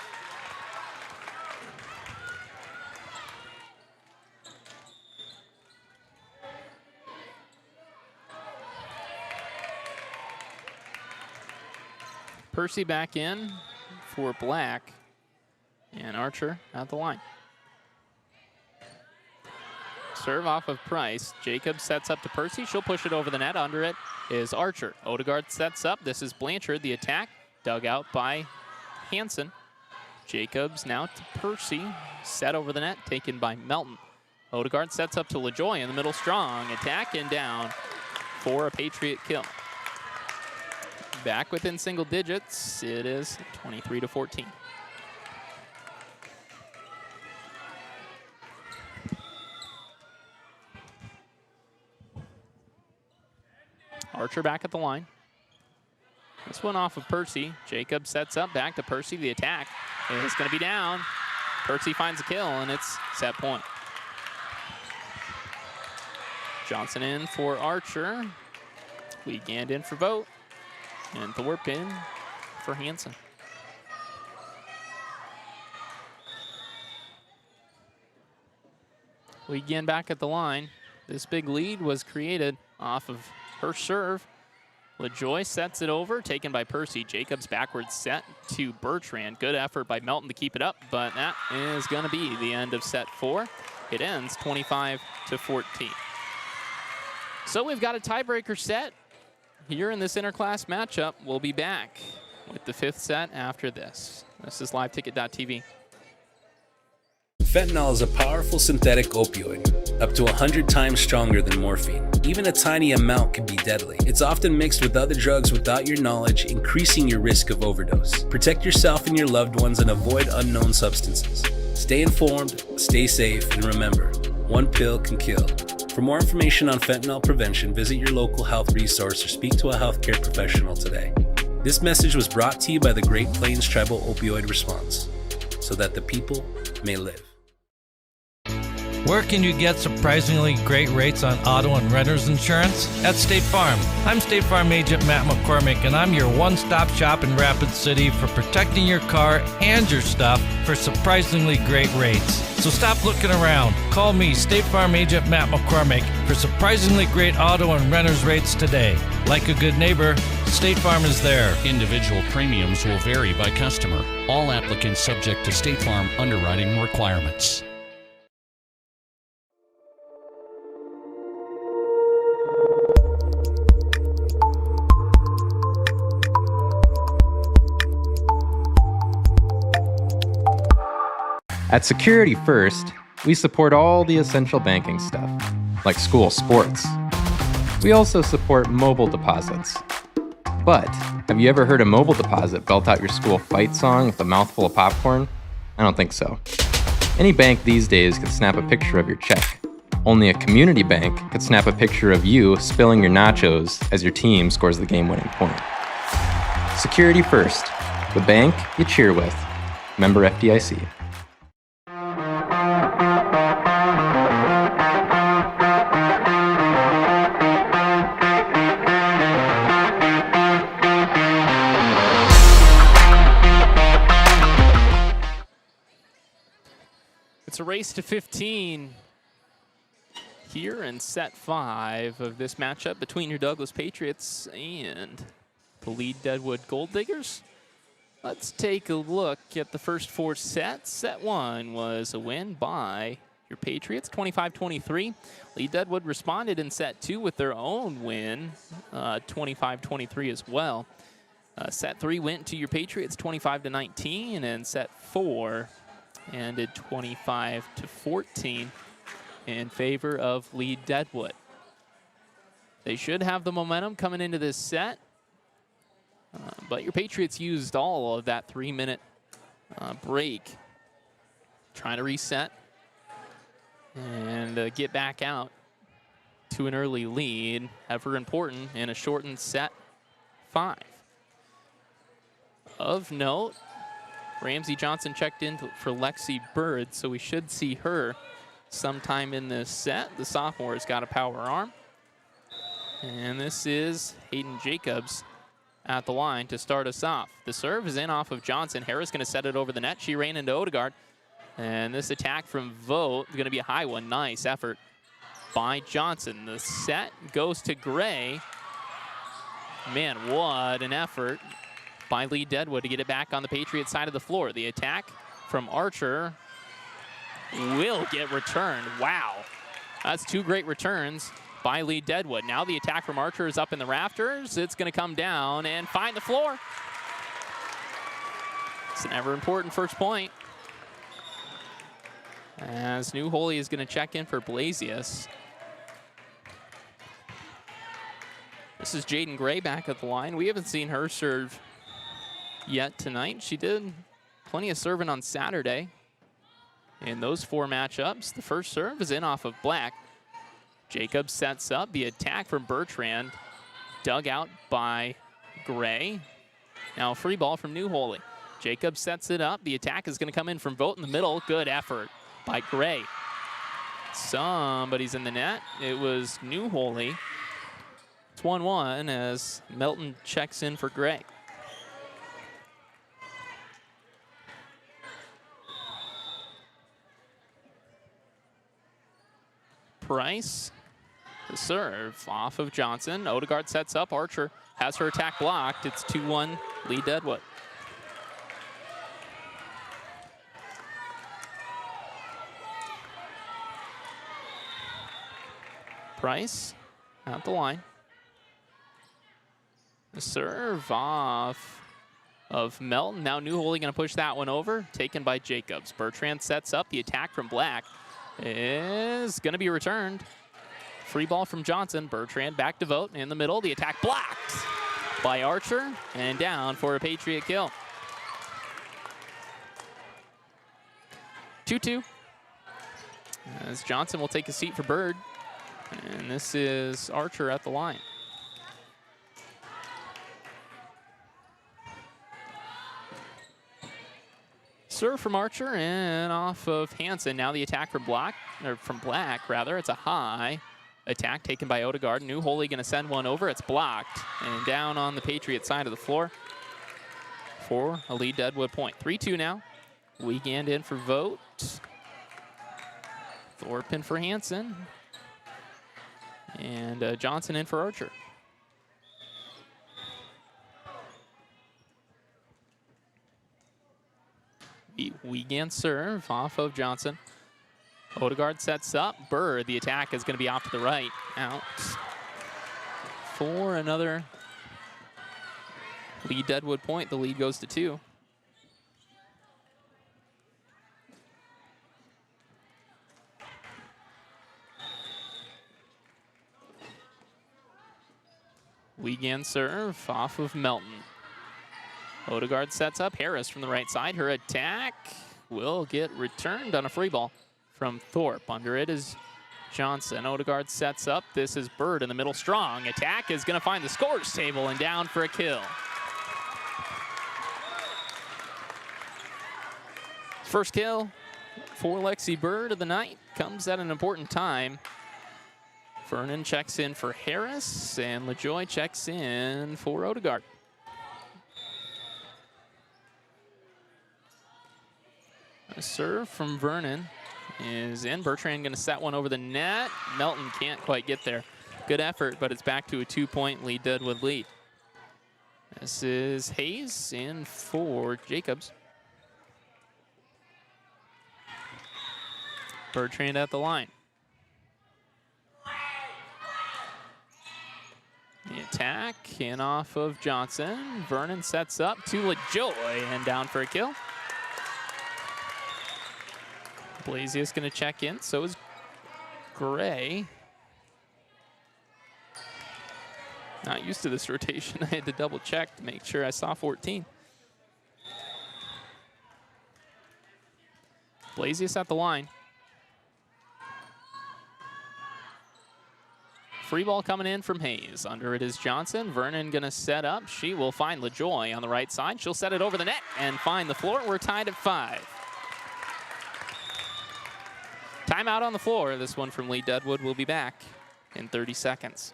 Speaker 13: Percy back in for Black, and Archer at the line. Serve off of Price. Jacobs sets up to Percy. She'll push it over the net. Under it is Archer. Odegaard sets up. This is Blanchard. The attack dug out by Hansen. Jacobs now to Percy. Set over the net, taken by Melton. Odegaard sets up to LaJoy in the middle. Strong attack and down for a Patriot kill. Back within single digits. It is 23-14. Archer back at the line. This one off of Percy. Jacob sets up back to Percy. The attack is going to be down. Percy finds a kill, and it's set point. Johnson in for Archer. Wiegand in for Vogt. And Thorpe in for Hansen. Wiegand back at the line. This big lead was created off of her serve. LaJoy sets it over, taken by Percy. Jacobs backwards set to Bertrand. Good effort by Melton to keep it up, but that is going to be the end of set 4. It ends 25-14. So we've got a tiebreaker set here in this interclass matchup. We'll be back with the 5th set after this. This is LiveTicket.tv.
Speaker 9: Fentanyl is a powerful synthetic opioid, up to 100 times stronger than morphine. Even a tiny amount can be deadly. It's often mixed with other drugs without your knowledge, increasing your risk of overdose. Protect yourself and your loved ones and avoid unknown substances. Stay informed, stay safe, and remember, one pill can kill. For more information on fentanyl prevention, visit your local health resource or speak to a healthcare professional today. This message was brought to you by the Great Plains Tribal Opioid Response, so that the people may live.
Speaker 10: Where can you get surprisingly great rates on auto and renter's insurance? At State Farm. I'm State Farm Agent Matt McCormick, and I'm your one-stop shop in Rapid City for protecting your car and your stuff for surprisingly great rates. So stop looking around. Call me, State Farm Agent Matt McCormick, for surprisingly great auto and renter's rates today. Like a good neighbor, State Farm is there.
Speaker 11: Individual premiums will vary by customer. All applicants subject to State Farm underwriting requirements.
Speaker 12: At Security First, we support all the essential banking stuff, like school sports. We also support mobile deposits. But have you ever heard a mobile deposit belt out your school fight song with a mouthful of popcorn? I don't think so. Any bank these days can snap a picture of your check. Only a community bank could snap a picture of you spilling your nachos as your team scores the game-winning point. Security First, the bank you cheer with. Member FDIC.
Speaker 13: It's a race to 15 here in set 5 of this matchup between your Douglas Patriots and the lead Deadwood Golddigers. Let's take a look at the first 4 sets. Set 1 was a win by your Patriots, 25-23. Lead Deadwood responded in set 2 with their own win, 25-23 as well. Set 3 went to your Patriots, 25-19, and set 4 ended 25-14 in favor of lead Deadwood. They should have the momentum coming into this set, but your Patriots used all of that 3-minute break, trying to reset and get back out to an early lead, ever important in a shortened set 5. Of note, Ramsey Johnson checked in for Lexi Bird, so we should see her sometime in this set. The sophomore's got a power arm. And this is Hayden Jacobs at the line to start us off. The serve is in off of Johnson. Harris going to set it over the net. She ran into Odegaard. And this attack from Vogt going to be a high one. Nice effort by Johnson. The set goes to Gray. Man, what an effort by lead Deadwood to get it back on the Patriot side of the floor. The attack from Archer will get returned. Wow. That's 2 great returns by lead Deadwood. Now the attack from Archer is up in the rafters. It's going to come down and find the floor. It's an ever important first point, as New Holy is going to check in for Blasius. This is Jaden Gray back at the line. We haven't seen her serve yet tonight. She did plenty of serving on Saturday in those 4 matchups. The first serve is in off of Black. Jacobs sets up the attack from Bertrand, dug out by Gray. Now a free ball from New Holy. Jacobs sets it up. The attack is going to come in from Vogt in the middle. Good effort by Gray. Somebody's in the net. It was New Holy. It's 1-1 as Melton checks in for Gray. Price, the serve off of Johnson. Odegaard sets up. Archer has her attack blocked. It's 2-1 lead Deadwood. Price at the line. The serve off of Melton. Now New Holy going to push that one over. Taken by Jacobs. Bertrand sets up. The attack from Black is going to be returned. Free ball from Johnson. Bertrand back to Vogt in the middle. The attack blocked by Archer and down for a Patriot kill. 2-2. As Johnson will take a seat for Bird. And this is Archer at the line. Serve from Archer and off of Hansen. Now the attack from Black. It's a high attack taken by Odegaard. New Holy going to send one over. It's blocked and down on the Patriot side of the floor for a lead Deadwood point. 3-2 now. Wiegand in for Vogt. Thorpe in for Hansen. And Johnson in for Archer. Wiegand serve off of Johnson. Odegaard sets up. Bird, the attack is going to be off to the right. Out for another lead Deadwood point. The lead goes to 2. Weekend serve off of Melton. Odegaard sets up Harris from the right side. Her attack will get returned on a free ball from Thorpe. Under it is Johnson. Odegaard sets up. This is Bird in the middle. Strong attack is going to find the scores table and down for a kill. First kill for Lexi Bird of the night comes at an important time. Vernon checks in for Harris, and LaJoy checks in for Odegaard. A serve from Vernon is in. Bertrand going to set one over the net. Melton can't quite get there. Good effort, but it's back to a 2-point lead, Deadwood lead. This is Hayes in for Jacobs. Bertrand at the line. The attack in off of Johnson. Vernon sets up to LaJoy and down for a kill. Blasius going to check in, so is Gray. Not used to this rotation. I had to double check to make sure I saw 14. Blasius at the line. Free ball coming in from Hayes. Under it is Johnson. Vernon going to set up. She will find LaJoy on the right side. She'll set it over the net and find the floor. We're tied at 5. Timeout on the floor. This one from Lee Deadwood will be back in 30 seconds.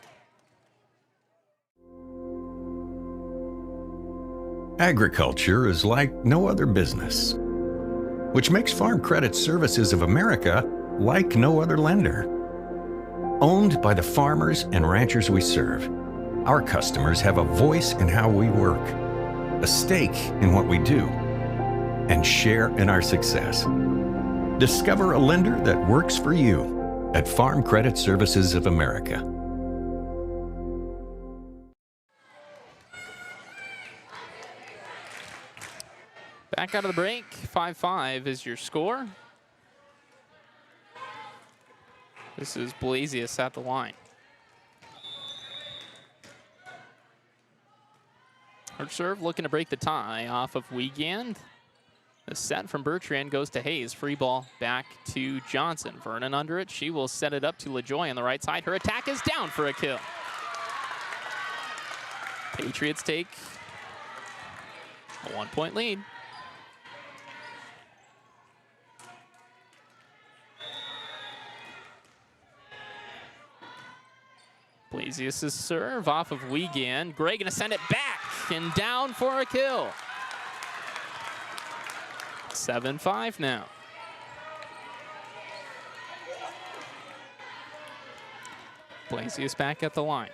Speaker 14: Agriculture is like no other business, which makes Farm Credit Services of America like no other lender. Owned by the farmers and ranchers we serve, our customers have a voice in how we work, a stake in what we do, and share in our success. Discover a lender that works for you at Farm Credit Services of America.
Speaker 13: Back out of the break, 5-5 is your score. This is Blasius at the line. Her serve looking to break the tie off of Wiegand. The set from Bertrand goes to Hayes. Free ball back to Johnson. Vernon under it. She will set it up to LaJoy on the right side. Her attack is down for a kill. Patriots take a 1-point lead. Blasius' serve off of Wiegand. Gray gonna send it back and down for a kill. 7-5 now. Blasius back at the line.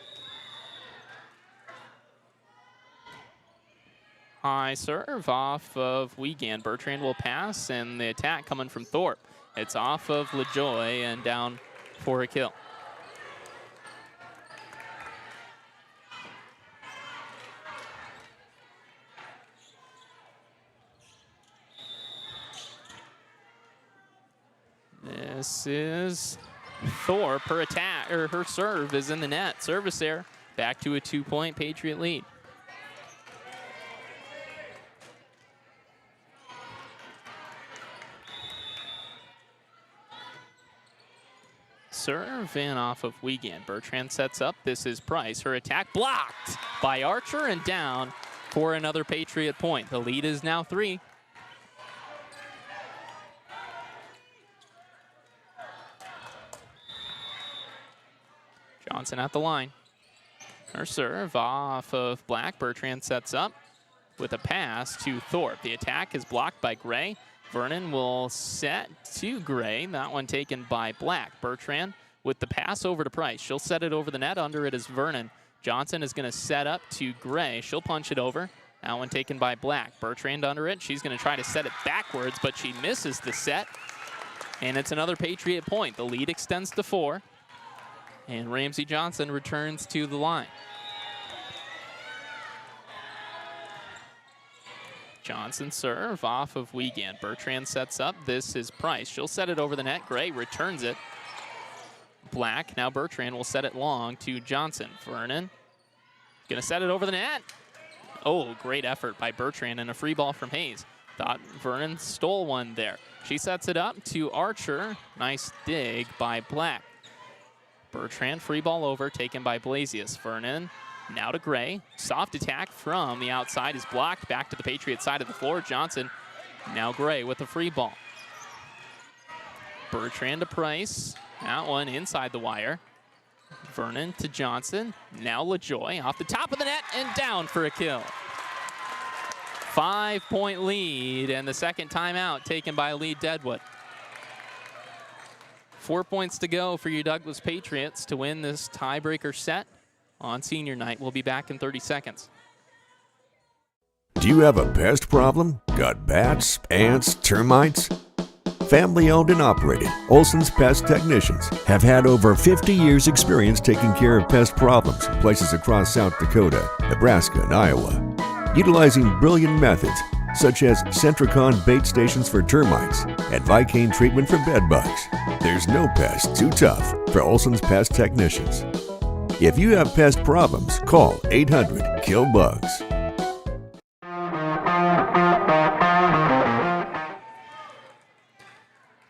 Speaker 13: High serve off of Wiegand. Bertrand will pass, and the attack coming from Thorpe. It's off of LaJoy and down for a kill. This is Thorpe. Her attack, or her serve is in the net. Service there. Back to a 2-point Patriot lead. Serve in off of Wiegand. Bertrand sets up. This is Price. Her attack blocked by Archer and down for another Patriot point. The lead is now 3. Johnson at the line. Her serve off of Black. Bertrand sets up with a pass to Thorpe. The attack is blocked by Gray. Vernon will set to Gray. That one taken by Black. Bertrand with the pass over to Price. She'll set it over the net. Under it is Vernon. Johnson is going to set up to Gray. She'll punch it over. That one taken by Black. Bertrand under it. She's going to try to set it backwards, but she misses the set. And it's another Patriot point. The lead extends to 4. And Ramsey Johnson returns to the line. Johnson serve off of Wiegand. Bertrand sets up. This is Price. She'll set it over the net. Gray returns it. Black. Now Bertrand will set it long to Johnson. Vernon Gonna set it over the net. Oh, great effort by Bertrand and a free ball from Hayes. Thought Vernon stole one there. She sets it up to Archer. Nice dig by Black. Bertrand, free ball over, taken by Blasius. Vernon now to Gray. Soft attack from the outside is blocked. Back to the Patriot side of the floor. Johnson, now Gray with the free ball. Bertrand to Price. That one inside the wire. Vernon to Johnson. Now LaJoy off the top of the net and down for a kill. 5-point lead and the second timeout taken by lead Deadwood. 4 points to go for your Douglas Patriots to win this tiebreaker set on senior night. We'll be back in 30 seconds.
Speaker 15: Do you have a pest problem? Got bats, ants, termites? Family owned and operated, Olson's Pest Technicians have had over 50 years experience taking care of pest problems places across South Dakota, Nebraska, and Iowa. Utilizing brilliant methods such as Centricon bait stations for termites and Vicane treatment for bed bugs. There's no pest too tough for Olson's Pest Technicians. If you have pest problems, call 800-KILL-BUGS.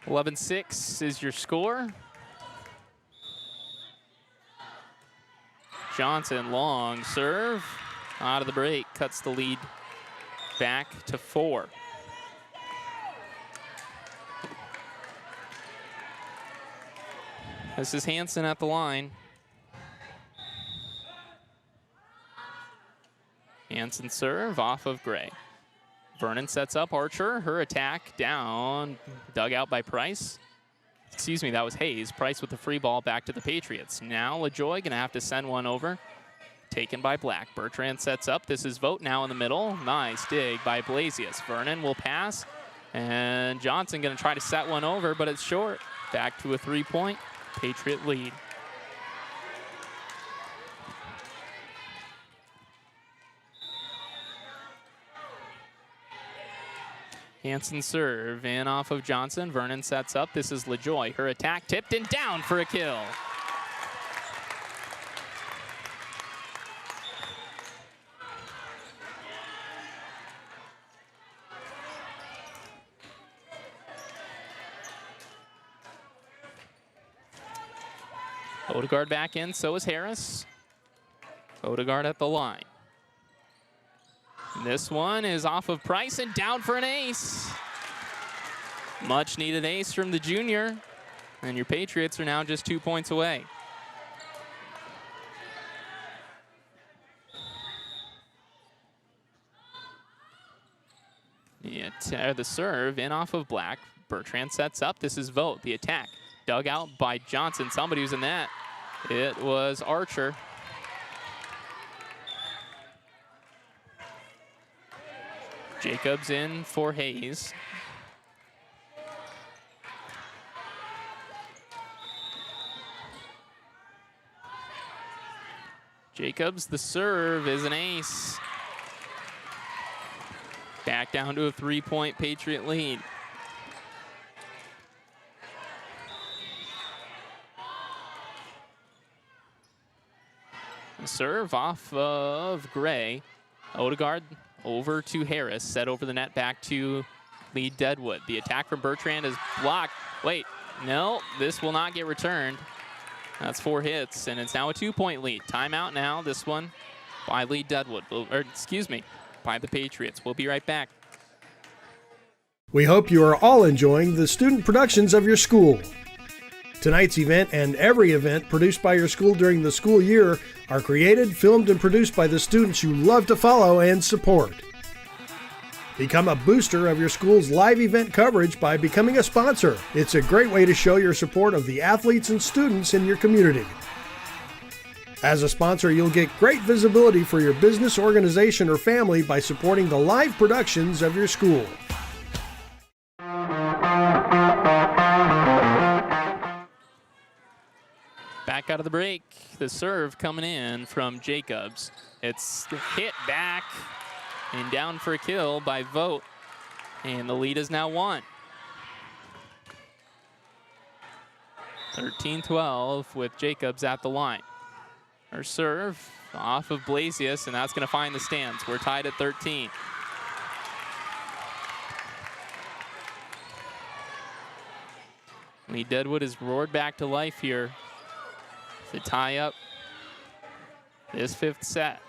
Speaker 13: (11-6) is your score. Johnson, long serve. Out of the break, cuts the lead back to 4. This is Hansen at the line. Hansen serve off of Gray. Vernon sets up Archer. Her attack down, dug out by Price. Excuse me, that was Hayes. Price with the free ball back to the Patriots. Now LaJoy gonna have to send one over. Taken by Black. Bertrand sets up. This is Vogt now in the middle. Nice dig by Blasius. Vernon will pass. And Johnson gonna try to set one over, but it's short. Back to a 3-point Patriot lead. Hansen serve in off of Johnson. Vernon sets up. This is LaJoy. Her attack tipped and down for a kill. Odegaard back in, so is Harris. Odegaard at the line. This one is off of Price and down for an ace. Much needed ace from the junior. And your Patriots are now just 2 points away. The serve in off of Black. Bertrand sets up. This is Vogt. The attack dug out by Johnson. Somebody was in that. It was Archer. Jacobs in for Hayes. Jacobs, the serve is an ace. Back down to a 3-point Patriot lead. The serve off of Gray. Odegaard over to Harris, set over the net back to lead Deadwood. The attack from Bertrand is blocked. Wait, no, this will not get returned. That's 4 hits, and it's now a 2-point lead. Timeout now, this one by lead Deadwood, by the Patriots. We'll be right back.
Speaker 16: We hope you are all enjoying the student productions of your school. Tonight's event and every event produced by your school during the school year are created, filmed, and produced by the students you love to follow and support. Become a booster of your school's live event coverage by becoming a sponsor. It's a great way to show your support of the athletes and students in your community. As a sponsor, you'll get great visibility for your business, organization, or family by supporting the live productions of your school.
Speaker 13: Back out of the break, the serve coming in from Jacobs. It's hit back and down for a kill by Vogt. And the lead is now 1. 13-12 with Jacobs at the line. Her serve off of Blasius, and that's going to find the stands. We're tied at 13. Lee Deadwood is roared back to life here to tie up this 5th set.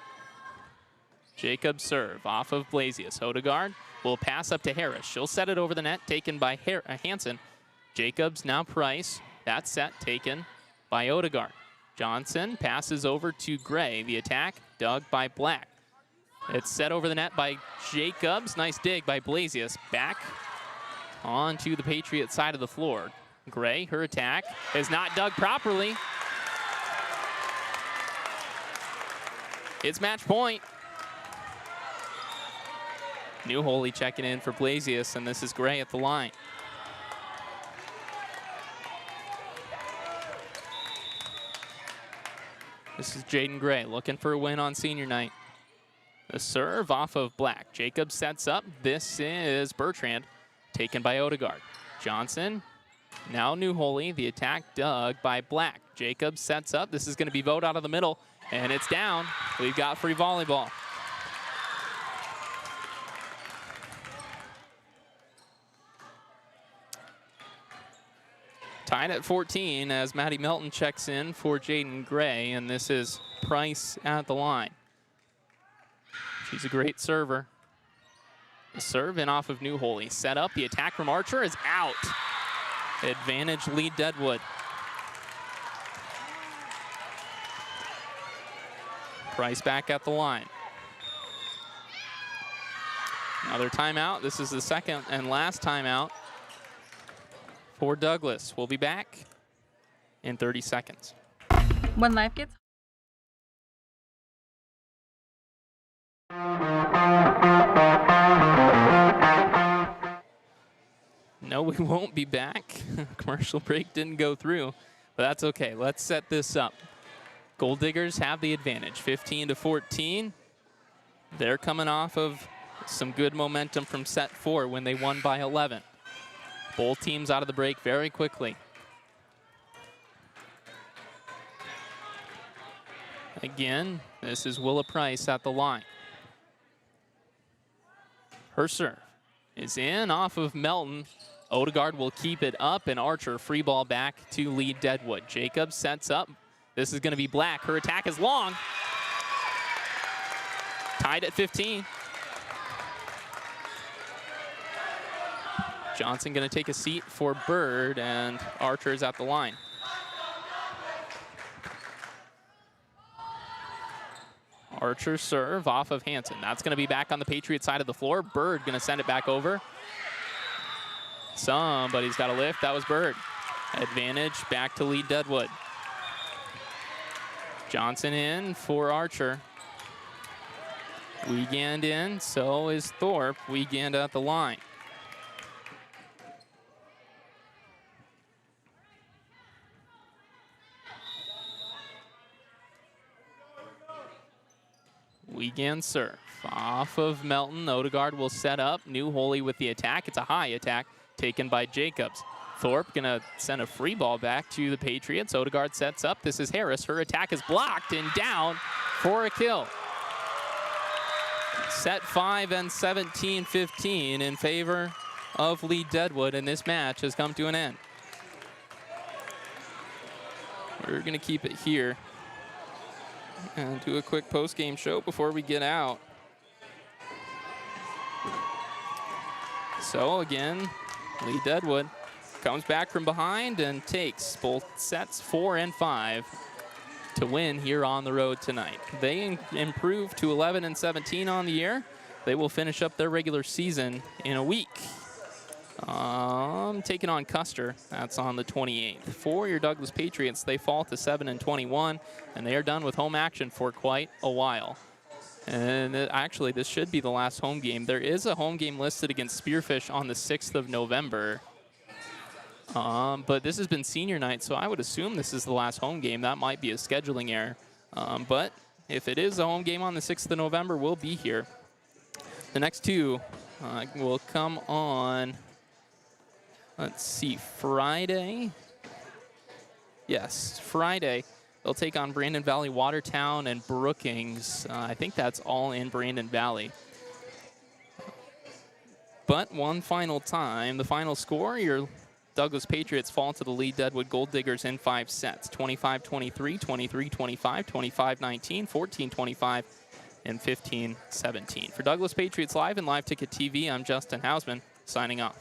Speaker 13: Jacobs serve off of Blasius. Odegaard will pass up to Harris. She'll set it over the net, taken by Hansen. Jacobs, now Price. That set taken by Odegaard. Johnson passes over to Gray. The attack dug by Black. It's set over the net by Jacobs. Nice dig by Blasius. Back onto the Patriot side of the floor. Gray, her attack is not dug properly. It's match point. New Holy checking in for Blasius, and this is Gray at the line. This is Jaden Gray looking for a win on senior night. The serve off of Black. Jacobs sets up. This is Bertrand, taken by Odegaard. Johnson, now New Holy. The attack dug by Black. Jacobs sets up. This is going to be vote out of the middle, and it's down. We've got free volleyball. Tied at 14 as Maddie Melton checks in for Jaden Gray, and this is Price at the line. She's a great server. The serve in off of New Holy. Set up, the attack from Archer is out. Advantage Lee Deadwood. Price back at the line. Another timeout. This is the second and last timeout for Douglas. We'll be back in 30 seconds.
Speaker 17: When life gets
Speaker 13: No, we won't be back. Commercial break didn't go through, but that's okay. Let's set this up. Golddigers have the advantage, 15-14. They're coming off of some good momentum from set 4 when they won by 11. Both teams out of the break very quickly. Again, this is Willa Price at the line. Her serve is in off of Melton. Odegaard will keep it up, and Archer free ball back to Lee Deadwood. Jacobs sets up. This is going to be Black. Her attack is long. Tied at 15. Johnson going to take a seat for Bird, and Archer is at the line. Archer serve off of Hansen. That's going to be back on the Patriot side of the floor. Bird going to send it back over. Somebody's got a lift. That was Bird. Advantage back to Lee Deadwood. Johnson in for Archer. Wiegand in, so is Thorpe. Wiegand at the line. Wiegand serve off of Melton. Odegaard will set up. New Holy with the attack. It's a high attack taken by Jacobs. Thorpe gonna send a free ball back to the Patriots. Odegaard sets up. This is Harris. Her attack is blocked and down for a kill. Set 5 and 17-15 in favor of Lee Deadwood, and this match has come to an end. We're gonna keep it here and do a quick post-game show before we get out. So again, Lee Deadwood comes back from behind and takes both sets 4 and 5 to win here on the road tonight. They improve to 11 and 17 on the year. They will finish up their regular season in a week. Taking on Custer, that's on the 28th. For your Douglas Patriots, they fall to 7 and 21, and they are done with home action for quite a while. And actually, this should be the last home game. There is a home game listed against Spearfish on the 6th of November. But this has been senior night, so I would assume this is the last home game. That might be a scheduling error. But if it is a home game on the 6th of November, we'll be here. The next two will come on, let's see, Friday. Yes, Friday. They'll take on Brandon Valley, Watertown, and Brookings. I think that's all in Brandon Valley. But one final time, the final score, your Douglas Patriots fall to the lead Deadwood Golddigers in 5 sets. 25-23, 23-25, 25-19, 14-25, and 15-17. For Douglas Patriots Live and Live Ticket TV, I'm Justin Hausman, signing off.